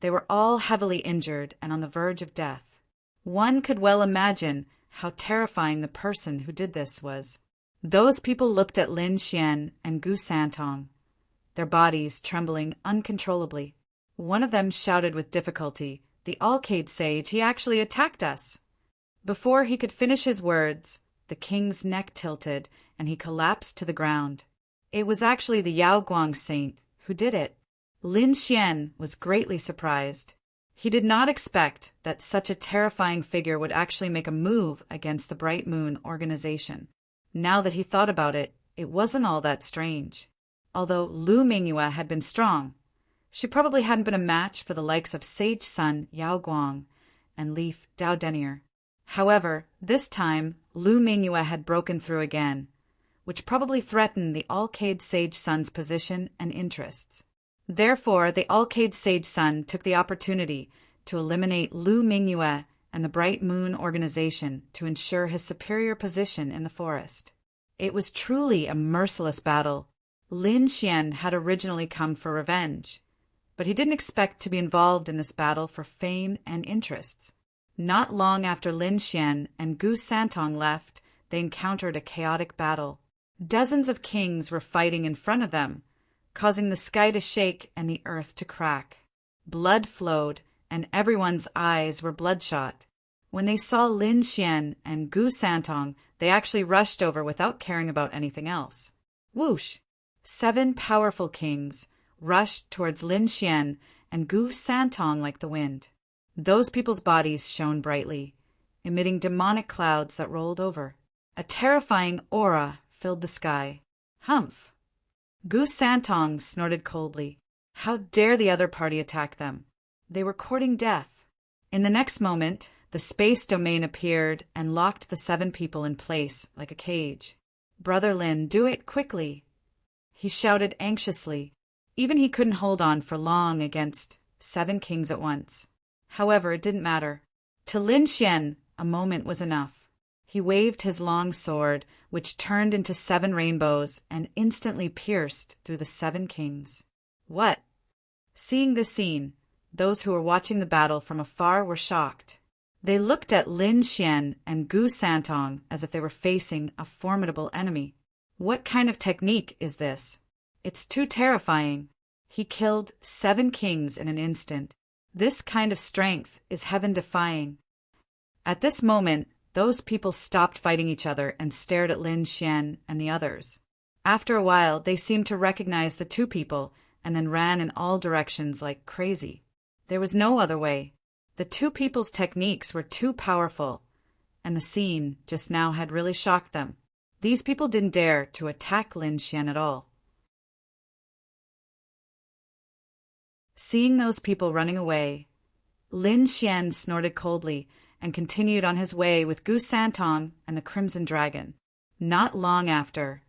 they were all heavily injured and on the verge of death. One could well imagine how terrifying the person who did this was. Those people looked at Lin Xian and Gu Santong, their bodies trembling uncontrollably. One of them shouted with difficulty, "The Alcade Sage, he actually attacked us!" Before he could finish his words, the king's neck tilted and he collapsed to the ground. It was actually the Yaoguang saint who did it. Lin Xian was greatly surprised. He did not expect that such a terrifying figure would actually make a move against the Bright Moon organization. Now that he thought about it, it wasn't all that strange. Although Lu Mingyue had been strong, she probably hadn't been a match for the likes of Sage Sun Yaoguang and Leaf Dao Denier. However, this time, Lu Mingyue had broken through again, which probably threatened the Alcade Sage Sun's position and interests. Therefore, the Alcade Sage Sun took the opportunity to eliminate Lu Mingyue and the Bright Moon organization to ensure his superior position in the forest. It was truly a merciless battle. Lin Xian had originally come for revenge, but he didn't expect to be involved in this battle for fame and interests. Not long after Lin Xian and Gu Santong left, they encountered a chaotic battle. Dozens of kings were fighting in front of them, causing the sky to shake and the earth to crack. Blood flowed, and everyone's eyes were bloodshot. When they saw Lin Xian and Gu Santong, they actually rushed over without caring about anything else. Whoosh! 7 powerful kings rushed towards Lin Xian and Gu Santong like the wind. Those people's bodies shone brightly, emitting demonic clouds that rolled over. A terrifying aura filled the sky. Humph! Gu Santong snorted coldly. How dare the other party attack them? They were courting death. In the next moment, the space domain appeared and locked the 7 people in place like a cage. "Brother Lin, do it quickly!" he shouted anxiously. Even he couldn't hold on for long against 7 kings at once. However, it didn't matter. To Lin Xian, a moment was enough. He waved his long sword, which turned into 7 rainbows and instantly pierced through the 7 kings. What? Seeing this scene, those who were watching the battle from afar were shocked. They looked at Lin Xian and Gu Santong as if they were facing a formidable enemy. What kind of technique is this? It's too terrifying. He killed 7 kings in an instant. This kind of strength is heaven-defying. At this moment, those people stopped fighting each other and stared at Lin Xian and the others. After a while, they seemed to recognize the 2 people and then ran in all directions like crazy. There was no other way. The 2 people's techniques were too powerful, and the scene just now had really shocked them. These people didn't dare to attack Lin Xian at all. Seeing those people running away, Lin Xian snorted coldly and continued on his way with Gu Santong and the Crimson Dragon. Not long after,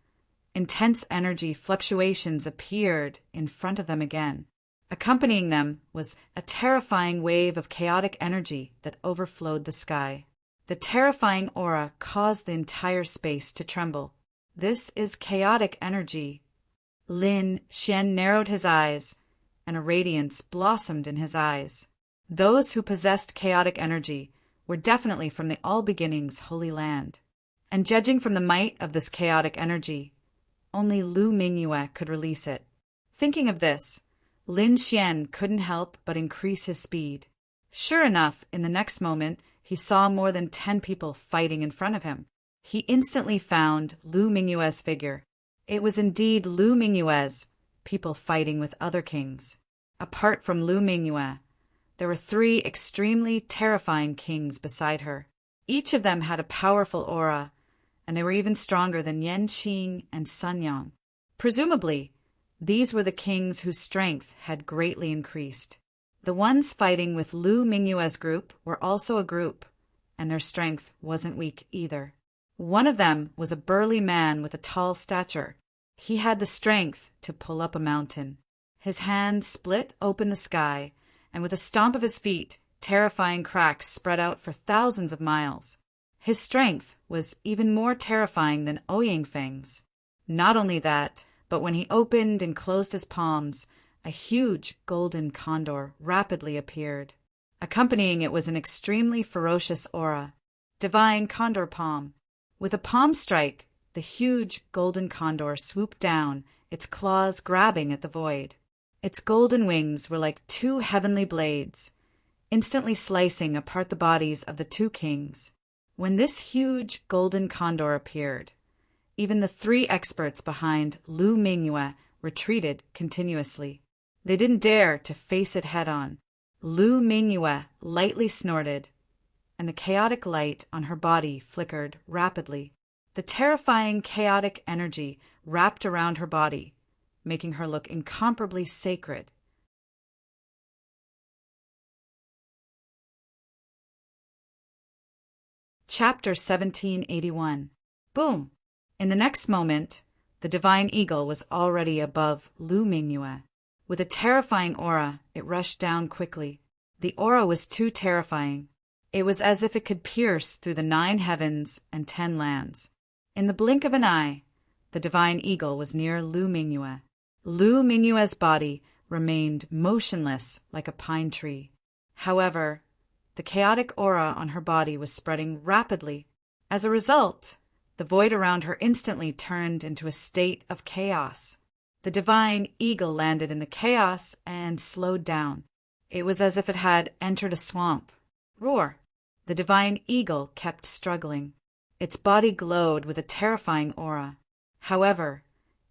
intense energy fluctuations appeared in front of them again. Accompanying them was a terrifying wave of chaotic energy that overflowed the sky. The terrifying aura caused the entire space to tremble. This is chaotic energy. Lin Xian narrowed his eyes, and a radiance blossomed in his eyes. Those who possessed chaotic energy were definitely from the All Beginnings Holy Land. And judging from the might of this chaotic energy, only Lu Mingyue could release it. Thinking of this, Lin Xian couldn't help but increase his speed. Sure enough, in the next moment, he saw more than 10 people fighting in front of him. He instantly found Lu Mingyue's figure. It was indeed Lu Mingyue's people fighting with other kings. Apart from Lu Mingyue, there were 3 extremely terrifying kings beside her. Each of them had a powerful aura, and they were even stronger than Yan Qing and Sun Yang. Presumably, these were the kings whose strength had greatly increased. The ones fighting with Lu Mingyue's group were also a group, and their strength wasn't weak either. One of them was a burly man with a tall stature. He had the strength to pull up a mountain. His hands split open the sky, and with a stomp of his feet, terrifying cracks spread out for thousands of miles. His strength was even more terrifying than Ouyang Feng's. Not only that, but when he opened and closed his palms, a huge golden condor rapidly appeared. Accompanying it was an extremely ferocious aura. Divine Condor Palm. With a palm strike, the huge golden condor swooped down, its claws grabbing at the void. Its golden wings were like 2 heavenly blades, instantly slicing apart the bodies of the 2 kings. When this huge golden condor appeared, even the 3 experts behind Lu Mingyue retreated continuously. They didn't dare to face it head-on. Lu Mingyue lightly snorted, and the chaotic light on her body flickered rapidly. The terrifying chaotic energy wrapped around her body, making her look incomparably sacred. Chapter 1781. Boom! In the next moment, the divine eagle was already above Lu Mingyue. With a terrifying aura, it rushed down quickly. The aura was too terrifying. It was as if it could pierce through the 9 heavens and 10 lands. In the blink of an eye, the divine eagle was near Lu Mingyue. Lu Mingyue's body remained motionless like a pine tree. However, the chaotic aura on her body was spreading rapidly. As a result, the void around her instantly turned into a state of chaos. The divine eagle landed in the chaos and slowed down. It was as if it had entered a swamp. Roar! The divine eagle kept struggling. Its body glowed with a terrifying aura. However,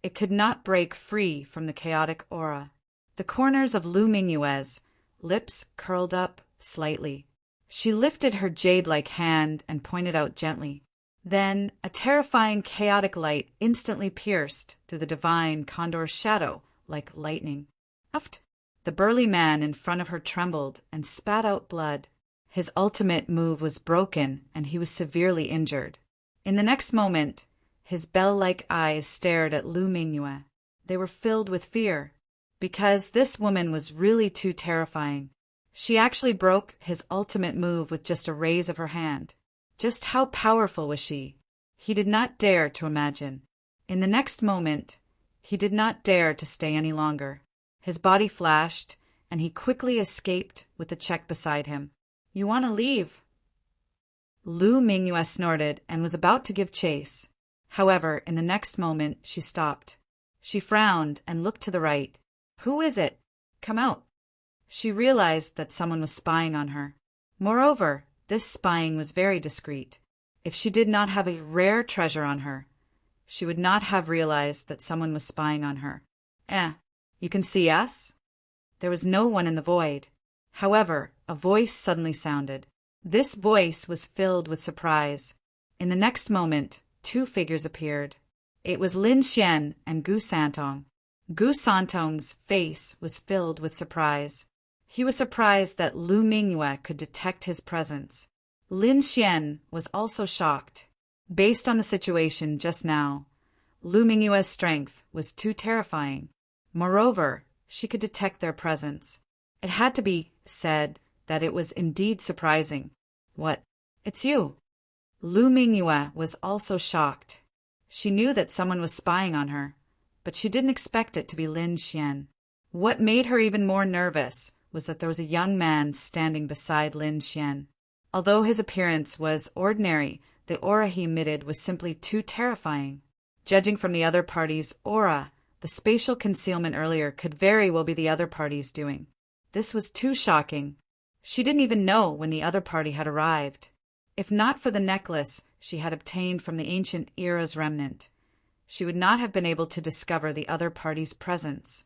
it could not break free from the chaotic aura. The corners of Lu Mingyue's lips curled up slightly. She lifted her jade-like hand and pointed out gently. Then a terrifying chaotic light instantly pierced through the divine condor's shadow like lightning. Uft! The burly man in front of her trembled and spat out blood. His ultimate move was broken and he was severely injured. In the next moment, his bell-like eyes stared at Lu Mingyue. They were filled with fear, because this woman was really too terrifying. She actually broke his ultimate move with just a raise of her hand. Just how powerful was she? He did not dare to imagine. In the next moment, he did not dare to stay any longer. His body flashed, and he quickly escaped with the check beside him. "You want to leave?" Lu Mingyue snorted and was about to give chase. However, in the next moment, she stopped. She frowned and looked to the right. "Who is it? Come out." She realized that someone was spying on her. Moreover, this spying was very discreet. If she did not have a rare treasure on her, she would not have realized that someone was spying on her. You can see us?" There was no one in the void. However, a voice suddenly sounded. This voice was filled with surprise. In the next moment, 2 figures appeared. It was Lin Xian and Gu Santong. Gu Santong's face was filled with surprise. He was surprised that Lu Mingyue could detect his presence. Lin Xian was also shocked. Based on the situation just now, Lu Mingyue's strength was too terrifying. Moreover, she could detect their presence. It had to be said that it was indeed surprising. "What? It's you." Lu Mingyue was also shocked. She knew that someone was spying on her, but she didn't expect it to be Lin Xian. What made her even more nervous was that there was a young man standing beside Lin Xian. Although his appearance was ordinary, the aura he emitted was simply too terrifying. Judging from the other party's aura, the spatial concealment earlier could very well be the other party's doing. This was too shocking. She didn't even know when the other party had arrived. If not for the necklace, she had obtained from the ancient era's remnant, she would not have been able to discover the other party's presence.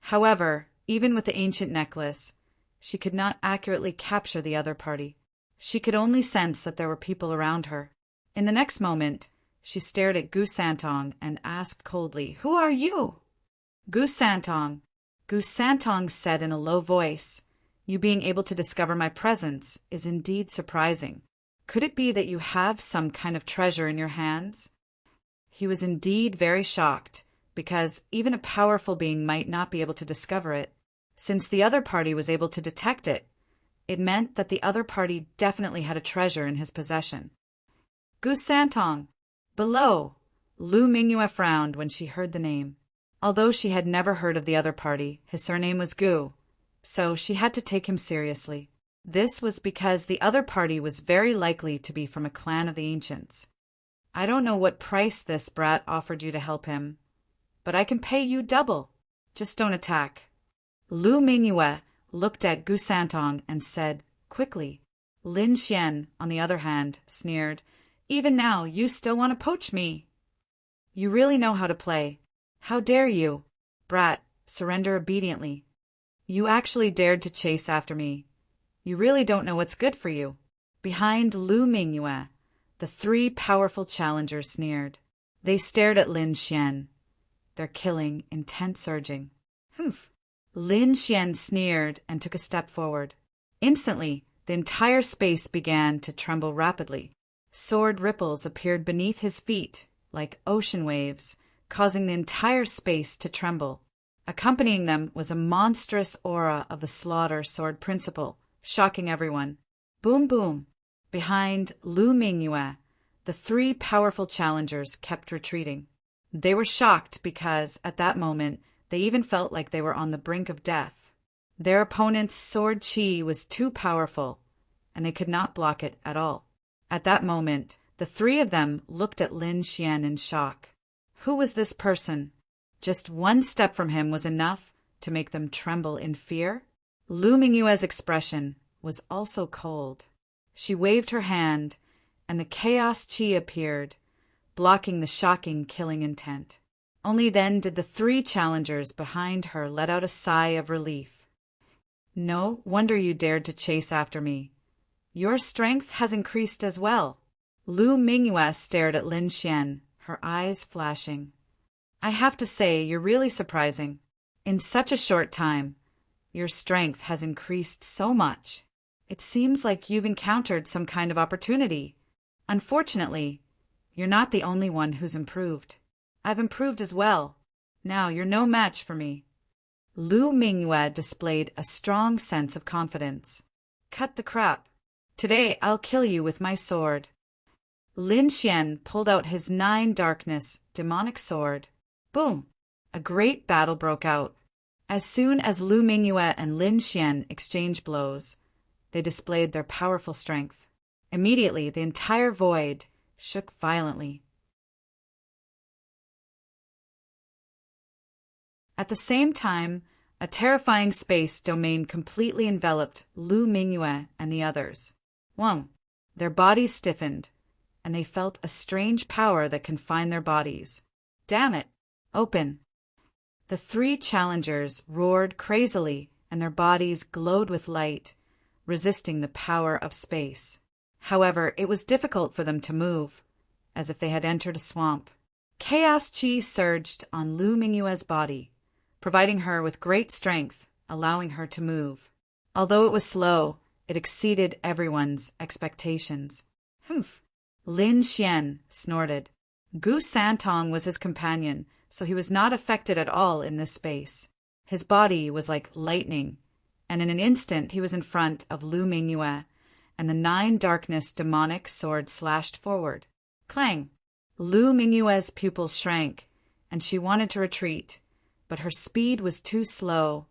However, even with the ancient necklace, she could not accurately capture the other party. She could only sense that there were people around her. In the next moment, she stared at Gu Santong and asked coldly, "Who are you?" Gu Santong said in a low voice, "You being able to discover my presence is indeed surprising. Could it be that you have some kind of treasure in your hands?" He was indeed very shocked, because even a powerful being might not be able to discover it. Since the other party was able to detect it, it meant that the other party definitely had a treasure in his possession. "Gu Santong, below!" Lu Mingyue frowned when she heard the name. Although she had never heard of the other party, his surname was Gu, so she had to take him seriously. This was because the other party was very likely to be from a clan of the ancients. "I don't know what price this brat offered you to help him, but I can pay you double. Just don't attack." Lu Mingyue looked at Gu Santong and said quickly. Lin Xian, on the other hand, sneered, "Even now, you still want to poach me? You really know how to play. How dare you? Brat, surrender obediently. You actually dared to chase after me. You really don't know what's good for you." Behind Lu Mingyue, the three powerful challengers sneered. They stared at Lin Xian, their killing intent surging. "Humph." Lin Xian sneered and took a step forward. Instantly, the entire space began to tremble rapidly. Sword ripples appeared beneath his feet, like ocean waves, causing the entire space to tremble. Accompanying them was a monstrous aura of the slaughter sword principle, shocking everyone. Boom boom. Behind Lu Mingyue, the three powerful challengers kept retreating. They were shocked because, at that moment, they even felt like they were on the brink of death. Their opponent's sword chi was too powerful, and they could not block it at all. At that moment, the three of them looked at Lin Xian in shock. Who was this person? Just one step from him was enough to make them tremble in fear? Lu Mingyue's expression was also cold. She waved her hand, and the chaos chi appeared, blocking the shocking killing intent. Only then did the three challengers behind her let out a sigh of relief. "No wonder you dared to chase after me. Your strength has increased as well." Lu Mingyue stared at Lin Xian, her eyes flashing. "I have to say, you're really surprising. In such a short time, your strength has increased so much. It seems like you've encountered some kind of opportunity. Unfortunately, you're not the only one who's improved. I've improved as well. Now you're no match for me." Lu Mingyue displayed a strong sense of confidence. "Cut the crap. Today I'll kill you with my sword." Lin Xian pulled out his 9 darkness demonic sword. Boom! A great battle broke out. As soon as Lu Mingyue and Lin Xian exchanged blows, they displayed their powerful strength. Immediately, the entire void shook violently. At the same time, a terrifying space domain completely enveloped Lu Mingyue and the others. Whoa! Their bodies stiffened, and they felt a strange power that confined their bodies. "Damn it! Open!" The three challengers roared crazily, and their bodies glowed with light, resisting the power of space. However, it was difficult for them to move, as if they had entered a swamp. Chaos chi surged on Lu Mingyue's body, providing her with great strength, allowing her to move. Although it was slow, it exceeded everyone's expectations. "Humph!" Lin Xian snorted. Gu Santong was his companion, so he was not affected at all in this space. His body was like lightning, and in an instant he was in front of Lu Mingyue, and the 9 darkness demonic sword slashed forward. Clang! Lu Mingyue's pupils shrank, and she wanted to retreat, but her speed was too slow,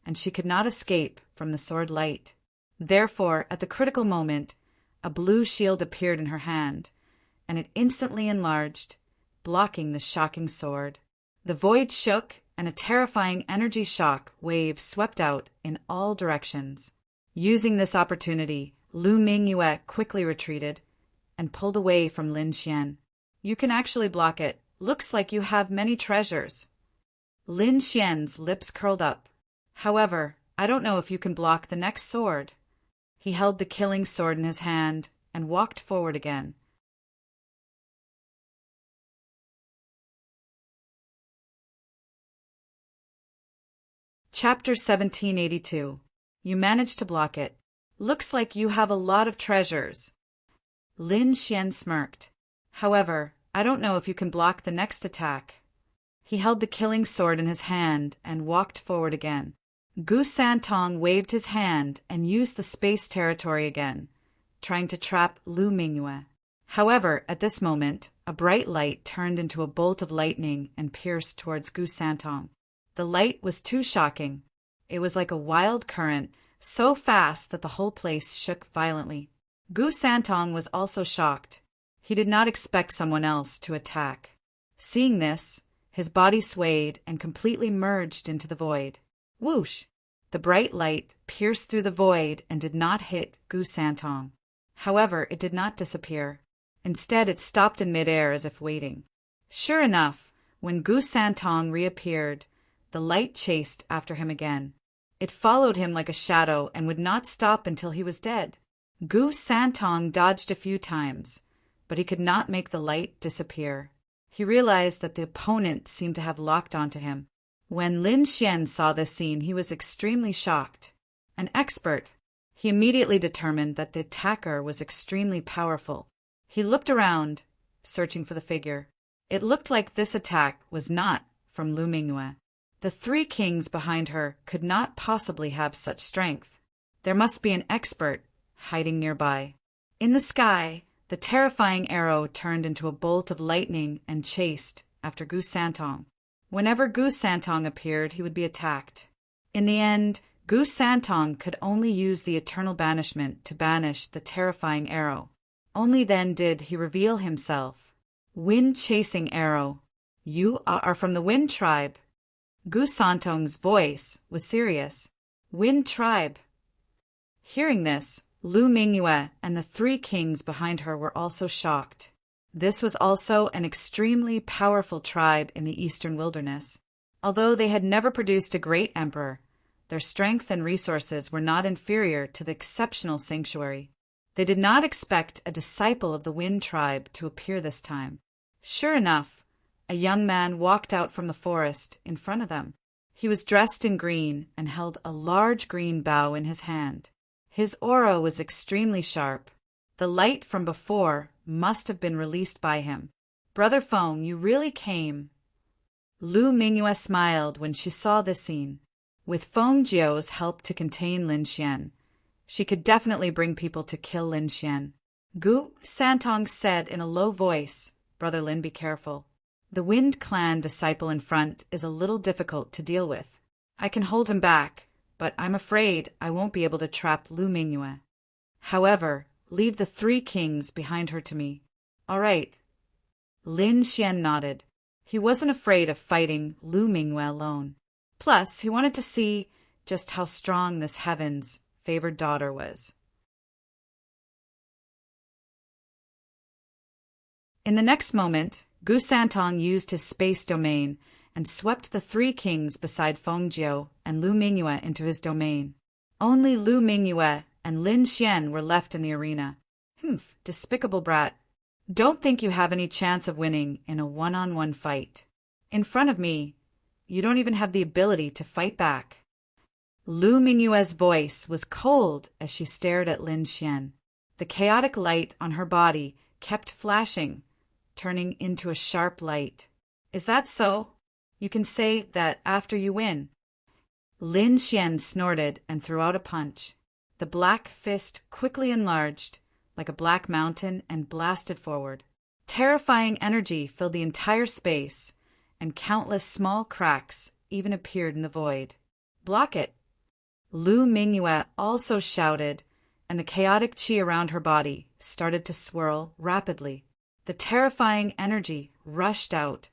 and she could not escape from the sword light. Therefore, at the critical moment, a blue shield appeared in her hand, and it instantly enlarged, blocking the shocking sword. The void shook, and a terrifying energy shock wave swept out in all directions. Using this opportunity, Lu Mingyue quickly retreated and pulled away from Lin Xian. You can actually block it. Looks like you have many treasures. Lin Xian's lips curled up. However, I don't know if you can block the next sword. He held the killing sword in his hand and walked forward again. Chapter 1782. You managed to block it. Looks like you have a lot of treasures. Lin Xian smirked. However, I don't know if you can block the next attack. He held the killing sword in his hand and walked forward again. Gu Santong waved his hand and used the space territory again, trying to trap Lu Mingyue. However, at this moment, a bright light turned into a bolt of lightning and pierced towards Gu Santong. The light was too shocking. It was like a wild current, so fast that the whole place shook violently. Gu Santong was also shocked. He did not expect someone else to attack. Seeing this, his body swayed and completely merged into the void. Whoosh! The bright light pierced through the void and did not hit Gu Santong. However, it did not disappear. Instead, it stopped in midair as if waiting. Sure enough, when Gu Santong reappeared, the light chased after him again. It followed him like a shadow and would not stop until he was dead. Gu Santong dodged a few times, but he could not make the light disappear. He realized that the opponent seemed to have locked onto him. When Lin Xian saw this scene, he was extremely shocked. An expert, he immediately determined that the attacker was extremely powerful. He looked around, searching for the figure. It looked like this attack was not from Lu Mingyue. The three kings behind her could not possibly have such strength. There must be an expert hiding nearby. In the sky, the terrifying arrow turned into a bolt of lightning and chased after Gu Santong. Whenever Gu Santong appeared, he would be attacked. In the end, Gu Santong could only use the eternal banishment to banish the terrifying arrow. Only then did he reveal himself. Wind-chasing arrow. You are from the Wind tribe. Gu Santong's voice was serious. Wind tribe. Hearing this, Lu Mingyue and the three kings behind her were also shocked. This was also an extremely powerful tribe in the eastern wilderness. Although they had never produced a great emperor, their strength and resources were not inferior to the exceptional sanctuary. They did not expect a disciple of the Wind tribe to appear this time. Sure enough, a young man walked out from the forest in front of them. He was dressed in green and held a large green bough in his hand. His aura was extremely sharp. The light from before must have been released by him. Brother Feng, you really came. Lu Mingyue smiled when she saw this scene. With Feng Jiu's help to contain Lin Xian, she could definitely bring people to kill Lin Xian. Gu Santong said in a low voice, Brother Lin, be careful. The Wind Clan disciple in front is a little difficult to deal with. I can hold him back, but I'm afraid I won't be able to trap Lu Mingyue. However, leave the three kings behind her to me. All right. Lin Xian nodded. He wasn't afraid of fighting Lu Mingyue alone. Plus, he wanted to see just how strong this heaven's favored daughter was. In the next moment, Gu Santong used his space domain and swept the three kings beside Feng Jiu and Lu Mingyue into his domain. Only Lu Mingyue and Lin Xian were left in the arena. Despicable brat. Don't think you have any chance of winning in a one-on-one fight. In front of me, you don't even have the ability to fight back. Lu Mingyue's voice was cold as she stared at Lin Xian. The chaotic light on her body kept flashing, turning into a sharp light. Is that so? You can say that after you win. Lin Xian snorted and threw out a punch. The black fist quickly enlarged, like a black mountain, and blasted forward. Terrifying energy filled the entire space, and countless small cracks even appeared in the void. Block it! Lu Mingyue also shouted, and the chaotic qi around her body started to swirl rapidly. The terrifying energy rushed out,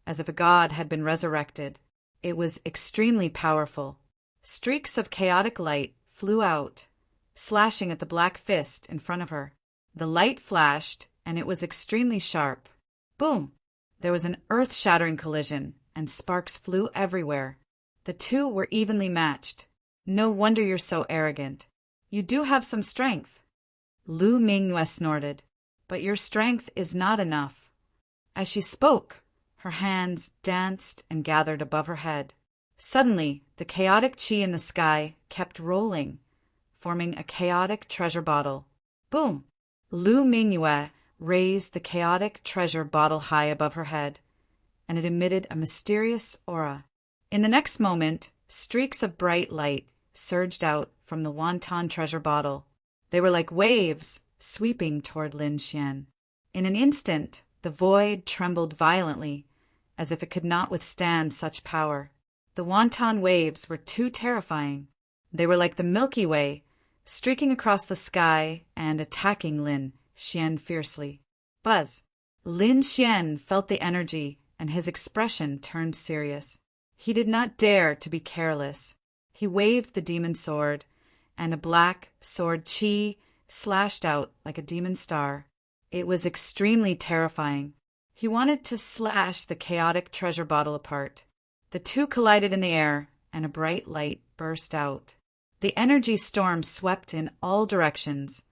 as if a god had been resurrected. It was extremely powerful. Streaks of chaotic light flew out, slashing at the black fist in front of her. The light flashed, and it was extremely sharp. Boom! There was an earth-shattering collision, and sparks flew everywhere. The two were evenly matched. No wonder you're so arrogant. You do have some strength. Lu Mingyue snorted. But your strength is not enough. As she spoke, her hands danced and gathered above her head. Suddenly, the chaotic qi in the sky kept rolling, forming a chaotic treasure bottle. Boom! Lu Mingyue raised the chaotic treasure bottle high above her head, and it emitted a mysterious aura. In the next moment, streaks of bright light surged out from the wonton treasure bottle. They were like waves sweeping toward Lin Xian. In an instant, the void trembled violently, as if it could not withstand such power. The wonton waves were too terrifying. They were like the Milky Way, streaking across the sky and attacking Lin Xian fiercely. Buzz! Lin Xian felt the energy, and his expression turned serious. He did not dare to be careless. He waved the demon sword, and a black sword qi slashed out like a demon star. It was extremely terrifying. He wanted to slash the chaotic treasure bottle apart. The two collided in the air, and a bright light burst out. The energy storm swept in all directions,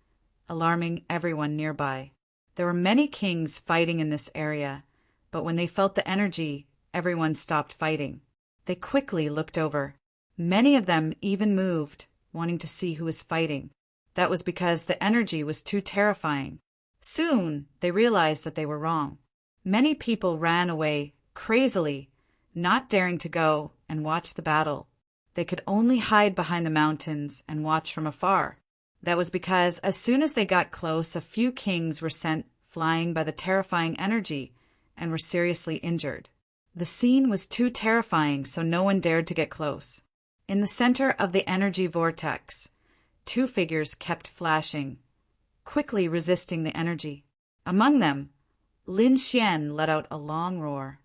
alarming everyone nearby. There were many kings fighting in this area, but when they felt the energy, everyone stopped fighting. They quickly looked over. Many of them even moved, wanting to see who was fighting. That was because the energy was too terrifying. Soon, they realized that they were wrong. Many people ran away, crazily, not daring to go and watch the battle. They could only hide behind the mountains and watch from afar. That was because as soon as they got close, a few kings were sent flying by the terrifying energy and were seriously injured. The scene was too terrifying, so no one dared to get close. In the center of the energy vortex, two figures kept flashing, quickly resisting the energy. Among them, Lin Xian let out a long roar.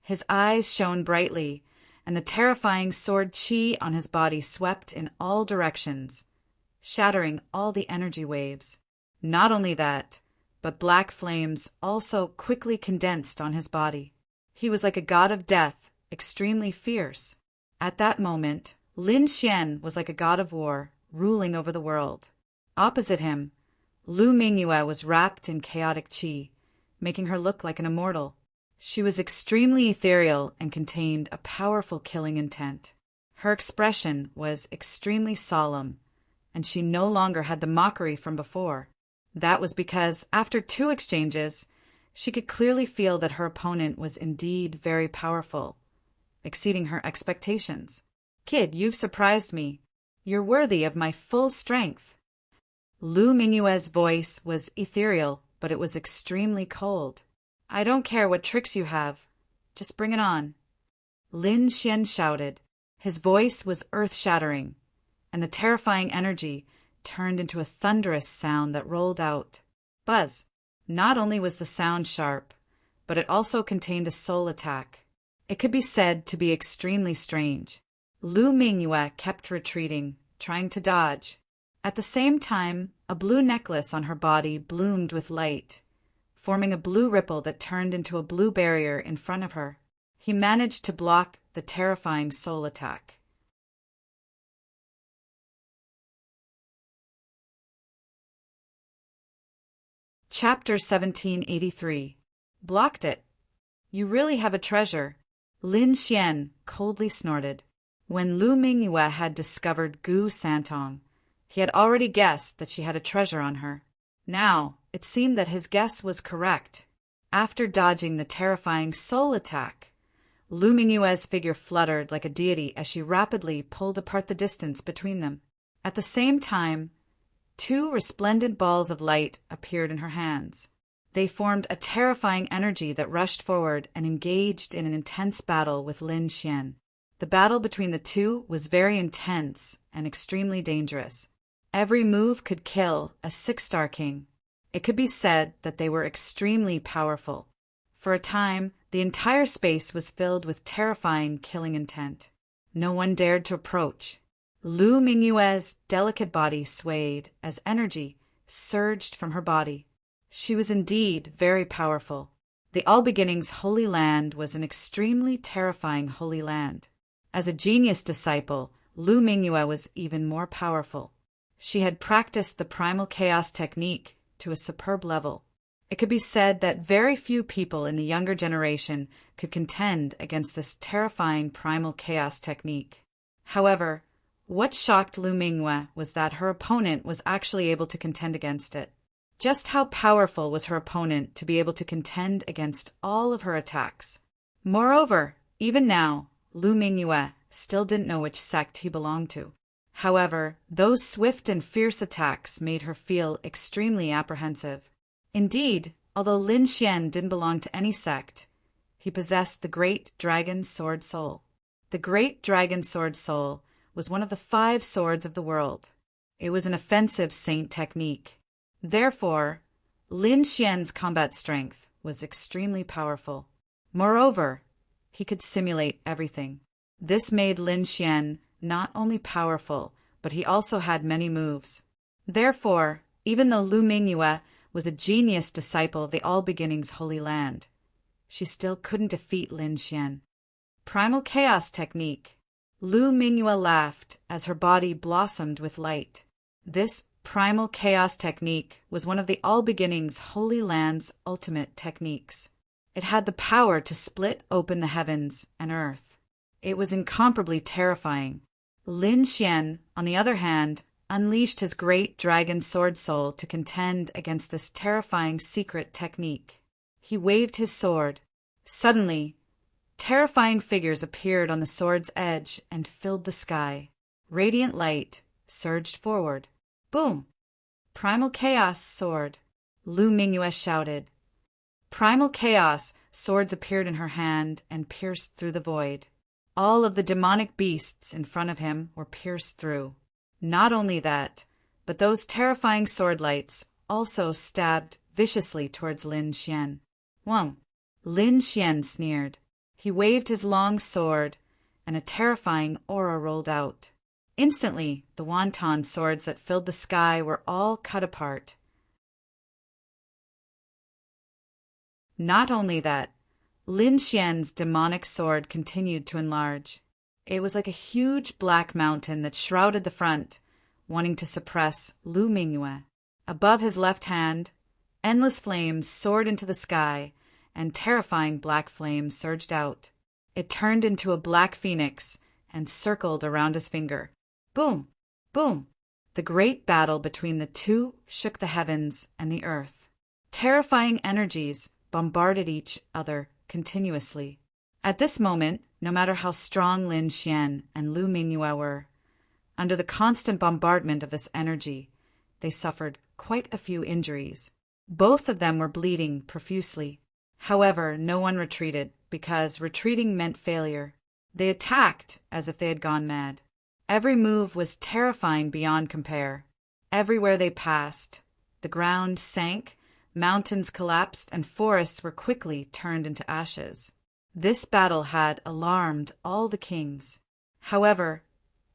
His eyes shone brightly, and the terrifying sword qi on his body swept in all directions, shattering all the energy waves. Not only that, but black flames also quickly condensed on his body. He was like a god of death, extremely fierce. At that moment, Lin Xian was like a god of war, ruling over the world. Opposite him, Lu Mingyue was wrapped in chaotic qi, making her look like an immortal. She was extremely ethereal and contained a powerful killing intent. Her expression was extremely solemn, and she no longer had the mockery from before. That was because, after two exchanges, she could clearly feel that her opponent was indeed very powerful, exceeding her expectations. "Kid, you've surprised me. You're worthy of my full strength." Lu Mingyue's voice was ethereal, but it was extremely cold. "I don't care what tricks you have. Just bring it on." Lin Xian shouted. His voice was earth-shattering, and the terrifying energy turned into a thunderous sound that rolled out. Buzz! Not only was the sound sharp, but it also contained a soul attack. It could be said to be extremely strange. Lu Mingyue kept retreating, trying to dodge. At the same time, a blue necklace on her body bloomed with light, forming a blue ripple that turned into a blue barrier in front of her. He managed to block the terrifying soul attack. Chapter 1783. Blocked it. You really have a treasure. Lin Xian coldly snorted. When Lu Mingyue had discovered Gu Santong, he had already guessed that she had a treasure on her. Now, it seemed that his guess was correct. After dodging the terrifying soul attack, Lu Mingyue's figure fluttered like a deity as she rapidly pulled apart the distance between them. At the same time, two resplendent balls of light appeared in her hands. They formed a terrifying energy that rushed forward and engaged in an intense battle with Lin Xian. The battle between the two was very intense and extremely dangerous. Every move could kill a 6-star king. It could be said that they were extremely powerful. For a time, the entire space was filled with terrifying killing intent. No one dared to approach. Lu Mingyue's delicate body swayed as energy surged from her body. She was indeed very powerful. The All Beginnings Holy Land was an extremely terrifying holy land. As a genius disciple, Lu Mingyue was even more powerful. She had practiced the primal chaos technique to a superb level. It could be said that very few people in the younger generation could contend against this terrifying primal chaos technique. However, what shocked Lu Mingyue was that her opponent was actually able to contend against it. Just how powerful was her opponent to be able to contend against all of her attacks? Moreover, even now, Lu Mingyue still didn't know which sect he belonged to. However, those swift and fierce attacks made her feel extremely apprehensive. Indeed, although Lin Xian didn't belong to any sect, he possessed the Great Dragon Sword Soul. The Great Dragon Sword Soul was one of the 5 swords of the world. It was an offensive saint technique. Therefore, Lin Xian's combat strength was extremely powerful. Moreover, he could simulate everything. This made Lin Xian not only powerful, but he also had many moves. Therefore, even though Lu Mingyue was a genius disciple of the All Beginnings Holy Land, she still couldn't defeat Lin Xian. Primal Chaos Technique. Lu Mingyue laughed as her body blossomed with light. This Primal Chaos Technique was one of the All Beginnings Holy Land's ultimate techniques. It had the power to split open the heavens and earth. It was incomparably terrifying. Lin Xian, on the other hand, unleashed his Great Dragon Sword Soul to contend against this terrifying secret technique. He waved his sword. Suddenly, terrifying figures appeared on the sword's edge and filled the sky. Radiant light surged forward. Boom! Primal Chaos Sword. Lu Mingyue shouted. Primal Chaos swords appeared in her hand and pierced through the void. All of the demonic beasts in front of him were pierced through. Not only that, but those terrifying sword lights also stabbed viciously towards Lin Xian. Wang! Lin Xian sneered. He waved his long sword, and a terrifying aura rolled out. Instantly, the wonton swords that filled the sky were all cut apart. Not only that, Lin Xian's demonic sword continued to enlarge. It was like a huge black mountain that shrouded the front, wanting to suppress Lu Mingyue. Above his left hand, endless flames soared into the sky, and terrifying black flames surged out. It turned into a black phoenix and circled around his finger. Boom! Boom! The great battle between the two shook the heavens and the earth. Terrifying energies bombarded each other continuously. At this moment, no matter how strong Lin Xian and Lu Mingyue were, under the constant bombardment of this energy, they suffered quite a few injuries. Both of them were bleeding profusely. However, no one retreated, because retreating meant failure. They attacked as if they had gone mad. Every move was terrifying beyond compare. Everywhere they passed, the ground sank, mountains collapsed, and forests were quickly turned into ashes. This battle had alarmed all the kings. However,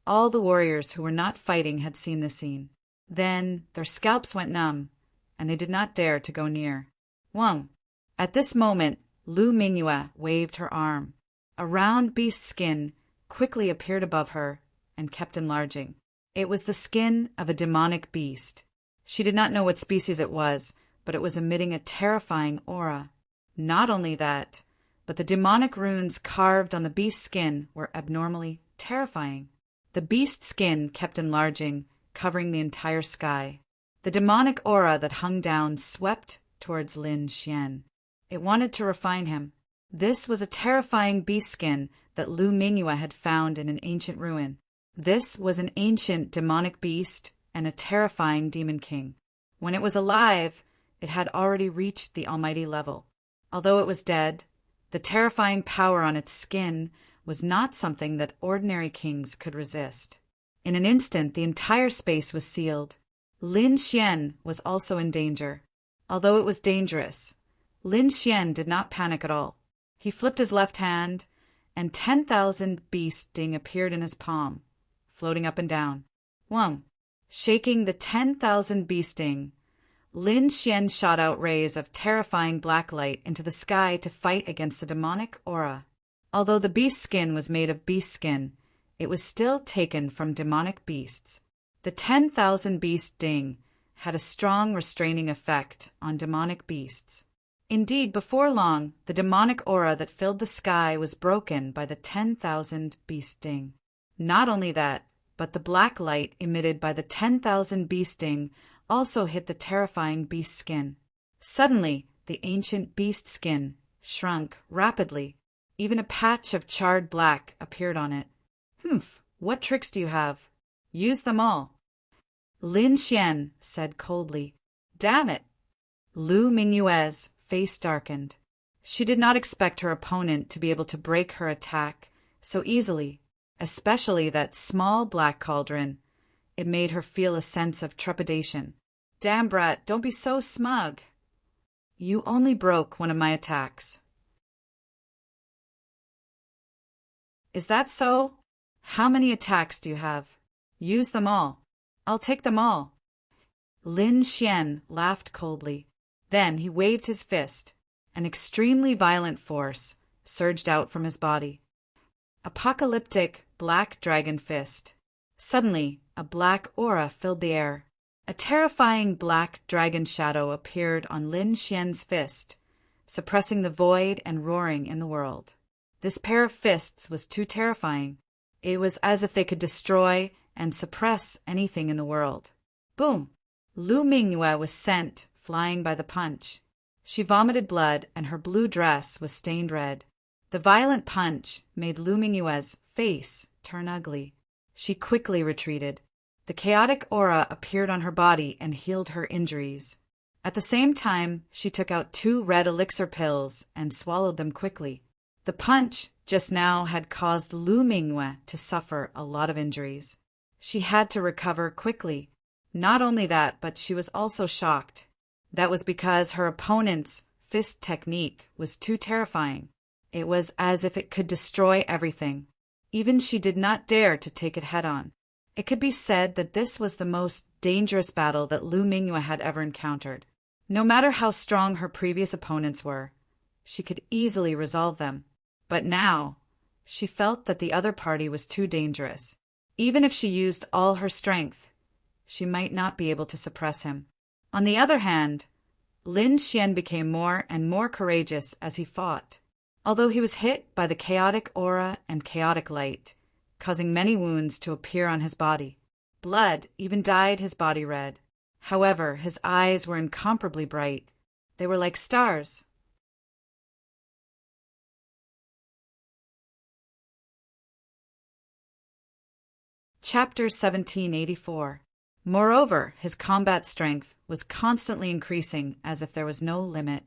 all the warriors who were not fighting had seen the scene. Then their scalps went numb, and they did not dare to go near. Wang! At this moment, Lu Mingyue waved her arm. A round beast skin quickly appeared above her and kept enlarging. It was the skin of a demonic beast. She did not know what species it was, but it was emitting a terrifying aura. Not only that, but the demonic runes carved on the beast's skin were abnormally terrifying. The beast's skin kept enlarging, covering the entire sky. The demonic aura that hung down swept towards Lin Xian. It wanted to refine him. This was a terrifying beast skin that Lu Mingyue had found in an ancient ruin. This was an ancient demonic beast and a terrifying demon king. When it was alive, it had already reached the almighty level. Although it was dead, the terrifying power on its skin was not something that ordinary kings could resist. In an instant, the entire space was sealed. Lin Xian was also in danger. Although it was dangerous, Lin Xian did not panic at all. He flipped his left hand, and 10,000 beast sting appeared in his palm. floating up and down. Whong! Shaking the 10,000 bee sting, Lin Xian shot out rays of terrifying black light into the sky to fight against the demonic aura. Although the beast's skin was made of beast skin, it was still taken from demonic beasts. The 10,000 bee sting had a strong restraining effect on demonic beasts. Indeed, before long, the demonic aura that filled the sky was broken by the 10,000 bee sting. Not only that, but the black light emitted by the 10,000 bee sting also hit the terrifying beast skin. Suddenly, the ancient beast skin shrunk rapidly. Even a patch of charred black appeared on it. "Humph, what tricks do you have? Use them all." Lin Xian said coldly. "Damn it!" Lu Mingyue's face darkened. She did not expect her opponent to be able to break her attack so easily, especially that small black cauldron. It made her feel a sense of trepidation. "Damn brat, don't be so smug. You only broke one of my attacks." "Is that so? How many attacks do you have? Use them all. I'll take them all." Lin Xian laughed coldly. Then he waved his fist. An extremely violent force surged out from his body. Apocalyptic black dragon fist. Suddenly, a black aura filled the air. A terrifying black dragon shadow appeared on Lin Xian's fist, suppressing the void and roaring in the world. This pair of fists was too terrifying. It was as if they could destroy and suppress anything in the world. Boom! Lu Mingyue was sent flying by the punch. She vomited blood and her blue dress was stained red. The violent punch made Lu Mingyue's face turn ugly. She quickly retreated. The chaotic aura appeared on her body and healed her injuries. At the same time, she took out 2 red elixir pills and swallowed them quickly. The punch just now had caused Lu Mingyue to suffer a lot of injuries. She had to recover quickly. Not only that, but she was also shocked. That was because her opponent's fist technique was too terrifying. It was as if it could destroy everything. Even she did not dare to take it head-on. It could be said that this was the most dangerous battle that Lu Mingyue had ever encountered. No matter how strong her previous opponents were, she could easily resolve them. But now, she felt that the other party was too dangerous. Even if she used all her strength, she might not be able to suppress him. On the other hand, Lin Xian became more and more courageous as he fought. Although he was hit by the chaotic aura and chaotic light, causing many wounds to appear on his body. Blood even dyed his body red. However, his eyes were incomparably bright. They were like stars. Chapter 1784. Moreover, his combat strength was constantly increasing as if there was no limit.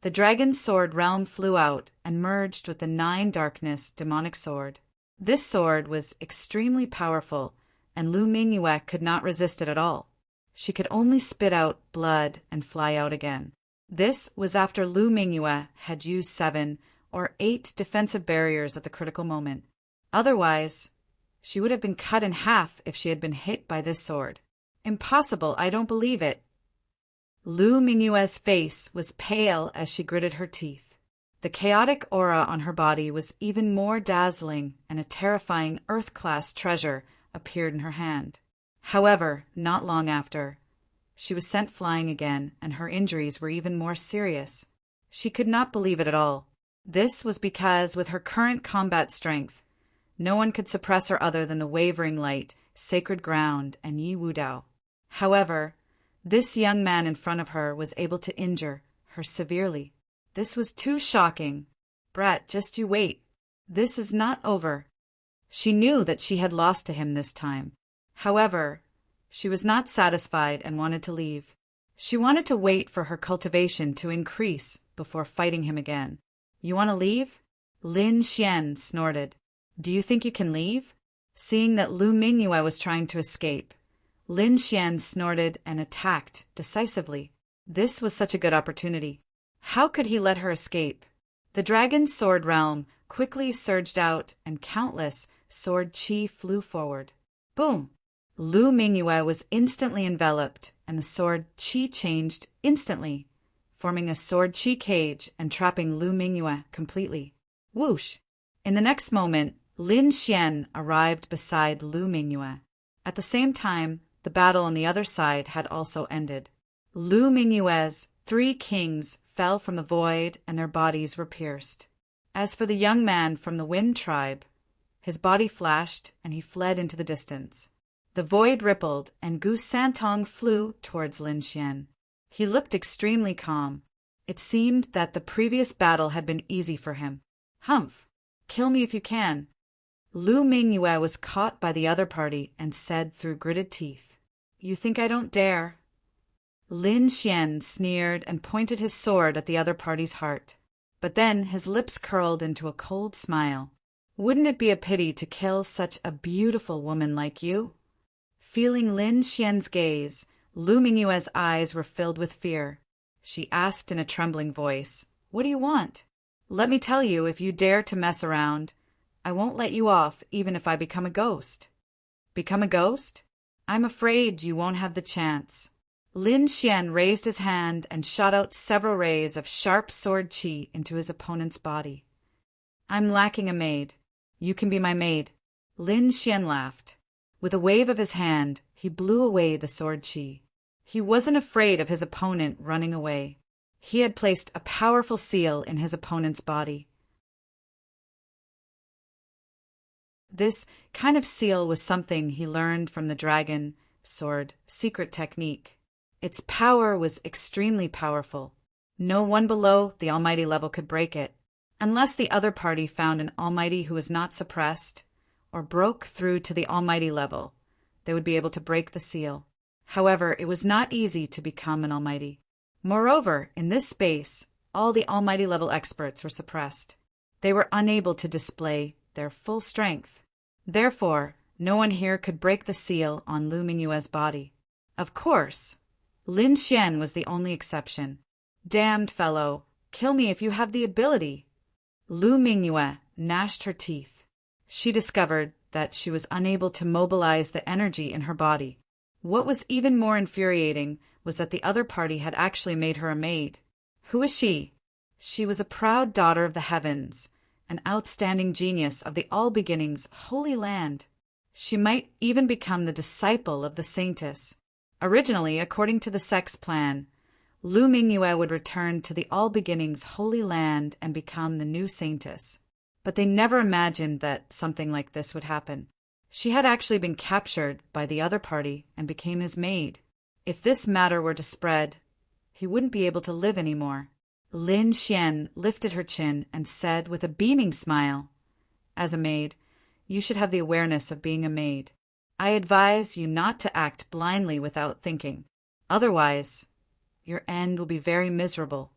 The dragon's sword realm flew out and merged with the 9 darkness demonic sword. This sword was extremely powerful, and Lu Mingyue could not resist it at all. She could only spit out blood and fly out again. This was after Lu Mingyue had used 7 or 8 defensive barriers at the critical moment. Otherwise, she would have been cut in half if she had been hit by this sword. "Impossible, I don't believe it." Lu Mingyue's face was pale as she gritted her teeth. The chaotic aura on her body was even more dazzling, and a terrifying Earth-class treasure appeared in her hand. However, not long after, she was sent flying again, and her injuries were even more serious. She could not believe it at all. This was because, with her current combat strength, no one could suppress her other than the wavering light, sacred ground, and Yi Wu Dao. However, this young man in front of her was able to injure her severely. This was too shocking. "Brat, just you wait. This is not over." She knew that she had lost to him this time. However, she was not satisfied and wanted to leave. She wanted to wait for her cultivation to increase before fighting him again. "You want to leave?" Lin Xian snorted. "Do you think you can leave?" Seeing that Lu Mingyue was trying to escape, Lin Xian snorted and attacked decisively. This was such a good opportunity. How could he let her escape? The dragon's sword realm quickly surged out and countless sword chi flew forward. Boom! Lu Mingyue was instantly enveloped, and the sword qi changed instantly, forming a sword qi cage and trapping Lu Mingyue completely. Whoosh! In the next moment, Lin Xian arrived beside Lu Mingyue. At the same time, the battle on the other side had also ended. Lu Mingyue's 3 kings fell from the void and their bodies were pierced. As for the young man from the Wind tribe, his body flashed and he fled into the distance. The void rippled and Gu Santong flew towards Lin Xian. He looked extremely calm. It seemed that the previous battle had been easy for him. Humph! Kill me if you can. Lu Mingyue was caught by the other party and said through gritted teeth, "You think I don't dare?" Lin Xian sneered and pointed his sword at the other party's heart. But then his lips curled into a cold smile. "Wouldn't it be a pity to kill such a beautiful woman like you?" Feeling Lin Xian's gaze, Lu Mingyue's eyes were filled with fear. She asked in a trembling voice, "What do you want? Let me tell you, if you dare to mess around, I won't let you off even if I become a ghost." "Become a ghost? I'm afraid you won't have the chance." Lin Xian raised his hand and shot out several rays of sharp sword qi into his opponent's body. "I'm lacking a maid. You can be my maid." Lin Xian laughed. With a wave of his hand, he blew away the sword qi. He wasn't afraid of his opponent running away. He had placed a powerful seal in his opponent's body. This kind of seal was something he learned from the dragon sword secret technique. Its power was extremely powerful. No one below the almighty level could break it, unless the other party found an almighty who was not suppressed, or broke through to the almighty level. They would be able to break the seal. However, it was not easy to become an almighty. Moreover, in this space, all the almighty level experts were suppressed. They were unable to display their full strength. Therefore, no one here could break the seal on Lu Mingyue's body. Of course, Lin Xian was the only exception. "Damned fellow, kill me if you have the ability." Lu Mingyue gnashed her teeth. She discovered that she was unable to mobilize the energy in her body. What was even more infuriating was that the other party had actually made her a maid. Who was she? She was a proud daughter of the heavens, an outstanding genius of the All-Beginning's holy land. She might even become the disciple of the saintess. Originally, according to the sect's plan, Lu Mingyue would return to the All-Beginning's holy land and become the new saintess. But they never imagined that something like this would happen. She had actually been captured by the other party and became his maid. If this matter were to spread, he wouldn't be able to live anymore. Lin Xian lifted her chin and said with a beaming smile, "As a maid, you should have the awareness of being a maid. I advise you not to act blindly without thinking. Otherwise, your end will be very miserable."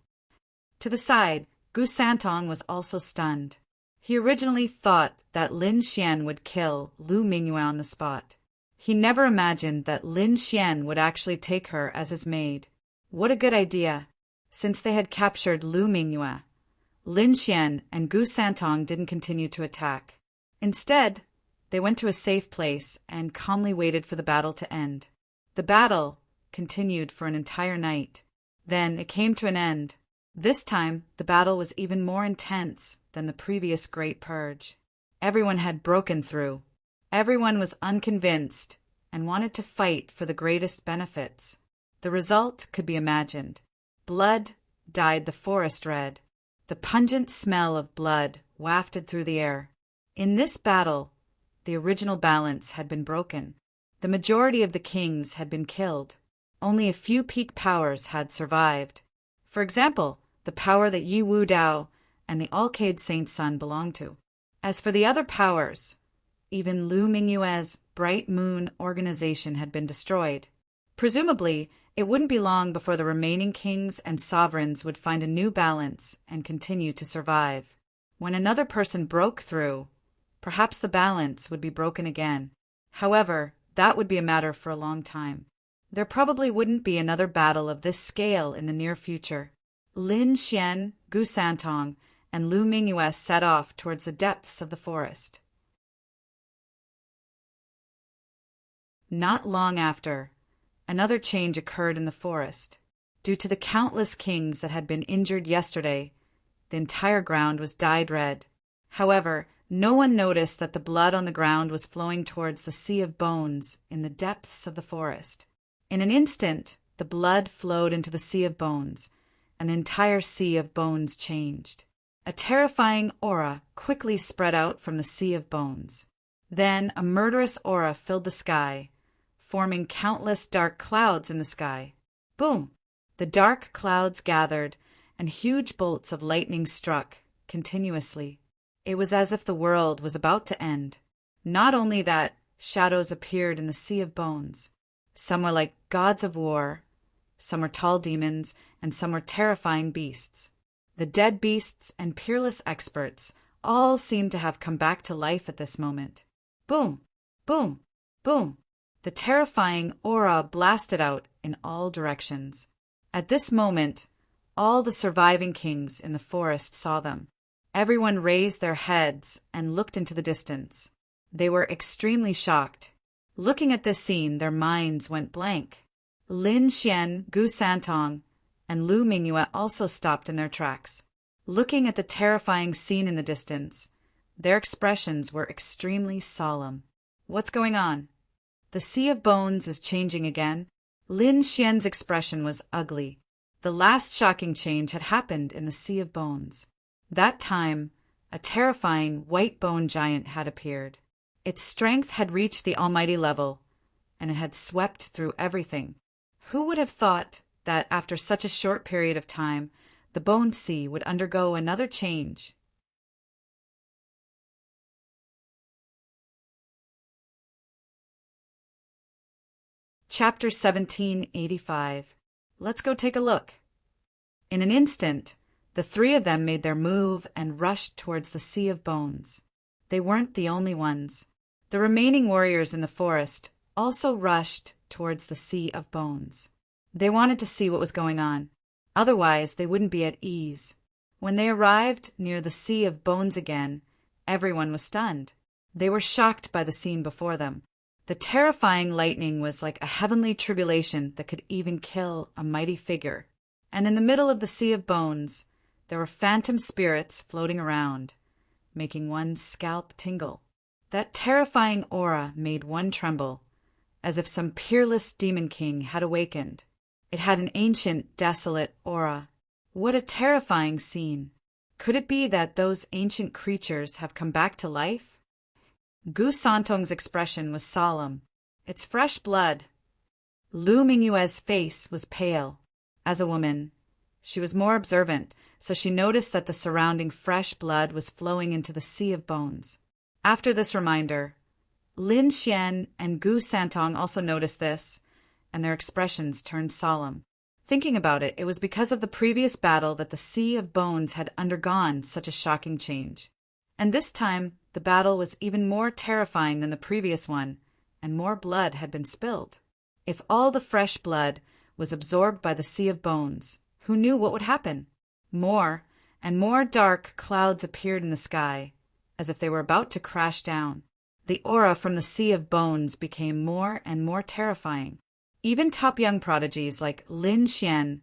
To the side, Gu Santong was also stunned. He originally thought that Lin Xian would kill Lu Mingyue on the spot. He never imagined that Lin Xian would actually take her as his maid. What a good idea! Since they had captured Lu Mingyue, Lin Xian and Gu Santong didn't continue to attack. Instead, they went to a safe place and calmly waited for the battle to end. The battle continued for an entire night. Then it came to an end. This time, the battle was even more intense than the previous Great Purge. Everyone had broken through. Everyone was unconvinced and wanted to fight for the greatest benefits. The result could be imagined. Blood dyed the forest red. The pungent smell of blood wafted through the air. In this battle, the original balance had been broken. The majority of the kings had been killed. Only a few peak powers had survived. For example, the power that Yi Wu Dao and the Alcade Saint Sun belonged to. As for the other powers, even Lu Mingyue's Bright Moon organization had been destroyed. Presumably, it wouldn't be long before the remaining kings and sovereigns would find a new balance and continue to survive. When another person broke through, perhaps the balance would be broken again. However, that would be a matter for a long time. There probably wouldn't be another battle of this scale in the near future. Lin Xian, Gu Santong, and Lu Mingyue set off towards the depths of the forest. Not long after, another change occurred in the forest. Due to the countless kings that had been injured yesterday, the entire ground was dyed red. However, no one noticed that the blood on the ground was flowing towards the sea of bones in the depths of the forest. In an instant, the blood flowed into the sea of bones, and the entire sea of bones changed. A terrifying aura quickly spread out from the sea of bones. Then a murderous aura filled the sky, forming countless dark clouds in the sky. Boom! The dark clouds gathered, and huge bolts of lightning struck continuously. It was as if the world was about to end. Not only that, shadows appeared in the sea of bones. Some were like gods of war, some were tall demons, and some were terrifying beasts. The dead beasts and peerless experts all seemed to have come back to life at this moment. Boom! Boom! Boom! The terrifying aura blasted out in all directions. At this moment, all the surviving kings in the forest saw them. Everyone raised their heads and looked into the distance. They were extremely shocked. Looking at this scene, their minds went blank. Lin Xian, Gu Santong, and Lu Mingyue also stopped in their tracks. Looking at the terrifying scene in the distance, their expressions were extremely solemn. What's going on? The sea of bones is changing again. Lin Xian's expression was ugly. The last shocking change had happened in the sea of bones. That time, a terrifying white bone giant had appeared. Its strength had reached the almighty level, and it had swept through everything. Who would have thought that after such a short period of time, the bone sea would undergo another change? Chapter 1785. Let's go take a look. In an instant, the three of them made their move and rushed towards the sea of bones. They weren't the only ones. The remaining warriors in the forest also rushed towards the sea of bones. They wanted to see what was going on. Otherwise, they wouldn't be at ease. When they arrived near the sea of bones again, everyone was stunned. They were shocked by the scene before them. The terrifying lightning was like a heavenly tribulation that could even kill a mighty figure. And in the middle of the sea of bones, there were phantom spirits floating around, making one's scalp tingle. That terrifying aura made one tremble, as if some peerless demon king had awakened. It had an ancient, desolate aura. What a terrifying scene! Could it be that those ancient creatures have come back to life? Gu Santong's expression was solemn. It's fresh blood. Lu Mingyue's face was pale. As a woman, she was more observant, so she noticed that the surrounding fresh blood was flowing into the sea of bones. After this reminder, Lin Xian and Gu Santong also noticed this, and their expressions turned solemn. Thinking about it, it was because of the previous battle that the sea of bones had undergone such a shocking change. And this time, the battle was even more terrifying than the previous one, and more blood had been spilled. If all the fresh blood was absorbed by the sea of bones, who knew what would happen? More and more dark clouds appeared in the sky, as if they were about to crash down. The aura from the sea of bones became more and more terrifying. Even top young prodigies like Lin Xian,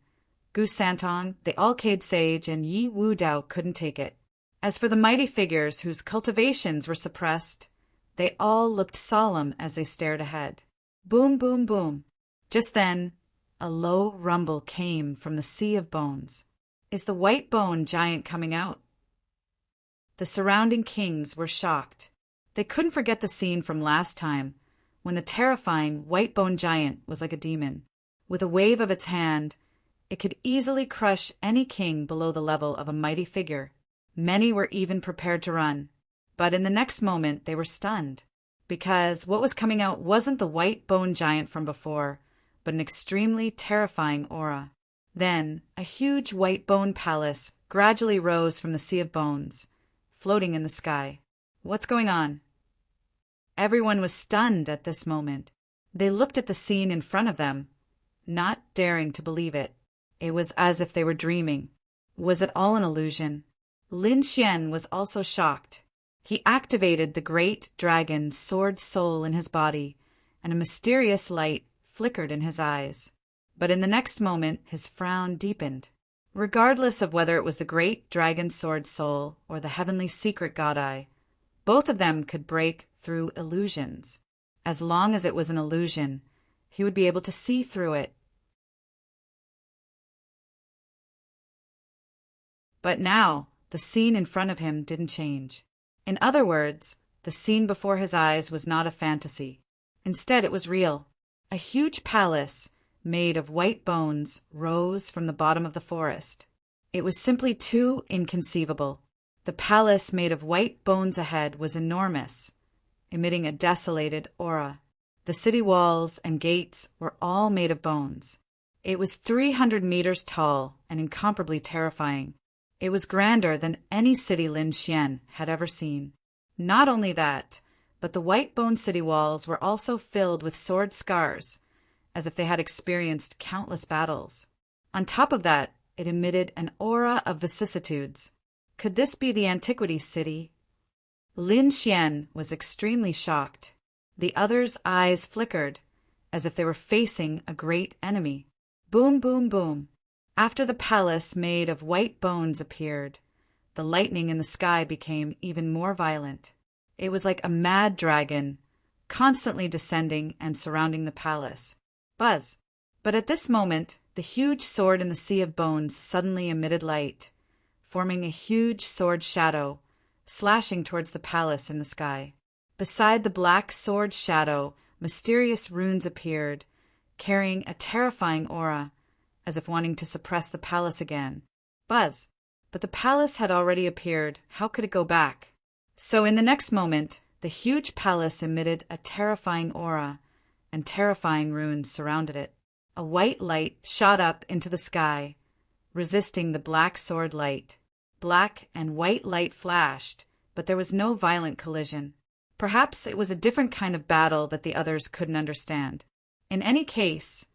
Gu Santong, the Alcade Sage, and Yi Wu Dao couldn't take it. As for the mighty figures whose cultivations were suppressed, they all looked solemn as they stared ahead. Boom, boom, boom. Just then, a low rumble came from the sea of bones. Is the white bone giant coming out? The surrounding kings were shocked. They couldn't forget the scene from last time, when the terrifying white bone giant was like a demon. With a wave of its hand, it could easily crush any king below the level of a mighty figure. Many were even prepared to run, but in the next moment they were stunned, because what was coming out wasn't the white bone giant from before, but an extremely terrifying aura. Then a huge white bone palace gradually rose from the sea of bones, floating in the sky. What's going on? Everyone was stunned at this moment. They looked at the scene in front of them, not daring to believe it. It was as if they were dreaming. Was it all an illusion? Lin Xian was also shocked. He activated the great dragon sword soul in his body and a mysterious light flickered in his eyes. But in the next moment, his frown deepened. Regardless of whether it was the great dragon sword soul or the heavenly secret god eye, both of them could break through illusions. As long as it was an illusion, he would be able to see through it. But now, the scene in front of him didn't change. In other words, the scene before his eyes was not a fantasy. Instead, it was real. A huge palace made of white bones rose from the bottom of the forest. It was simply too inconceivable. The palace made of white bones ahead was enormous, emitting a desolated aura. The city walls and gates were all made of bones. It was 300 meters tall and incomparably terrifying. It was grander than any city Lin Xian had ever seen. Not only that, but the white bone city walls were also filled with sword scars, as if they had experienced countless battles. On top of that, it emitted an aura of vicissitudes. Could this be the Antiquity City? Lin Xian was extremely shocked. The others' eyes flickered, as if they were facing a great enemy. Boom, boom, boom. After the palace made of white bones appeared, the lightning in the sky became even more violent. It was like a mad dragon, constantly descending and surrounding the palace. Buzz. But at this moment, the huge sword in the sea of bones suddenly emitted light, forming a huge sword shadow, slashing towards the palace in the sky. Beside the black sword shadow, mysterious runes appeared, carrying a terrifying aura, as if wanting to suppress the palace again. Buzz. But the palace had already appeared. How could it go back? So in the next moment, the huge palace emitted a terrifying aura, and terrifying runes surrounded it. A white light shot up into the sky, resisting the black sword light. Black and white light flashed, but there was no violent collision. Perhaps it was a different kind of battle that the others couldn't understand. In any case,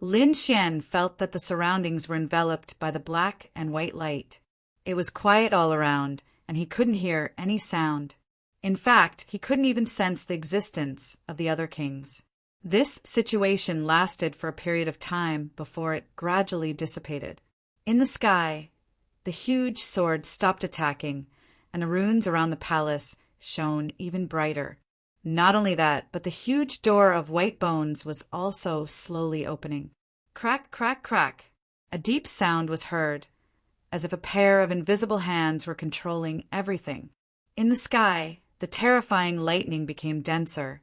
Lin Xian felt that the surroundings were enveloped by the black and white light. It was quiet all around, and he couldn't hear any sound. In fact, he couldn't even sense the existence of the other kings. This situation lasted for a period of time before it gradually dissipated. In the sky, the huge sword stopped attacking, and the runes around the palace shone even brighter. Not only that, but the huge door of white bones was also slowly opening. Crack, crack, crack. A deep sound was heard, as if a pair of invisible hands were controlling everything. In the sky, the terrifying lightning became denser,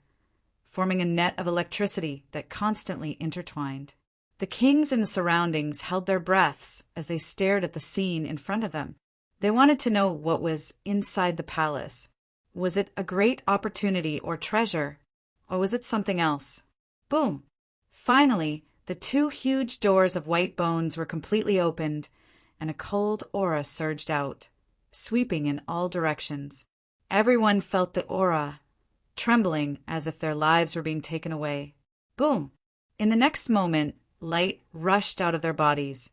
forming a net of electricity that constantly intertwined. The kings in the surroundings held their breaths as they stared at the scene in front of them. They wanted to know what was inside the palace. Was it a great opportunity or treasure, or was it something else? Boom! Finally, the two huge doors of white bones were completely opened, and a cold aura surged out, sweeping in all directions. Everyone felt the aura, trembling as if their lives were being taken away. Boom! In the next moment, light rushed out of their bodies,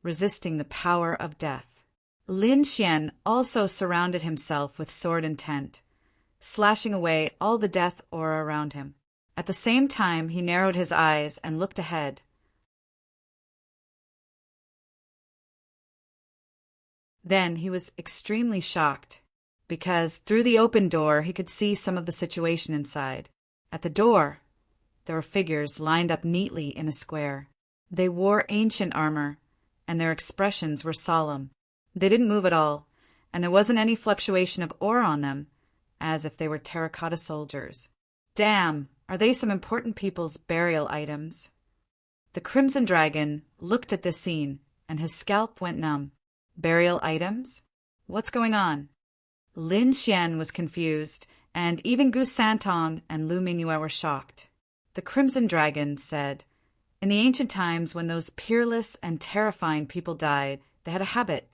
resisting the power of death. Lin Xian also surrounded himself with sword intent, slashing away all the death aura around him. At the same time, he narrowed his eyes and looked ahead. Then he was extremely shocked, because through the open door he could see some of the situation inside. At the door, there were figures lined up neatly in a square. They wore ancient armor, and their expressions were solemn. They didn't move at all, and there wasn't any fluctuation of aura on them, as if they were terracotta soldiers. Damn, are they some important people's burial items? The Crimson Dragon looked at this scene, and his scalp went numb. Burial items? What's going on? Lin Xian was confused, and even Gu Santong and Lu Mingyue were shocked. The Crimson Dragon said, "In the ancient times, when those peerless and terrifying people died, they had a habit.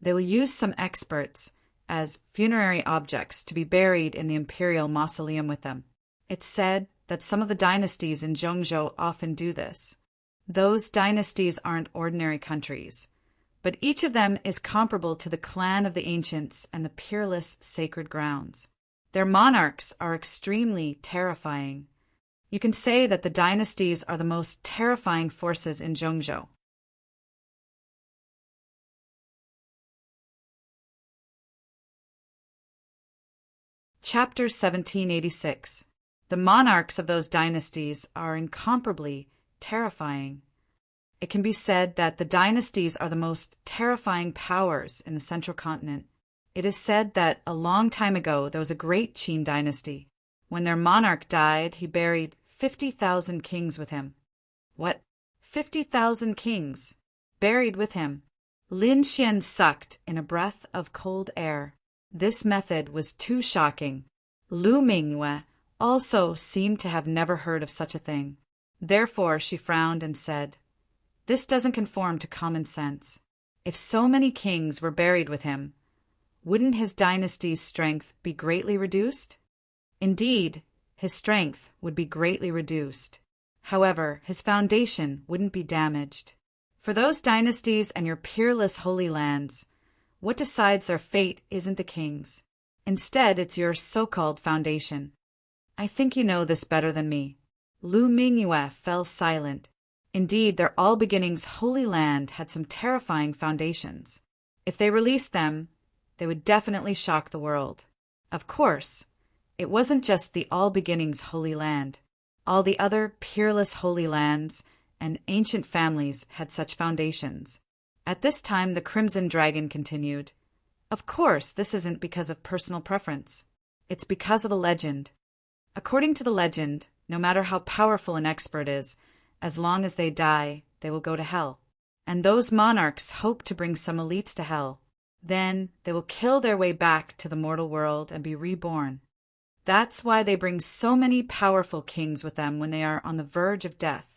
They will use some experts as funerary objects to be buried in the imperial mausoleum with them. It's said that some of the dynasties in Zhongzhou often do this. Those dynasties aren't ordinary countries, but each of them is comparable to the clan of the ancients and the peerless sacred grounds. Their monarchs are extremely terrifying, You can say that the dynasties are the most terrifying forces in Zhongzhou. Chapter 1786. The monarchs of those dynasties are incomparably terrifying. It can be said that the dynasties are the most terrifying powers in the central continent. It is said that a long time ago there was a great Qin dynasty. When their monarch died, he buried 50,000 kings with him. What? 50,000 kings buried with him? Lin Xian sucked in a breath of cold air. This method was too shocking. Lu Mingyue also seemed to have never heard of such a thing. Therefore she frowned and said, "This doesn't conform to common sense. If so many kings were buried with him, wouldn't his dynasty's strength be greatly reduced?" Indeed, his strength would be greatly reduced. However, his foundation wouldn't be damaged. For those dynasties and your peerless holy lands, what decides their fate isn't the kings. Instead, it's your so-called foundation. I think you know this better than me. Lu Mingyue fell silent. Indeed, their all-beginnings holy land had some terrifying foundations. If they released them, they would definitely shock the world. Of course, it wasn't just the all-beginnings holy land. All the other peerless holy lands and ancient families had such foundations. At this time, the Crimson Dragon continued, "Of course, this isn't because of personal preference. It's because of a legend. According to the legend, no matter how powerful an expert is, as long as they die, they will go to hell. And those monarchs hope to bring some elites to hell. Then they will kill their way back to the mortal world and be reborn. That's why they bring so many powerful kings with them when they are on the verge of death."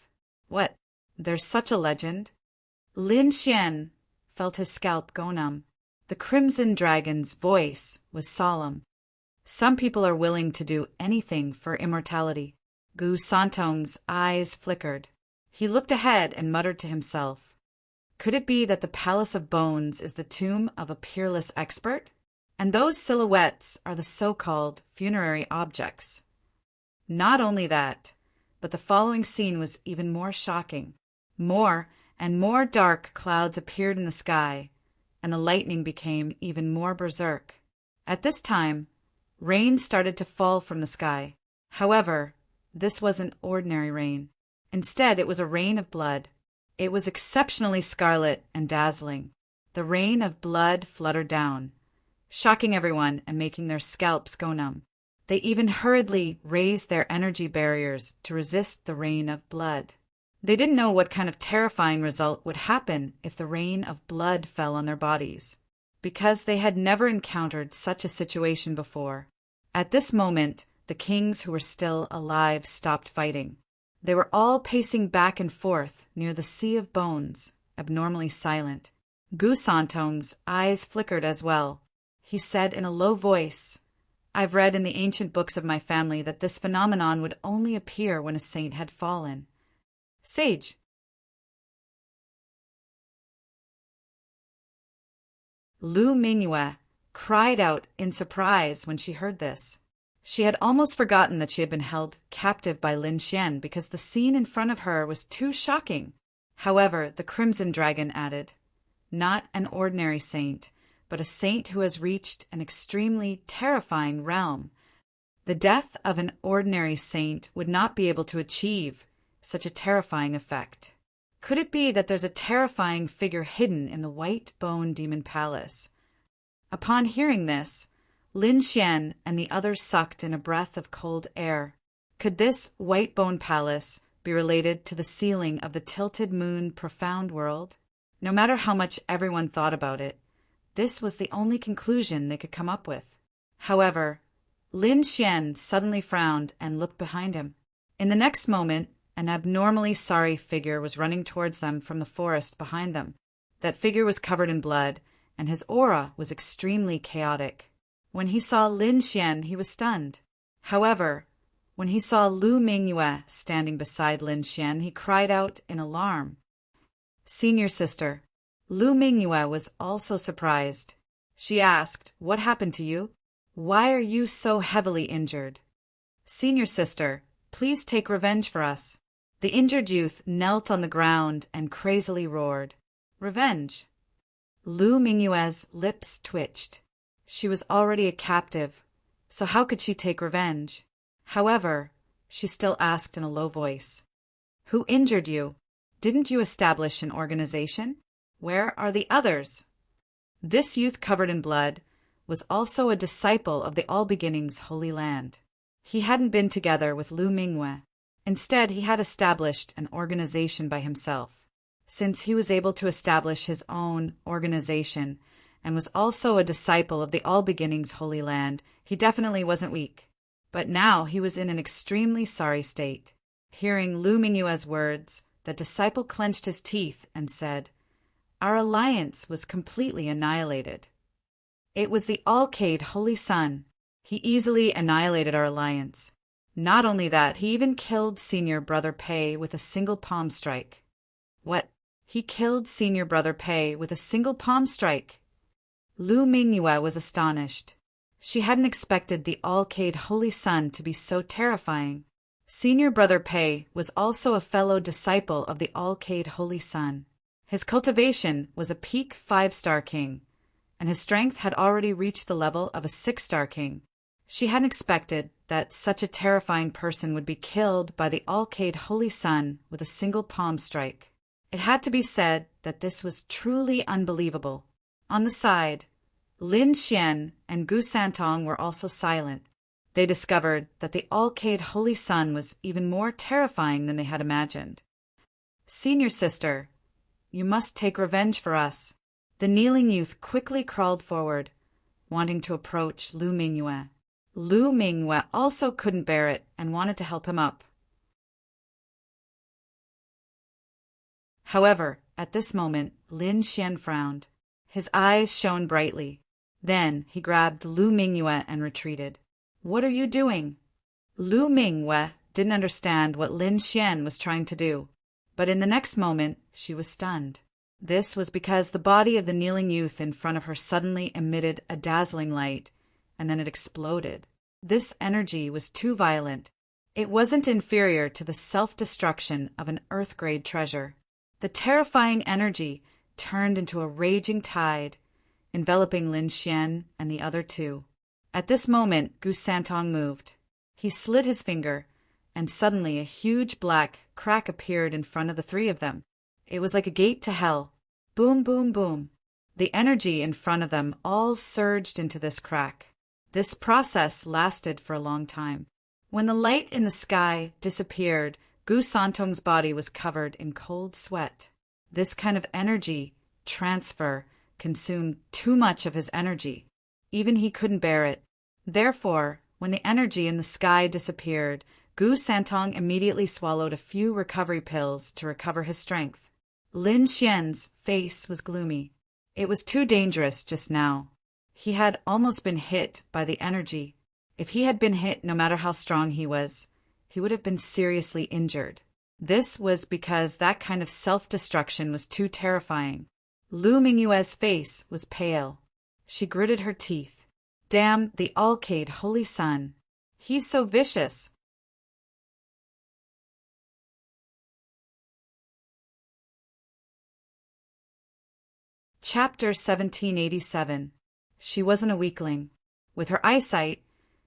What? There's such a legend? Lin Xian felt his scalp go numb. The Crimson Dragon's voice was solemn. "Some people are willing to do anything for immortality." Gu Santong's eyes flickered. He looked ahead and muttered to himself, "Could it be that the Palace of Bones is the tomb of a peerless expert? And those silhouettes are the so-called funerary objects?" Not only that, but the following scene was even more shocking. More and more dark clouds appeared in the sky, and the lightning became even more berserk. At this time, rain started to fall from the sky. However, this wasn't ordinary rain. Instead, it was a rain of blood. It was exceptionally scarlet and dazzling. The rain of blood fluttered down, shocking everyone and making their scalps go numb. They even hurriedly raised their energy barriers to resist the rain of blood. They didn't know what kind of terrifying result would happen if the rain of blood fell on their bodies, because they had never encountered such a situation before. At this moment, the kings who were still alive stopped fighting. They were all pacing back and forth near the sea of bones, abnormally silent. Gu Santong's eyes flickered as well. He said in a low voice, "I've read in the ancient books of my family that this phenomenon would only appear when a saint had fallen. Sage." Lu Mingyue cried out in surprise when she heard this. She had almost forgotten that she had been held captive by Lin Xian because the scene in front of her was too shocking. However, the Crimson Dragon added, "Not an ordinary saint, but a saint who has reached an extremely terrifying realm. The death of an ordinary saint would not be able to achieve such a terrifying effect. Could it be that there's a terrifying figure hidden in the White Bone Demon Palace?" Upon hearing this, Lin Xian and the others sucked in a breath of cold air. Could this White Bone Palace be related to the ceiling of the Tilted Moon Profound World? No matter how much everyone thought about it, this was the only conclusion they could come up with. However, Lin Xian suddenly frowned and looked behind him. In the next moment, an abnormally sorry figure was running towards them from the forest behind them. That figure was covered in blood, and his aura was extremely chaotic. When he saw Lin Xian, he was stunned. However, when he saw Lu Mingyue standing beside Lin Xian, he cried out in alarm. "Senior sister." Lu Mingyue was also surprised. She asked, "What happened to you? Why are you so heavily injured?" "Senior sister, Please take revenge for us." The injured youth knelt on the ground and crazily roared, "Revenge!" Lu Mingyue's lips twitched. She was already a captive, so how could she take revenge? However, she still asked in a low voice, "Who injured you? Didn't you establish an organization? Where are the others?" This youth covered in blood was also a disciple of the All Beginnings Holy Land. He hadn't been together with Lu Mingyue. Instead, he had established an organization by himself. Since he was able to establish his own organization and was also a disciple of the All Beginnings Holy Land, he definitely wasn't weak. But now he was in an extremely sorry state. Hearing Lu Mingyue's words, the disciple clenched his teeth and said, "Our alliance was completely annihilated. It was the All-Cade Holy Sun. He easily annihilated our alliance. Not only that, he even killed Senior Brother Pei with a single palm strike." "What? He killed Senior Brother Pei with a single palm strike?" Lu Mingyue was astonished. She hadn't expected the All-Cade Holy Sun to be so terrifying. Senior Brother Pei was also a fellow disciple of the All-Cade Holy Sun. His cultivation was a peak 5-star king, and his strength had already reached the level of a 6-star king. She hadn't expected that such a terrifying person would be killed by the All-Cade Holy Sun with a single palm strike. It had to be said that this was truly unbelievable. On the side, Lin Xian and Gu Santong were also silent. They discovered that the All-Cade Holy Sun was even more terrifying than they had imagined. "Senior sister, you must take revenge for us." The kneeling youth quickly crawled forward, wanting to approach Lu Mingyue. Lu Mingyue also couldn't bear it and wanted to help him up. However, at this moment, Lin Xian frowned. His eyes shone brightly. Then he grabbed Lu Mingyue and retreated. "What are you doing?" Lu Mingyue didn't understand what Lin Xian was trying to do, but in the next moment she was stunned. This was because the body of the kneeling youth in front of her suddenly emitted a dazzling light, and then it exploded. This energy was too violent. It wasn't inferior to the self-destruction of an Earth-grade treasure. The terrifying energy turned into a raging tide, enveloping Lin Xian and the other two. At this moment, Gu Santong moved. He slid his finger, and suddenly a huge black crack appeared in front of the three of them. It was like a gate to hell. Boom, boom, boom. The energy in front of them all surged into this crack. This process lasted for a long time. When the light in the sky disappeared, Gu Santong's body was covered in cold sweat. This kind of energy transfer consumed too much of his energy. Even he couldn't bear it. Therefore, when the energy in the sky disappeared, Gu Santong immediately swallowed a few recovery pills to recover his strength. Lin Xian's face was gloomy. It was too dangerous just now. He had almost been hit by the energy. If he had been hit, no matter how strong he was, he would have been seriously injured. This was because that kind of self-destruction was too terrifying. Lu Mingyue's face was pale. She gritted her teeth. Damn the All-Cade Holy Sun. He's so vicious. Chapter 1787. She wasn't a weakling. With her eyesight,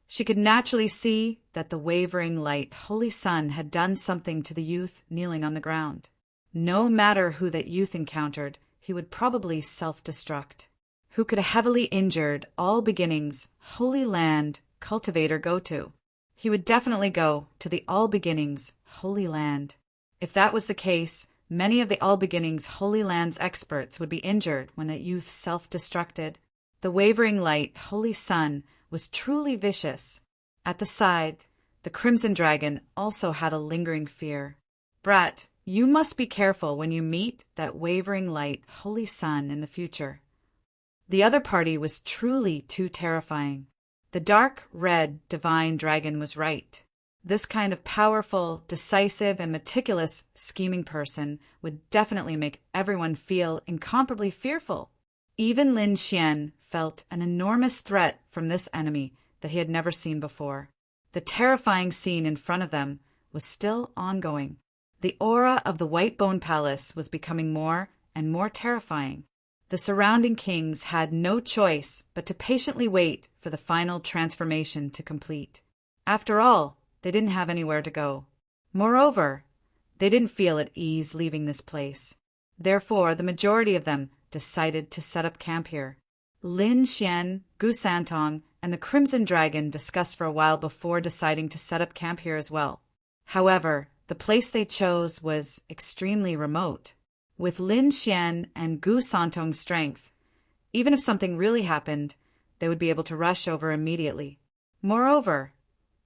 she could naturally see that the wavering light Holy Sun had done something to the youth kneeling on the ground. No matter who that youth encountered, he would probably self-destruct. Who could a heavily injured, All Beginnings, Holy Land cultivator go to? He would definitely go to the All Beginnings, Holy Land. If that was the case, many of the All Beginnings Holy Land's experts would be injured when that youth self-destructed. The wavering light, Holy Sun, was truly vicious. At the side, the Crimson Dragon also had a lingering fear. Brat, you must be careful when you meet that wavering light, Holy Sun in the future. The other party was truly too terrifying. The dark red divine dragon was right. This kind of powerful, decisive, and meticulous scheming person would definitely make everyone feel incomparably fearful. Even Lin Xian felt an enormous threat from this enemy that he had never seen before. The terrifying scene in front of them was still ongoing. The aura of the White Bone Palace was becoming more and more terrifying. The surrounding kings had no choice but to patiently wait for the final transformation to complete. After all, they didn't have anywhere to go. Moreover, they didn't feel at ease leaving this place. Therefore, the majority of them decided to set up camp here. Lin Xian, Gu Santong, and the Crimson Dragon discussed for a while before deciding to set up camp here as well. However, the place they chose was extremely remote. With Lin Xian and Gu Santong's strength, even if something really happened, they would be able to rush over immediately. Moreover,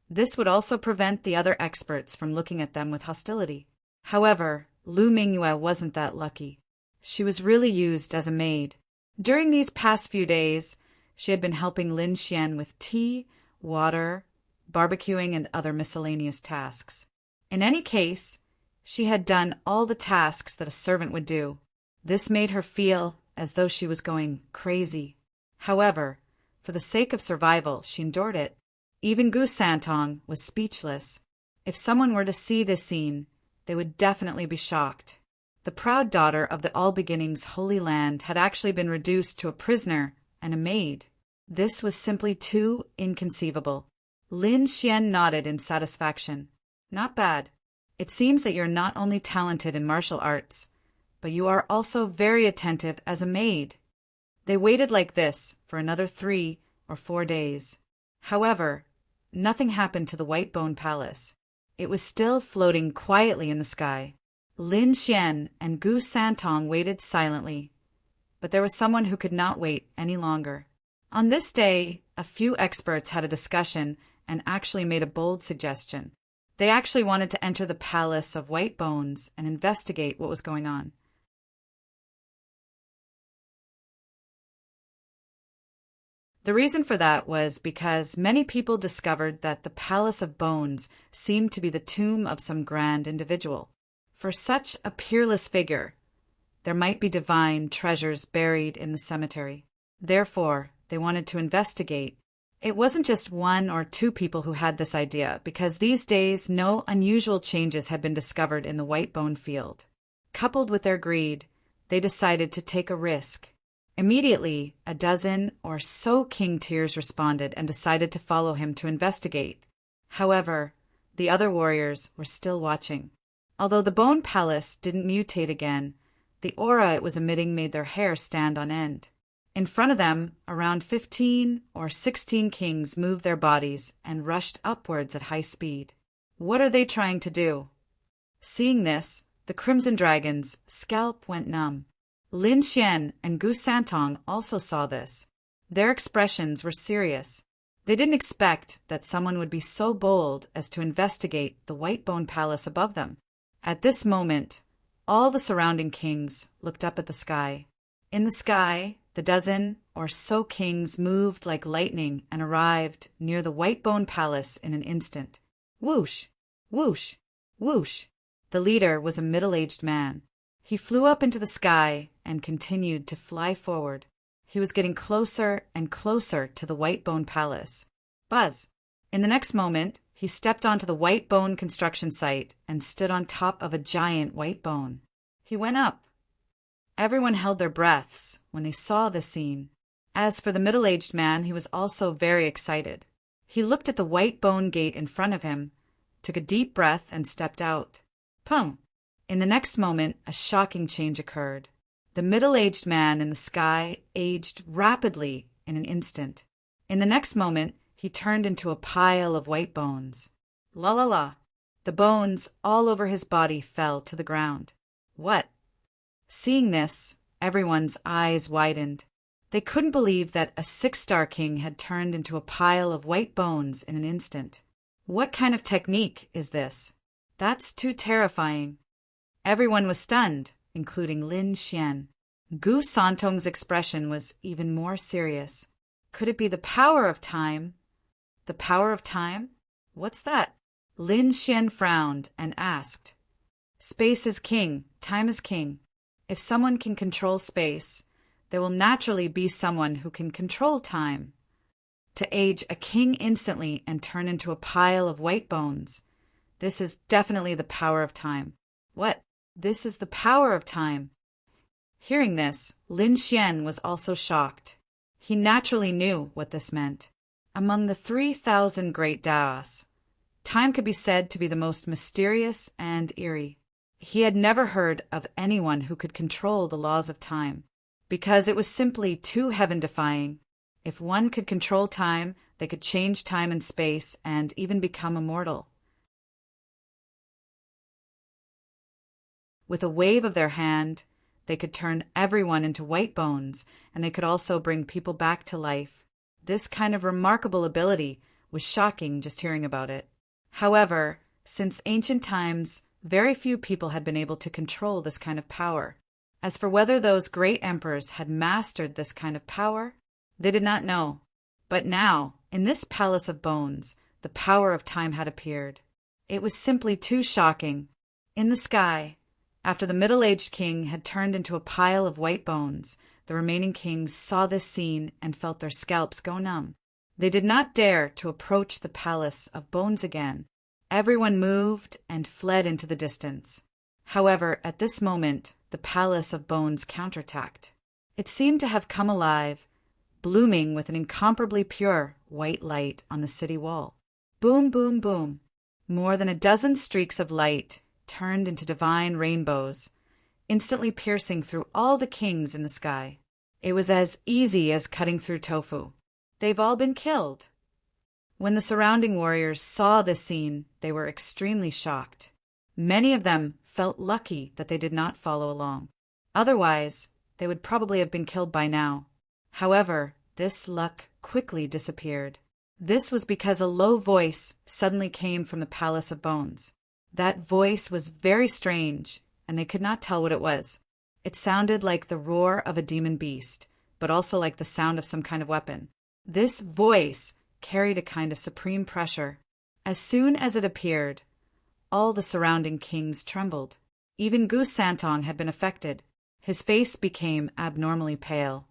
this would also prevent the other experts from looking at them with hostility. However, Lu Mingyue wasn't that lucky. She was really used as a maid. During these past few days, she had been helping Lin Xian with tea, water, barbecuing, and other miscellaneous tasks. In any case, she had done all the tasks that a servant would do. This made her feel as though she was going crazy. However, for the sake of survival, she endured it. Even Gu Santong was speechless. If someone were to see this scene, they would definitely be shocked. The proud daughter of the All Beginnings Holy Land had actually been reduced to a prisoner and a maid. This was simply too inconceivable. Lin Xian nodded in satisfaction. Not bad. It seems that you're not only talented in martial arts, but you are also very attentive as a maid. They waited like this for another 3 or 4 days. However, nothing happened to the White Bone Palace. It was still floating quietly in the sky. Lin Xian and Gu Santong waited silently, but there was someone who could not wait any longer. On this day, a few experts had a discussion and actually made a bold suggestion. They actually wanted to enter the Palace of White Bones and investigate what was going on. The reason for that was because many people discovered that the Palace of Bones seemed to be the tomb of some grand individual. For such a peerless figure, there might be divine treasures buried in the cemetery. Therefore, they wanted to investigate. It wasn't just 1 or 2 people who had this idea, because these days no unusual changes had been discovered in the White Bone Field. Coupled with their greed, they decided to take a risk. Immediately, a dozen or so king tiers responded and decided to follow him to investigate. However, the other warriors were still watching. Although the Bone Palace didn't mutate again, the aura it was emitting made their hair stand on end. In front of them, around 15 or 16 kings moved their bodies and rushed upwards at high speed. What are they trying to do? Seeing this, the Crimson Dragon's scalp went numb. Lin Xian and Gu Santong also saw this. Their expressions were serious. They didn't expect that someone would be so bold as to investigate the White Bone Palace above them. At this moment, all the surrounding kings looked up at the sky. In the sky, the dozen or so kings moved like lightning and arrived near the White Bone Palace in an instant. Whoosh! Whoosh! Whoosh! The leader was a middle-aged man. He flew up into the sky and continued to fly forward. He was getting closer and closer to the White Bone Palace. Buzz! In the next moment, he stepped onto the White Bone construction site and stood on top of a giant white bone. He went up. Everyone held their breaths when they saw this scene. As for the middle-aged man, he was also very excited. He looked at the white bone gate in front of him, took a deep breath, and stepped out. Pum! In the next moment, a shocking change occurred. The middle-aged man in the sky aged rapidly in an instant. In the next moment, he turned into a pile of white bones. La la la! The bones all over his body fell to the ground. What? Seeing this, everyone's eyes widened. They couldn't believe that a 6-star king had turned into a pile of white bones in an instant. What kind of technique is this? That's too terrifying. Everyone was stunned, including Lin Xian. Gu Santong's expression was even more serious. Could it be the power of time? The power of time? What's that? Lin Xian frowned and asked. Space is king, time is king. If someone can control space, there will naturally be someone who can control time. To age a king instantly and turn into a pile of white bones, This is definitely the power of time. What? This is the power of time. Hearing this, Lin Xian was also shocked. He naturally knew what this meant. Among the 3,000 great Daos, time could be said to be the most mysterious and eerie. He had never heard of anyone who could control the laws of time, because it was simply too heaven-defying. If one could control time, they could change time and space and even become immortal. With a wave of their hand, they could turn everyone into white bones, and they could also bring people back to life. This kind of remarkable ability was shocking just hearing about it. However, since ancient times, very few people had been able to control this kind of power. As for whether those great emperors had mastered this kind of power, they did not know. But now, in this palace of bones, the power of time had appeared. It was simply too shocking. In the sky, after the middle-aged king had turned into a pile of white bones, the remaining kings saw this scene and felt their scalps go numb. They did not dare to approach the palace of bones again. Everyone moved and fled into the distance. However, at this moment, the palace of bones counterattacked. It seemed to have come alive, blooming with an incomparably pure white light on the city wall. Boom, boom, boom. More than a dozen streaks of light turned into divine rainbows, instantly piercing through all the kings in the sky. It was as easy as cutting through tofu. They've all been killed. When the surrounding warriors saw this scene, they were extremely shocked. Many of them felt lucky that they did not follow along. Otherwise, they would probably have been killed by now. However, this luck quickly disappeared. This was because a low voice suddenly came from the Palace of Bones. That voice was very strange, and they could not tell what it was. It sounded like the roar of a demon beast, but also like the sound of some kind of weapon. This voice carried a kind of supreme pressure. As soon as it appeared, all the surrounding kings trembled. Even Gu Santong had been affected. His face became abnormally pale.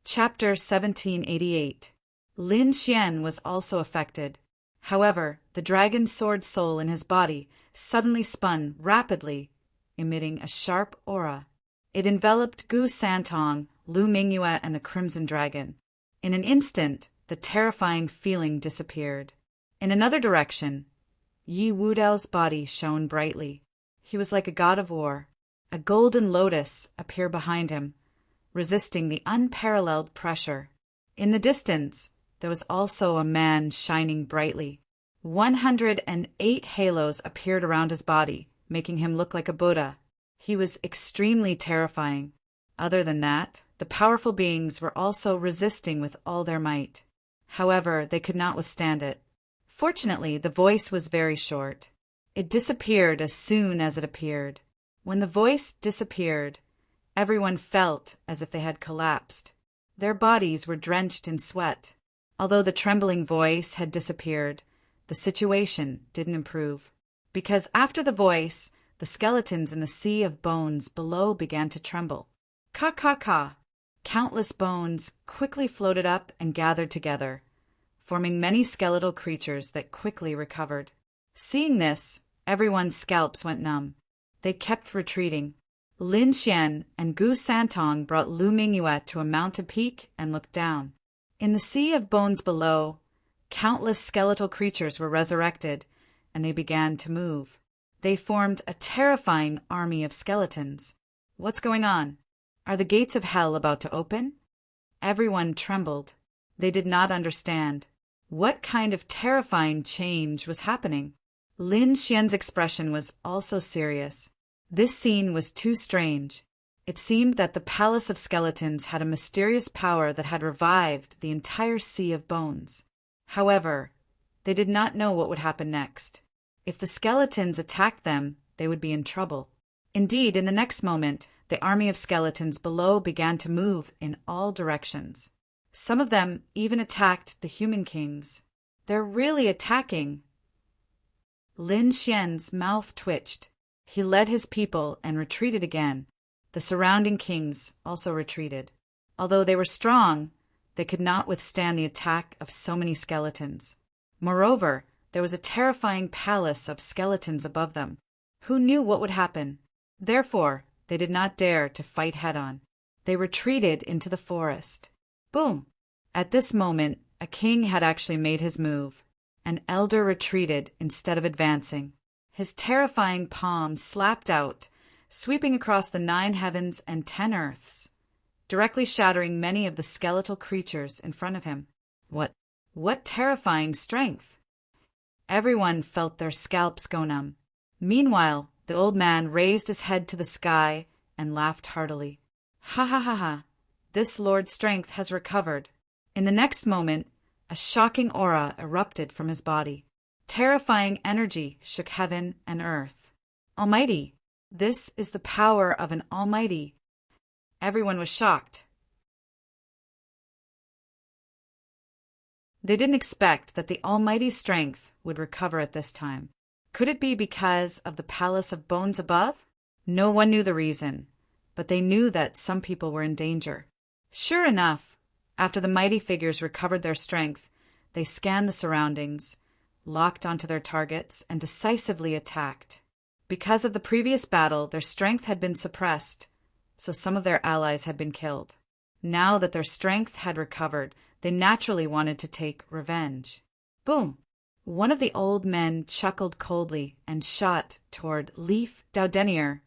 Chapter 1788. Lin Xian was also affected. However, the dragon sword soul in his body suddenly spun rapidly, emitting a sharp aura. It enveloped Gu Santong, Lu Mingyue, and the Crimson Dragon. In an instant, the terrifying feeling disappeared. In another direction, Yi Wudao's body shone brightly. He was like a god of war. A golden lotus appeared behind him, resisting the unparalleled pressure. In the distance, there was also a man shining brightly. 108 halos appeared around his body, making him look like a Buddha. He was extremely terrifying. Other than that, the powerful beings were also resisting with all their might. However, they could not withstand it. Fortunately, the voice was very short. It disappeared as soon as it appeared. When the voice disappeared, everyone felt as if they had collapsed. Their bodies were drenched in sweat. Although the trembling voice had disappeared, the situation didn't improve. Because after the voice, the skeletons in the sea of bones below began to tremble. Ka ka ka! Countless bones quickly floated up and gathered together, forming many skeletal creatures that quickly recovered. Seeing this, everyone's scalps went numb. They kept retreating. Lin Xian and Gu Santong brought Lu Mingyue to a mountain peak and looked down. In the sea of bones below, countless skeletal creatures were resurrected, and they began to move. They formed a terrifying army of skeletons. What's going on? Are the gates of hell about to open? Everyone trembled. They did not understand. What kind of terrifying change was happening? Lin Xian's expression was also serious. This scene was too strange. It seemed that the Palace of Skeletons had a mysterious power that had revived the entire sea of bones. However, they did not know what would happen next. If the skeletons attacked them, they would be in trouble. Indeed, in the next moment, the army of skeletons below began to move in all directions. Some of them even attacked the human kings. They're really attacking. Lin Xian's mouth twitched. He led his people and retreated again. The surrounding kings also retreated. Although they were strong, they could not withstand the attack of so many skeletons. Moreover, there was a terrifying palace of skeletons above them. Who knew what would happen? Therefore, they did not dare to fight head-on. They retreated into the forest. Boom! At this moment, a king had actually made his move. An elder retreated instead of advancing. His terrifying palm slapped out, sweeping across the 9 heavens and 10 earths, directly shattering many of the skeletal creatures in front of him. What terrifying strength! Everyone felt their scalps go numb. Meanwhile, the old man raised his head to the sky and laughed heartily. Ha ha ha ha! This Lord's strength has recovered. In the next moment, a shocking aura erupted from his body. Terrifying energy shook heaven and earth. Almighty! This is the power of an Almighty. Everyone was shocked. They didn't expect that the Almighty's strength would recover at this time. Could it be because of the palace of bones above? No one knew the reason, but they knew that some people were in danger. Sure enough, after the mighty figures recovered their strength, they scanned the surroundings, locked onto their targets, and decisively attacked. Because of the previous battle, their strength had been suppressed, so some of their allies had been killed. Now that their strength had recovered, they naturally wanted to take revenge. Boom! One of the old men chuckled coldly and shot toward Leif Daudenier,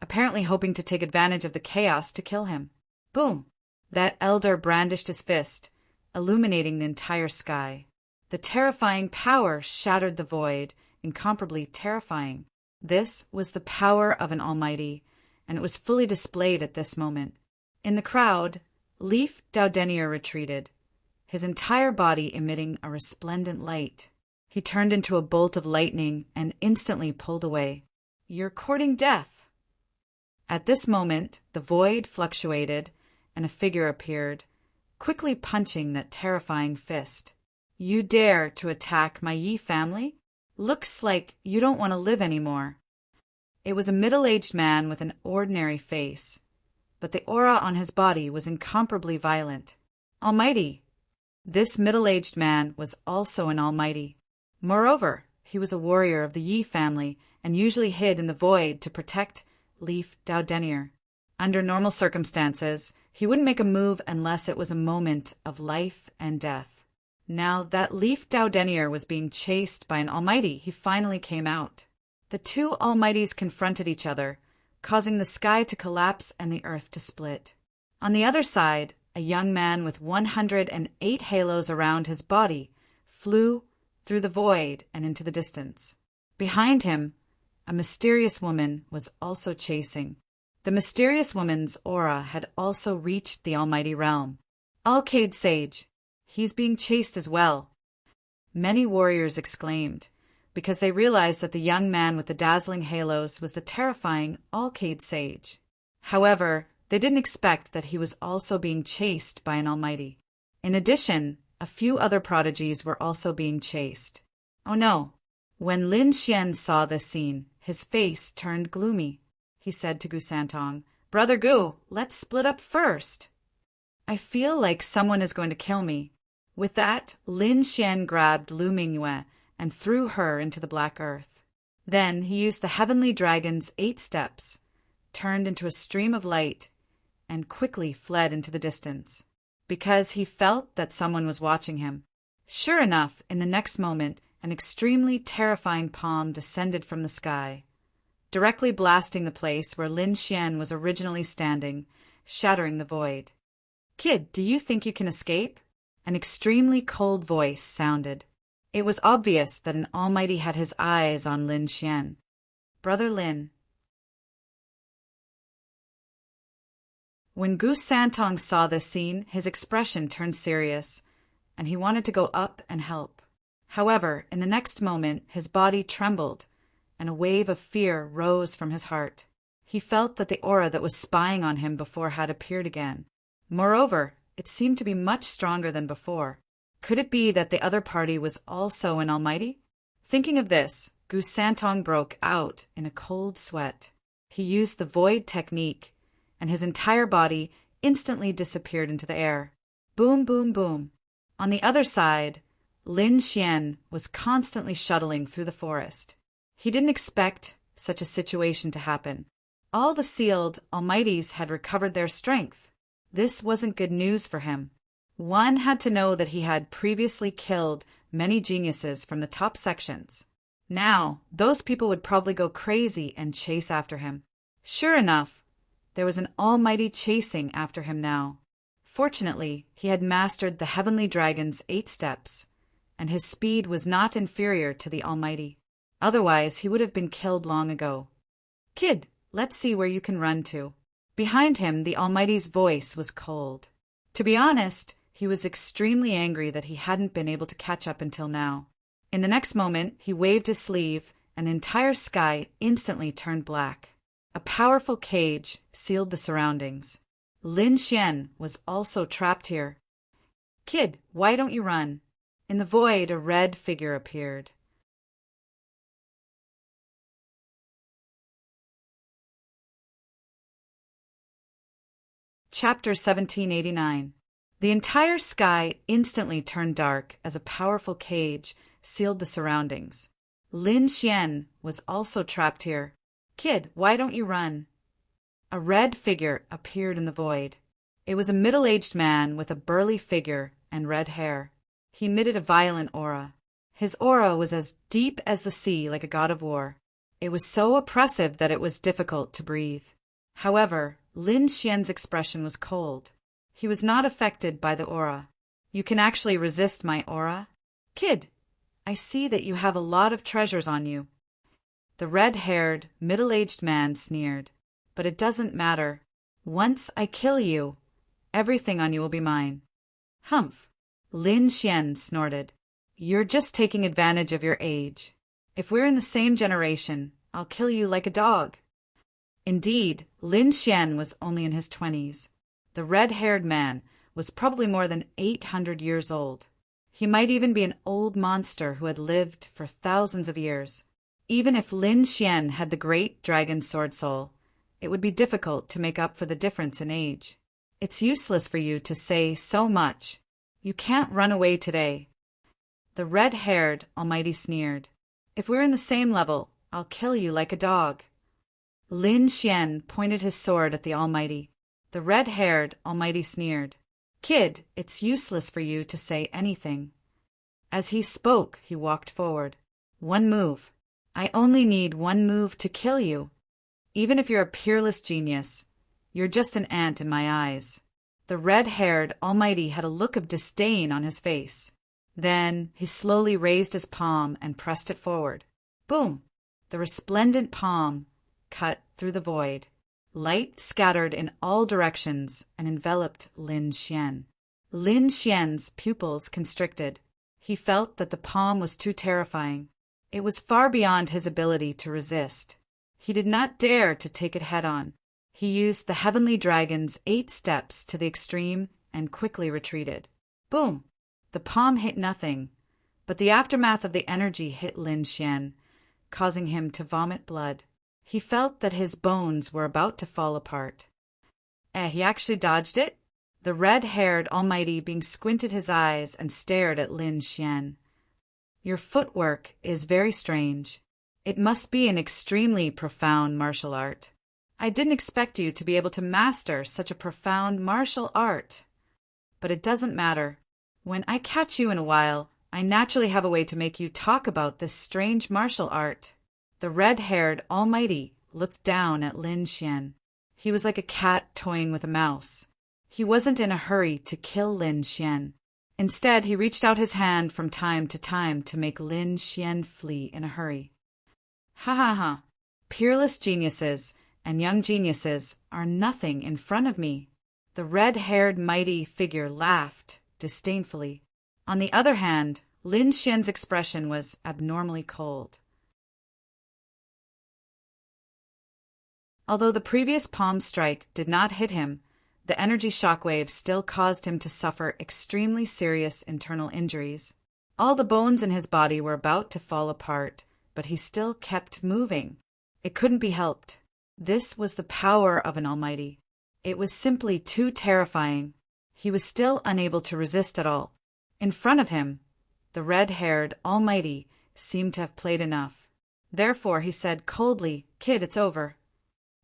apparently hoping to take advantage of the chaos to kill him. Boom! That elder brandished his fist, illuminating the entire sky. The terrifying power shattered the void, incomparably terrifying. This was the power of an Almighty, and it was fully displayed at this moment. In the crowd, Leif Daudenier retreated, his entire body emitting a resplendent light. He turned into a bolt of lightning and instantly pulled away. "You're courting death." At this moment, the void fluctuated, and a figure appeared, quickly punching that terrifying fist. "You dare to attack my Yi family? Looks like you don't want to live anymore." It was a middle-aged man with an ordinary face, but the aura on his body was incomparably violent. Almighty! This middle-aged man was also an Almighty. Moreover, he was a warrior of the Yi family and usually hid in the void to protect Leif Daudenier. Under normal circumstances, he wouldn't make a move unless it was a moment of life and death. Now that Leif Daudenier was being chased by an Almighty, he finally came out. The two Almighties confronted each other, causing the sky to collapse and the earth to split. On the other side, a young man with 108 halos around his body flew through the void and into the distance. Behind him, a mysterious woman was also chasing. The mysterious woman's aura had also reached the Almighty realm. Alcade Sage, he's being chased as well. Many warriors exclaimed, because they realized that the young man with the dazzling halos was the terrifying Alcade Sage. However, they didn't expect that he was also being chased by an Almighty. In addition, a few other prodigies were also being chased. Oh no! When Lin Xian saw this scene, his face turned gloomy. He said to Gu Santong, "Brother Gu, let's split up first. I feel like someone is going to kill me." With that, Lin Xian grabbed Lu Mingyue and threw her into the black earth. Then he used the heavenly dragon's 8 steps, turned into a stream of light, and quickly fled into the distance, because he felt that someone was watching him. Sure enough, in the next moment, an extremely terrifying palm descended from the sky, directly blasting the place where Lin Xian was originally standing, shattering the void. "Kid, do you think you can escape?" An extremely cold voice sounded. It was obvious that an Almighty had his eyes on Lin Xian. "Brother Lin." When Gu Santong saw this scene, his expression turned serious, and he wanted to go up and help. However, in the next moment, his body trembled, and a wave of fear rose from his heart. He felt that the aura that was spying on him before had appeared again. Moreover, it seemed to be much stronger than before. Could it be that the other party was also an Almighty? Thinking of this, Gu Santong broke out in a cold sweat. He used the void technique, and his entire body instantly disappeared into the air. Boom, boom, boom. On the other side, Lin Xian was constantly shuttling through the forest. He didn't expect such a situation to happen. All the sealed almighties had recovered their strength. This wasn't good news for him. One had to know that he had previously killed many geniuses from the top sections. Now, those people would probably go crazy and chase after him. Sure enough, there was an almighty chasing after him now. Fortunately, he had mastered the heavenly dragon's 8 steps, and his speed was not inferior to the almighty. Otherwise, he would have been killed long ago. Kid, let's see where you can run to. Behind him, the almighty's voice was cold. To be honest, he was extremely angry that he hadn't been able to catch up until now. In the next moment, he waved his sleeve, and the entire sky instantly turned black. A powerful cage sealed the surroundings. Lin Xian was also trapped here. Kid, why don't you run? In the void, a red figure appeared. Chapter 1789. The entire sky instantly turned dark as a powerful cage sealed the surroundings. Lin Xian was also trapped here. Kid, why don't you run? A red figure appeared in the void. It was a middle-aged man with a burly figure and red hair. He emitted a violent aura. His aura was as deep as the sea, like a god of war. It was so oppressive that it was difficult to breathe. However, Lin Xian's expression was cold. He was not affected by the aura. You can actually resist my aura? Kid, I see that you have a lot of treasures on you. The red-haired, middle-aged man sneered. But it doesn't matter. Once I kill you, everything on you will be mine. Humph! Lin Xian snorted. You're just taking advantage of your age. If we're in the same generation, I'll kill you like a dog. Indeed, Lin Xian was only in his 20s. The red-haired man was probably more than 800 years old. He might even be an old monster who had lived for thousands of years. Even if Lin Xian had the great dragon sword soul, it would be difficult to make up for the difference in age. It's useless for you to say so much. You can't run away today. The red-haired almighty sneered. If we're in the same level, I'll kill you like a dog. Lin Xian pointed his sword at the almighty. The red-haired almighty sneered. Kid, it's useless for you to say anything. As he spoke, he walked forward. One move. I only need one move to kill you. Even if you're a peerless genius, you're just an ant in my eyes. The red-haired almighty had a look of disdain on his face. Then he slowly raised his palm and pressed it forward. Boom! The resplendent palm cut through the void. Light scattered in all directions and enveloped Lin Xian. Lin Xian's pupils constricted. He felt that the palm was too terrifying. It was far beyond his ability to resist. He did not dare to take it head-on. He used the heavenly dragon's 8 steps to the extreme and quickly retreated. Boom! The palm hit nothing, but the aftermath of the energy hit Lin Xian, causing him to vomit blood. He felt that his bones were about to fall apart. He actually dodged it? The red-haired almighty being squinted his eyes and stared at Lin Xian. Your footwork is very strange. It must be an extremely profound martial art. I didn't expect you to be able to master such a profound martial art. But it doesn't matter. When I catch you in a while, I naturally have a way to make you talk about this strange martial art. The red-haired almighty looked down at Lin Xian. He was like a cat toying with a mouse. He wasn't in a hurry to kill Lin Xian. Instead, he reached out his hand from time to time to make Lin Xian flee in a hurry. Ha ha ha! Peerless geniuses and young geniuses are nothing in front of me. The red-haired mighty figure laughed disdainfully. On the other hand, Lin Xian's expression was abnormally cold. Although the previous palm strike did not hit him, the energy shockwave still caused him to suffer extremely serious internal injuries. All the bones in his body were about to fall apart, but he still kept moving. It couldn't be helped. This was the power of an almighty. It was simply too terrifying. He was still unable to resist at all. In front of him, the red-haired Almighty seemed to have played enough. Therefore he said coldly, "Kid, it's over."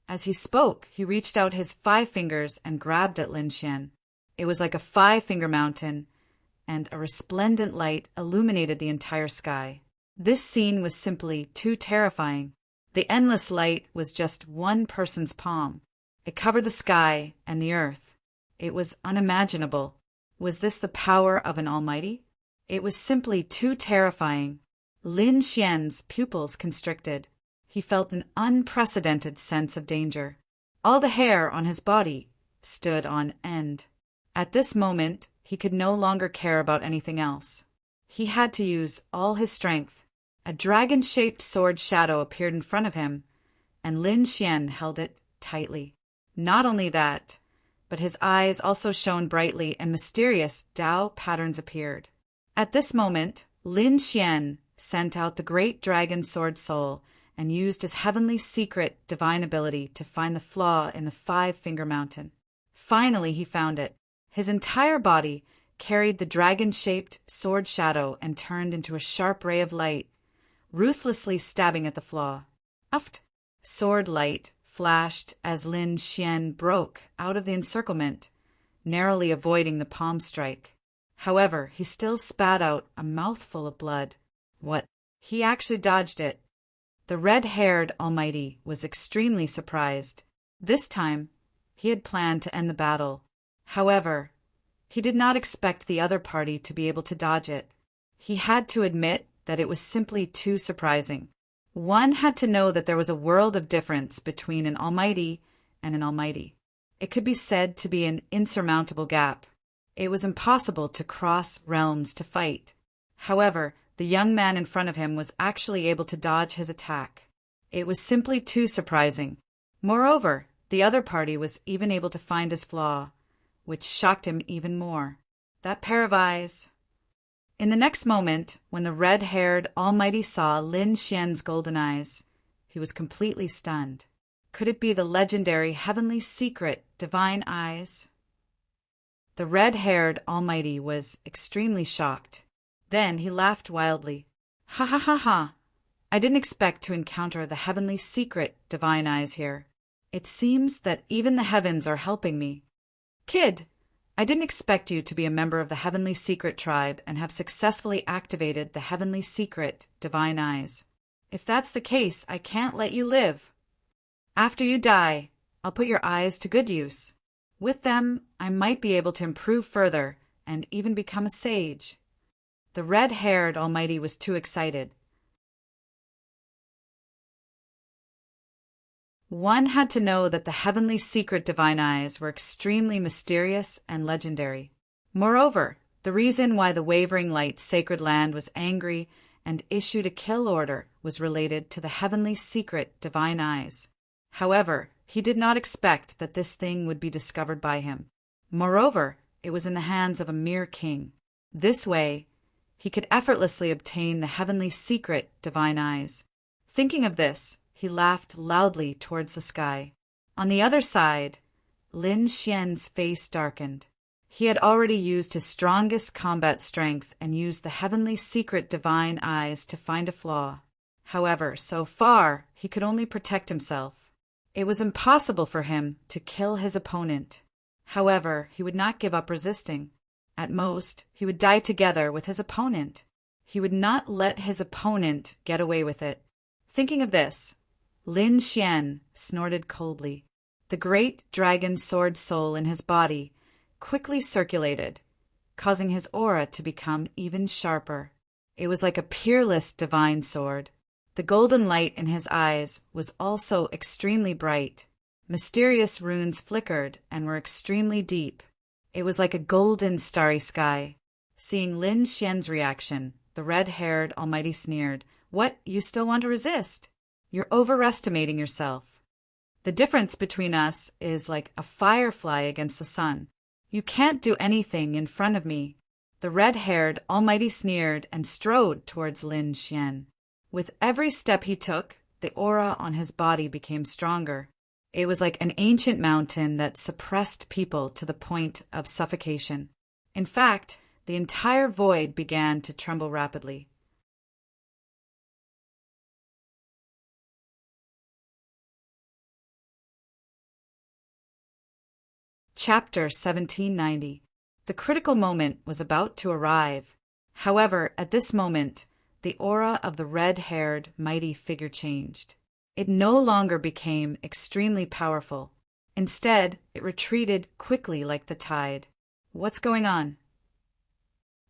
As he spoke, he reached out his 5 fingers and grabbed at Lin Xian. It was like a 5-finger mountain, and a resplendent light illuminated the entire sky. This scene was simply too terrifying. The endless light was just one person's palm. It covered the sky and the earth. It was unimaginable. Was this the power of an almighty? It was simply too terrifying. Lin Xian's pupils constricted. He felt an unprecedented sense of danger. All the hair on his body stood on end. At this moment, he could no longer care about anything else. He had to use all his strength. A dragon-shaped sword shadow appeared in front of him, and Lin Xian held it tightly. Not only that, but his eyes also shone brightly and mysterious Dao patterns appeared. At this moment, Lin Xian sent out the great dragon sword soul and used his heavenly secret divine ability to find the flaw in the 5-finger mountain. Finally, he found it. His entire body carried the dragon-shaped sword shadow and turned into a sharp ray of light, ruthlessly stabbing at the flaw. Uft! Sword light flashed as Lin Xian broke out of the encirclement, narrowly avoiding the palm strike. However, he still spat out a mouthful of blood. What? He actually dodged it. The red-haired Almighty was extremely surprised. This time, he had planned to end the battle. However, he did not expect the other party to be able to dodge it. He had to admit that it was simply too surprising. One had to know that there was a world of difference between an almighty and an almighty. It could be said to be an insurmountable gap. It was impossible to cross realms to fight. However, the young man in front of him was actually able to dodge his attack. It was simply too surprising. Moreover, the other party was even able to find his flaw, which shocked him even more. That pair of eyes. In the next moment, when the red-haired Almighty saw Lin Xian's golden eyes, he was completely stunned. Could it be the legendary heavenly secret divine eyes? The red-haired Almighty was extremely shocked. Then he laughed wildly. Ha ha ha ha! I didn't expect to encounter the heavenly secret divine eyes here. It seems that even the heavens are helping me. Kid, I didn't expect you to be a member of the Heavenly Secret Tribe and have successfully activated the Heavenly Secret Divine Eyes. If that's the case, I can't let you live. After you die, I'll put your eyes to good use. With them, I might be able to improve further and even become a sage. The red-haired Almighty was too excited. One had to know that the heavenly secret divine eyes were extremely mysterious and legendary. Moreover, the reason why the wavering light's sacred land was angry and issued a kill order was related to the heavenly secret divine eyes. However, he did not expect that this thing would be discovered by him. Moreover, it was in the hands of a mere king. This way, he could effortlessly obtain the heavenly secret divine eyes. Thinking of this, he laughed loudly towards the sky. On the other side, Lin Xian's face darkened. He had already used his strongest combat strength and used the heavenly secret divine eyes to find a flaw. However, so far, he could only protect himself. It was impossible for him to kill his opponent. However, he would not give up resisting. At most, he would die together with his opponent. He would not let his opponent get away with it. Thinking of this, Lin Xian snorted coldly. The great dragon sword soul in his body quickly circulated, causing his aura to become even sharper. It was like a peerless divine sword. The golden light in his eyes was also extremely bright. Mysterious runes flickered and were extremely deep. It was like a golden starry sky. Seeing Lin Xian's reaction, the red-haired Almighty sneered, "What, you still want to resist? You're overestimating yourself. The difference between us is like a firefly against the sun. You can't do anything in front of me." The red-haired Almighty sneered and strode towards Lin Xian. With every step he took, the aura on his body became stronger. It was like an ancient mountain that suppressed people to the point of suffocation. In fact, the entire void began to tremble rapidly. Chapter 1790. The critical moment was about to arrive. However, at this moment, the aura of the red-haired, mighty figure changed. It no longer became extremely powerful. Instead, it retreated quickly like the tide. What's going on?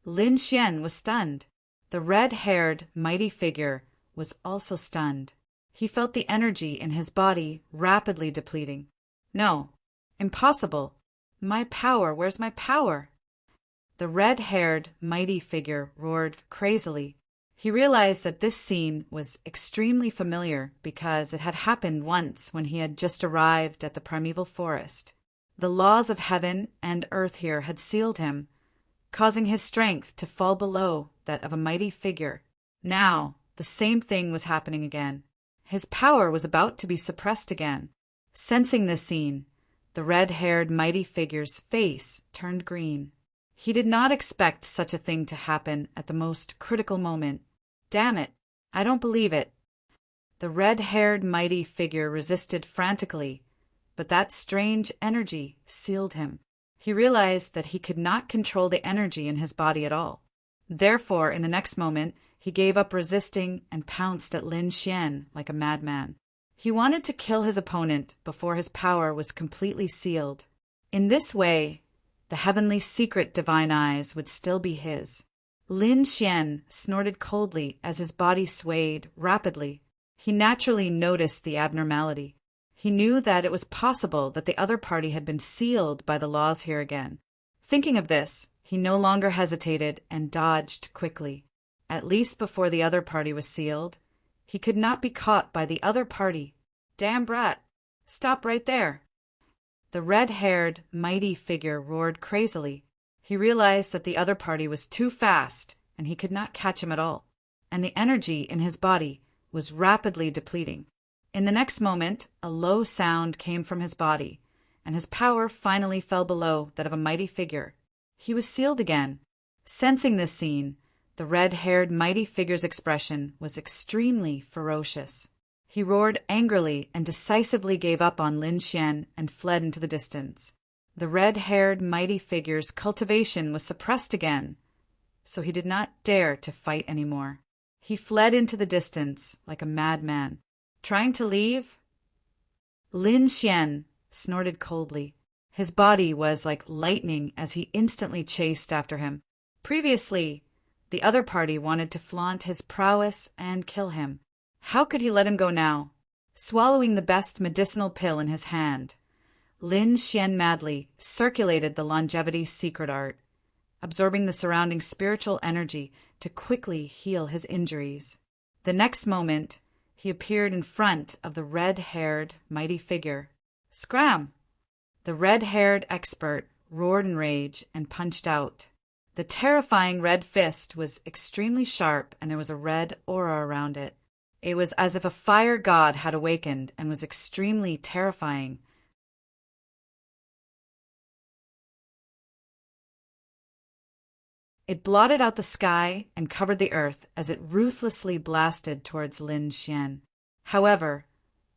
Lin Xian was stunned. The red-haired, mighty figure was also stunned. He felt the energy in his body rapidly depleting. No, impossible. My power, where's my power? The red-haired, mighty figure roared crazily. He realized that this scene was extremely familiar because it had happened once when he had just arrived at the primeval forest. The laws of heaven and earth here had sealed him, causing his strength to fall below that of a mighty figure. Now, the same thing was happening again. His power was about to be suppressed again. Sensing this scene, the red-haired mighty figure's face turned green. He did not expect such a thing to happen at the most critical moment. Damn it, I don't believe it. The red-haired mighty figure resisted frantically, but that strange energy sealed him. He realized that he could not control the energy in his body at all. Therefore, in the next moment, he gave up resisting and pounced at Lin Xian like a madman. He wanted to kill his opponent before his power was completely sealed. In this way, the heavenly secret divine eyes would still be his. Lin Xian snorted coldly as his body swayed rapidly. He naturally noticed the abnormality. He knew that it was possible that the other party had been sealed by the laws here again. Thinking of this, he no longer hesitated and dodged quickly. At least before the other party was sealed, he could not be caught by the other party. Damn brat! Stop right there! The red-haired, mighty figure roared crazily. He realized that the other party was too fast and he could not catch him at all, and the energy in his body was rapidly depleting. In the next moment, a low sound came from his body, and his power finally fell below that of a mighty figure. He was sealed again. Sensing this scene, the red-haired mighty figure's expression was extremely ferocious. He roared angrily and decisively gave up on Lin Xian and fled into the distance. The red-haired mighty figure's cultivation was suppressed again, so he did not dare to fight anymore. He fled into the distance like a madman. Trying to leave? Lin Xian snorted coldly. His body was like lightning as he instantly chased after him. Previously, the other party wanted to flaunt his prowess and kill him. How could he let him go now? Swallowing the best medicinal pill in his hand, Lin Xian madly circulated the longevity secret art, absorbing the surrounding spiritual energy to quickly heal his injuries. The next moment, he appeared in front of the red-haired mighty figure. Scram! The red-haired expert roared in rage and punched out. The terrifying red fist was extremely sharp and there was a red aura around it. It was as if a fire god had awakened and was extremely terrifying. It blotted out the sky and covered the earth as it ruthlessly blasted towards Lin Xian. However,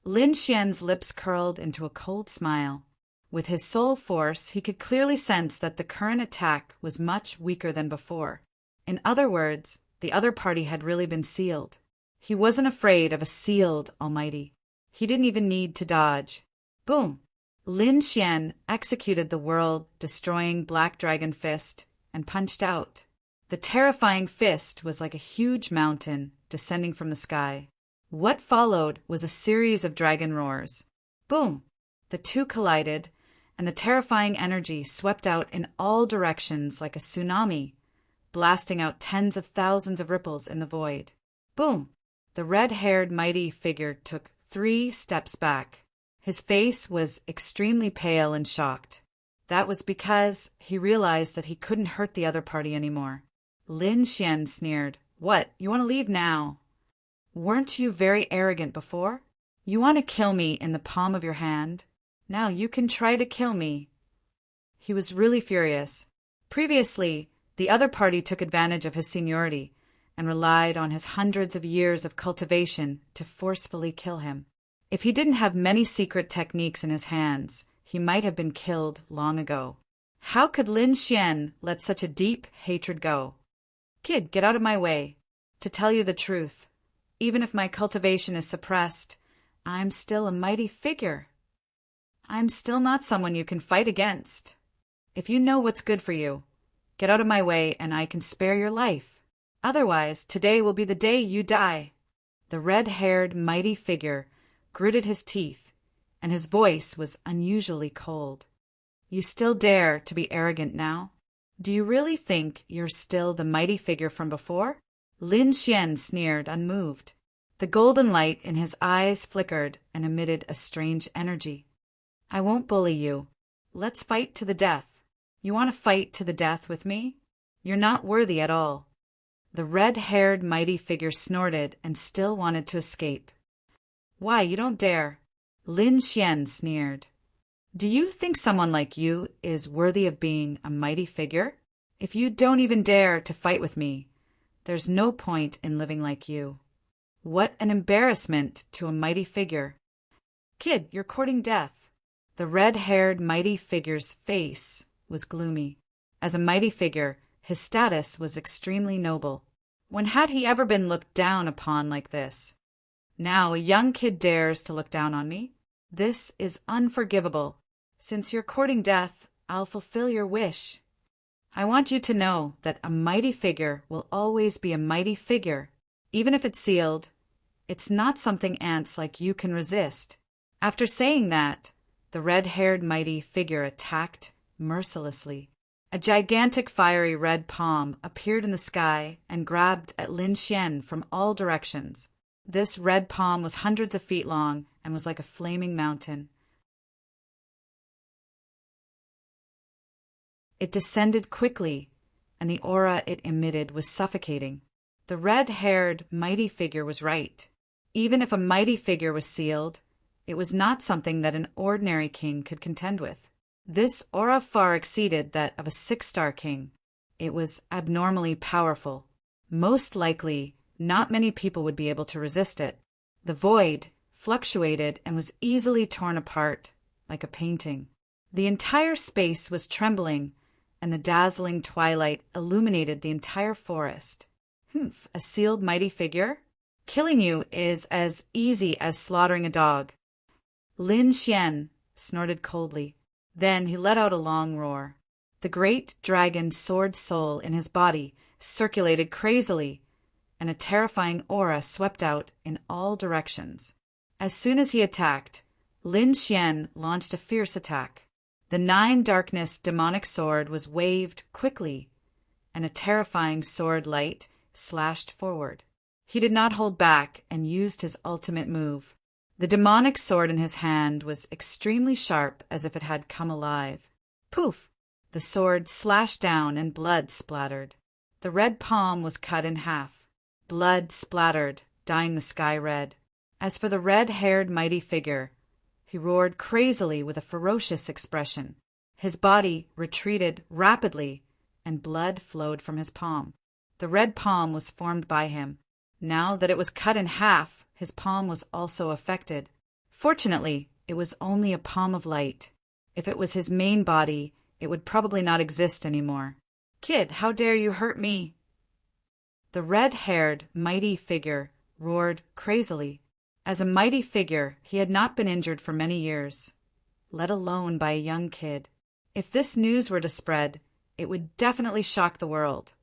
Lin Xian's lips curled into a cold smile. With his soul force, he could clearly sense that the current attack was much weaker than before. In other words, the other party had really been sealed. He wasn't afraid of a sealed Almighty. He didn't even need to dodge. Boom! Lin Xian executed the world-destroying Black Dragon Fist and punched out. The terrifying fist was like a huge mountain descending from the sky. What followed was a series of dragon roars. Boom! The two collided, and the terrifying energy swept out in all directions like a tsunami, blasting out tens of thousands of ripples in the void. Boom! The red-haired mighty figure took 3 steps back. His face was extremely pale and shocked. That was because he realized that he couldn't hurt the other party anymore. Lin Xian sneered. What, you want to leave now? Weren't you very arrogant before? You want to kill me in the palm of your hand? Now you can try to kill me. He was really furious. Previously, the other party took advantage of his seniority and relied on his hundreds of years of cultivation to forcefully kill him. If he didn't have many secret techniques in his hands, he might have been killed long ago. How could Lin Xian let such a deep hatred go? Kid, get out of my way. To tell you the truth, even if my cultivation is suppressed, I'm still a mighty figure. I'm still not someone you can fight against. If you know what's good for you, get out of my way and I can spare your life. Otherwise, today will be the day you die. The red-haired, mighty figure gritted his teeth, and his voice was unusually cold. You still dare to be arrogant now? Do you really think you're still the mighty figure from before? Lin Xian sneered, unmoved. The golden light in his eyes flickered and emitted a strange energy. I won't bully you. Let's fight to the death. You want to fight to the death with me? You're not worthy at all. The red-haired mighty figure snorted and still wanted to escape. Why, you don't dare. Lin Xian sneered. Do you think someone like you is worthy of being a mighty figure? If you don't even dare to fight with me, there's no point in living like you. What an embarrassment to a mighty figure. Kid, you're courting death. The red-haired mighty figure's face was gloomy. As a mighty figure, his status was extremely noble. When had he ever been looked down upon like this? Now a young kid dares to look down on me? This is unforgivable. Since you're courting death, I'll fulfill your wish. I want you to know that a mighty figure will always be a mighty figure. Even if it's sealed, it's not something ants like you can resist. After saying that, the red-haired mighty figure attacked mercilessly. A gigantic fiery red palm appeared in the sky and grabbed at Lin Xian from all directions. This red palm was hundreds of feet long and was like a flaming mountain. It descended quickly, and the aura it emitted was suffocating. The red-haired mighty figure was right. Even if a mighty figure was sealed, it was not something that an ordinary king could contend with. This aura far exceeded that of a 6-star king. It was abnormally powerful. Most likely, not many people would be able to resist it. The void fluctuated and was easily torn apart like a painting. The entire space was trembling, and the dazzling twilight illuminated the entire forest. A sealed mighty figure? Killing you is as easy as slaughtering a dog. Lin Xian snorted coldly. Then he let out a long roar. The great dragon sword soul in his body circulated crazily, and a terrifying aura swept out in all directions. As soon as he attacked, Lin Xian launched a fierce attack. The 9-darkness demonic sword was waved quickly, and a terrifying sword light slashed forward. He did not hold back and used his ultimate move. The demonic sword in his hand was extremely sharp, as if it had come alive. Poof! The sword slashed down and blood splattered. The red palm was cut in half. Blood splattered, dyeing the sky red. As for the red-haired mighty figure, he roared crazily with a ferocious expression. His body retreated rapidly, and blood flowed from his palm. The red palm was formed by him. Now that it was cut in half, his palm was also affected. Fortunately, it was only a palm of light. If it was his main body, it would probably not exist anymore. Kid, how dare you hurt me? The red-haired, mighty figure roared crazily. As a mighty figure, he had not been injured for many years, let alone by a young kid. If this news were to spread, it would definitely shock the world.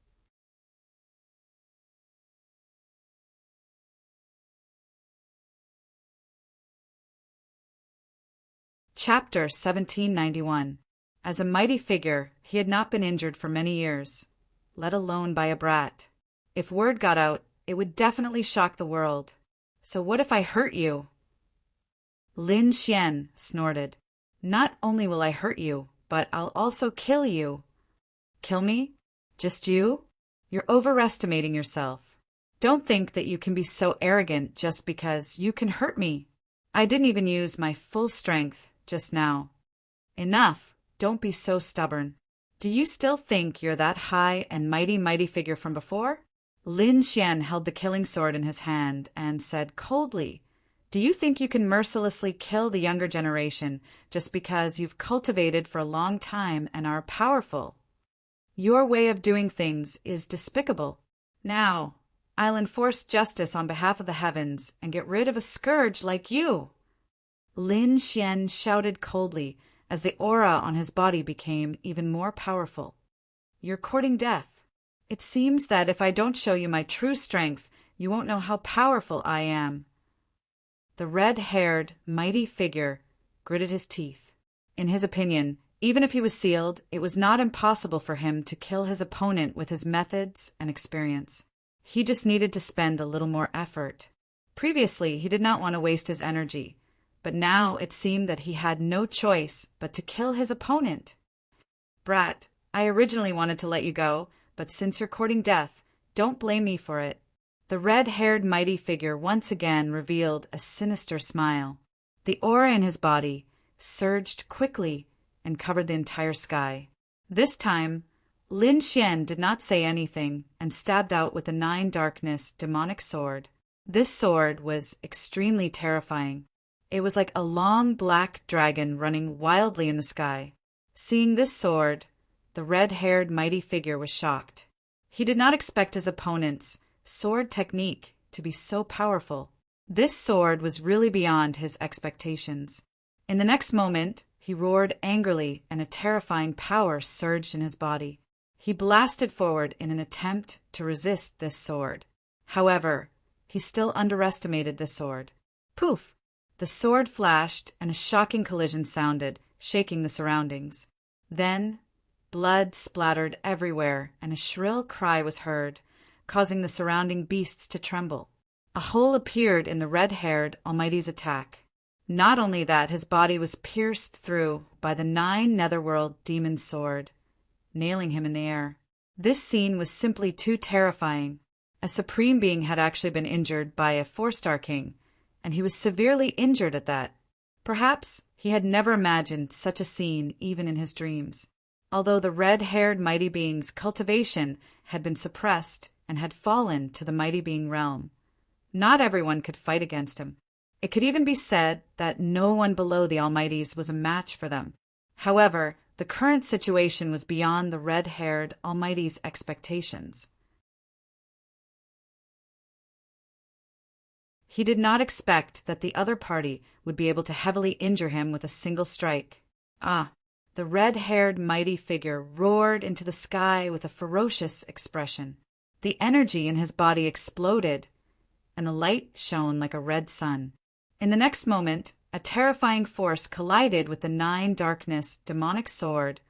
Chapter 1791. As a mighty figure, he had not been injured for many years, let alone by a brat. If word got out, it would definitely shock the world. So what if I hurt you? Lin Xian snorted. Not only will I hurt you, but I'll also kill you. Kill me? Just you? You're overestimating yourself. Don't think that you can be so arrogant just because you can hurt me. I didn't even use my full strength just now. Enough. Don't be so stubborn. Do you still think you're that high and mighty figure from before? Lin Xian held the killing sword in his hand and said coldly, "Do you think you can mercilessly kill the younger generation just because you've cultivated for a long time and are powerful? Your way of doing things is despicable. Now, I'll enforce justice on behalf of the heavens and get rid of a scourge like you." Lin Xian shouted coldly as the aura on his body became even more powerful. "You're courting death. It seems that if I don't show you my true strength, you won't know how powerful I am." The red-haired, mighty figure gritted his teeth. In his opinion, even if he was sealed, it was not impossible for him to kill his opponent with his methods and experience. He just needed to spend a little more effort. Previously, he did not want to waste his energy, but now it seemed that he had no choice but to kill his opponent. "Brat, I originally wanted to let you go, but since you're courting death, don't blame me for it." The red-haired mighty figure once again revealed a sinister smile. The aura in his body surged quickly and covered the entire sky. This time, Lin Xian did not say anything and stabbed out with the 9 darkness demonic sword. This sword was extremely terrifying. It was like a long black dragon running wildly in the sky. Seeing this sword, the red-haired mighty figure was shocked. He did not expect his opponent's sword technique to be so powerful. This sword was really beyond his expectations. In the next moment, he roared angrily and a terrifying power surged in his body. He blasted forward in an attempt to resist this sword. However, he still underestimated the sword. Poof! The sword flashed and a shocking collision sounded, shaking the surroundings. Then, blood splattered everywhere and a shrill cry was heard, causing the surrounding beasts to tremble. A hole appeared in the red-haired Almighty's attack. Not only that, his body was pierced through by the 9 netherworld demon sword, nailing him in the air. This scene was simply too terrifying. A supreme being had actually been injured by a 4-star king, and he was severely injured at that. Perhaps he had never imagined such a scene even in his dreams. Although the red-haired mighty being's cultivation had been suppressed and had fallen to the mighty being realm, not everyone could fight against him. It could even be said that no one below the Almighty's was a match for them. However, the current situation was beyond the red-haired Almighty's expectations. He did not expect that the other party would be able to heavily injure him with a single strike. The red-haired mighty figure roared into the sky with a ferocious expression. The energy in his body exploded, and the light shone like a red sun. In the next moment, a terrifying force collided with the 9 darkness demonic sword,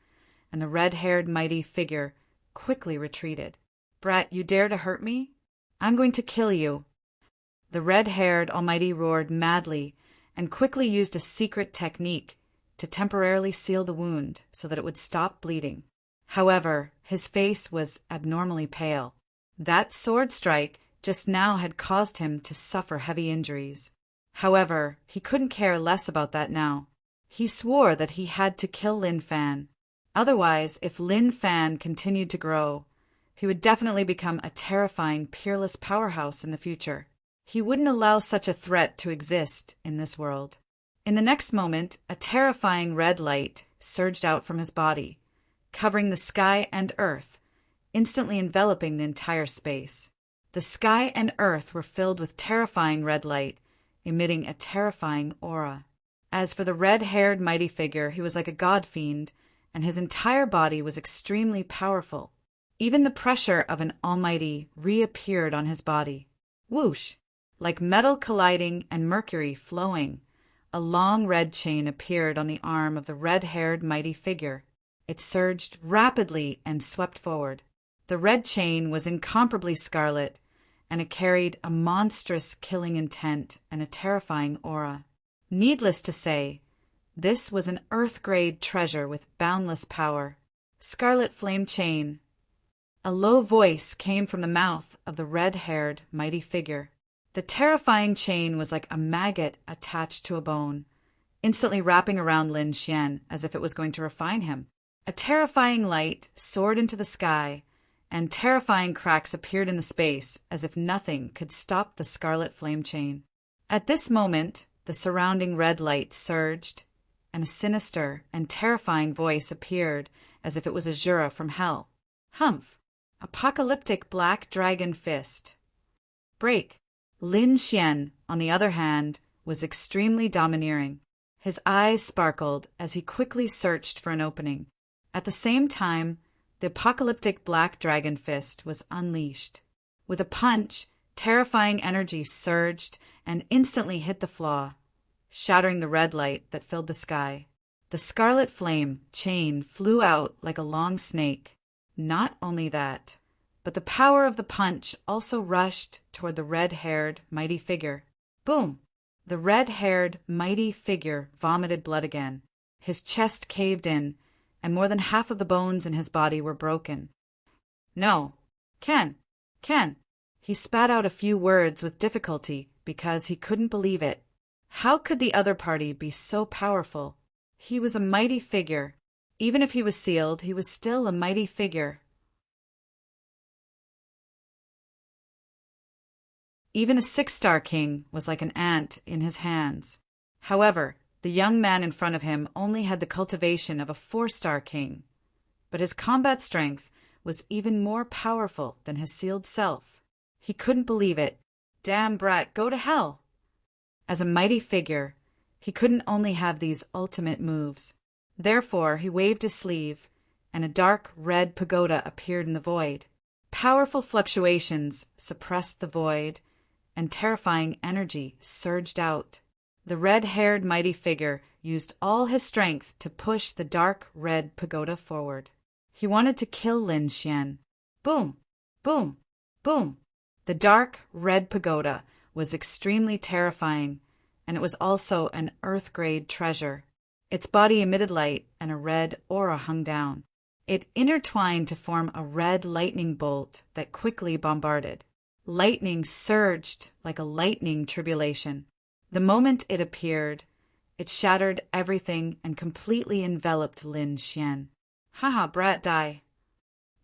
and the red-haired mighty figure quickly retreated. "Brat, you dare to hurt me? I'm going to kill you." The red-haired Almighty roared madly and quickly used a secret technique to temporarily seal the wound so that it would stop bleeding. However, his face was abnormally pale. That sword strike just now had caused him to suffer heavy injuries. However, he couldn't care less about that now. He swore that he had to kill Lin Fan. Otherwise, if Lin Fan continued to grow, he would definitely become a terrifying, peerless powerhouse in the future. He wouldn't allow such a threat to exist in this world. In the next moment, a terrifying red light surged out from his body, covering the sky and earth, instantly enveloping the entire space. The sky and earth were filled with terrifying red light, emitting a terrifying aura. As for the red-haired mighty figure, he was like a god fiend, and his entire body was extremely powerful. Even the pressure of an almighty reappeared on his body. Whoosh! Like metal colliding and mercury flowing, a long red chain appeared on the arm of the red-haired mighty figure. It surged rapidly and swept forward. The red chain was incomparably scarlet, and it carried a monstrous killing intent and a terrifying aura. Needless to say, this was an earth-grade treasure with boundless power. Scarlet flame chain. A low voice came from the mouth of the red-haired mighty figure. The terrifying chain was like a maggot attached to a bone, instantly wrapping around Lin Xian as if it was going to refine him. A terrifying light soared into the sky, and terrifying cracks appeared in the space as if nothing could stop the scarlet flame chain. At this moment, the surrounding red light surged, and a sinister and terrifying voice appeared as if it was Azura from hell. Humph! Apocalyptic black dragon fist. Break! Lin Xian, on the other hand, was extremely domineering. His eyes sparkled as he quickly searched for an opening. At the same time, the apocalyptic black dragon fist was unleashed. With a punch, terrifying energy surged and instantly hit the flaw, shattering the red light that filled the sky. The scarlet flame chain flew out like a long snake. Not only that, but the power of the punch also rushed toward the red-haired, mighty figure. Boom! The red-haired, mighty figure vomited blood again. His chest caved in, and more than half of the bones in his body were broken. No. Ken! He spat out a few words with difficulty because he couldn't believe it. How could the other party be so powerful? He was a mighty figure. Even if he was sealed, he was still a mighty figure. Even a 6-star king was like an ant in his hands. However, the young man in front of him only had the cultivation of a 4-star king, but his combat strength was even more powerful than his sealed self. He couldn't believe it. Damn brat, go to hell! As a mighty figure, he couldn't only have these ultimate moves. Therefore, he waved his sleeve, and a dark red pagoda appeared in the void. Powerful fluctuations suppressed the void, and terrifying energy surged out. The red-haired mighty figure used all his strength to push the dark red pagoda forward. He wanted to kill Lin Xian. Boom! Boom! Boom! The dark red pagoda was extremely terrifying, and it was also an Earth-grade treasure. Its body emitted light, and a red aura hung down. It intertwined to form a red lightning bolt that quickly bombarded. Lightning surged like a lightning tribulation. The moment it appeared, it shattered everything and completely enveloped Lin Xian. Haha, brat, die.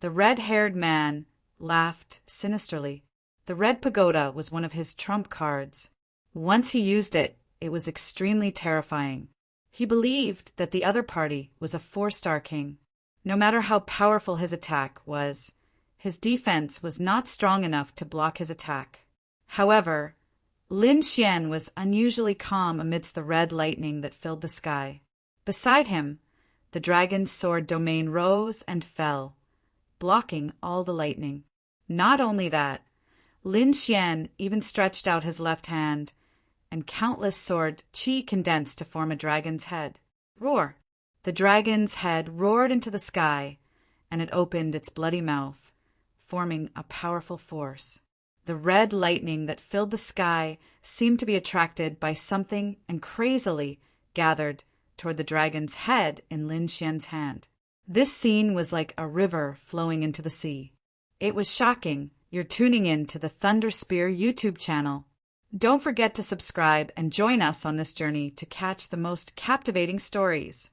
The red-haired man laughed sinisterly. The red pagoda was one of his trump cards. Once he used it, it was extremely terrifying. He believed that the other party was a 4-star king. No matter how powerful his attack was, his defense was not strong enough to block his attack. However, Lin Xian was unusually calm amidst the red lightning that filled the sky. Beside him, the dragon's sword domain rose and fell, blocking all the lightning. Not only that, Lin Xian even stretched out his left hand, and countless sword qi condensed to form a dragon's head. Roar! The dragon's head roared into the sky, and it opened its bloody mouth, forming a powerful force. The red lightning that filled the sky seemed to be attracted by something and crazily gathered toward the dragon's head in Lin Xian's hand. This scene was like a river flowing into the sea. It was shocking. You're tuning in to the Thunder Spear YouTube channel. Don't forget to subscribe and join us on this journey to catch the most captivating stories.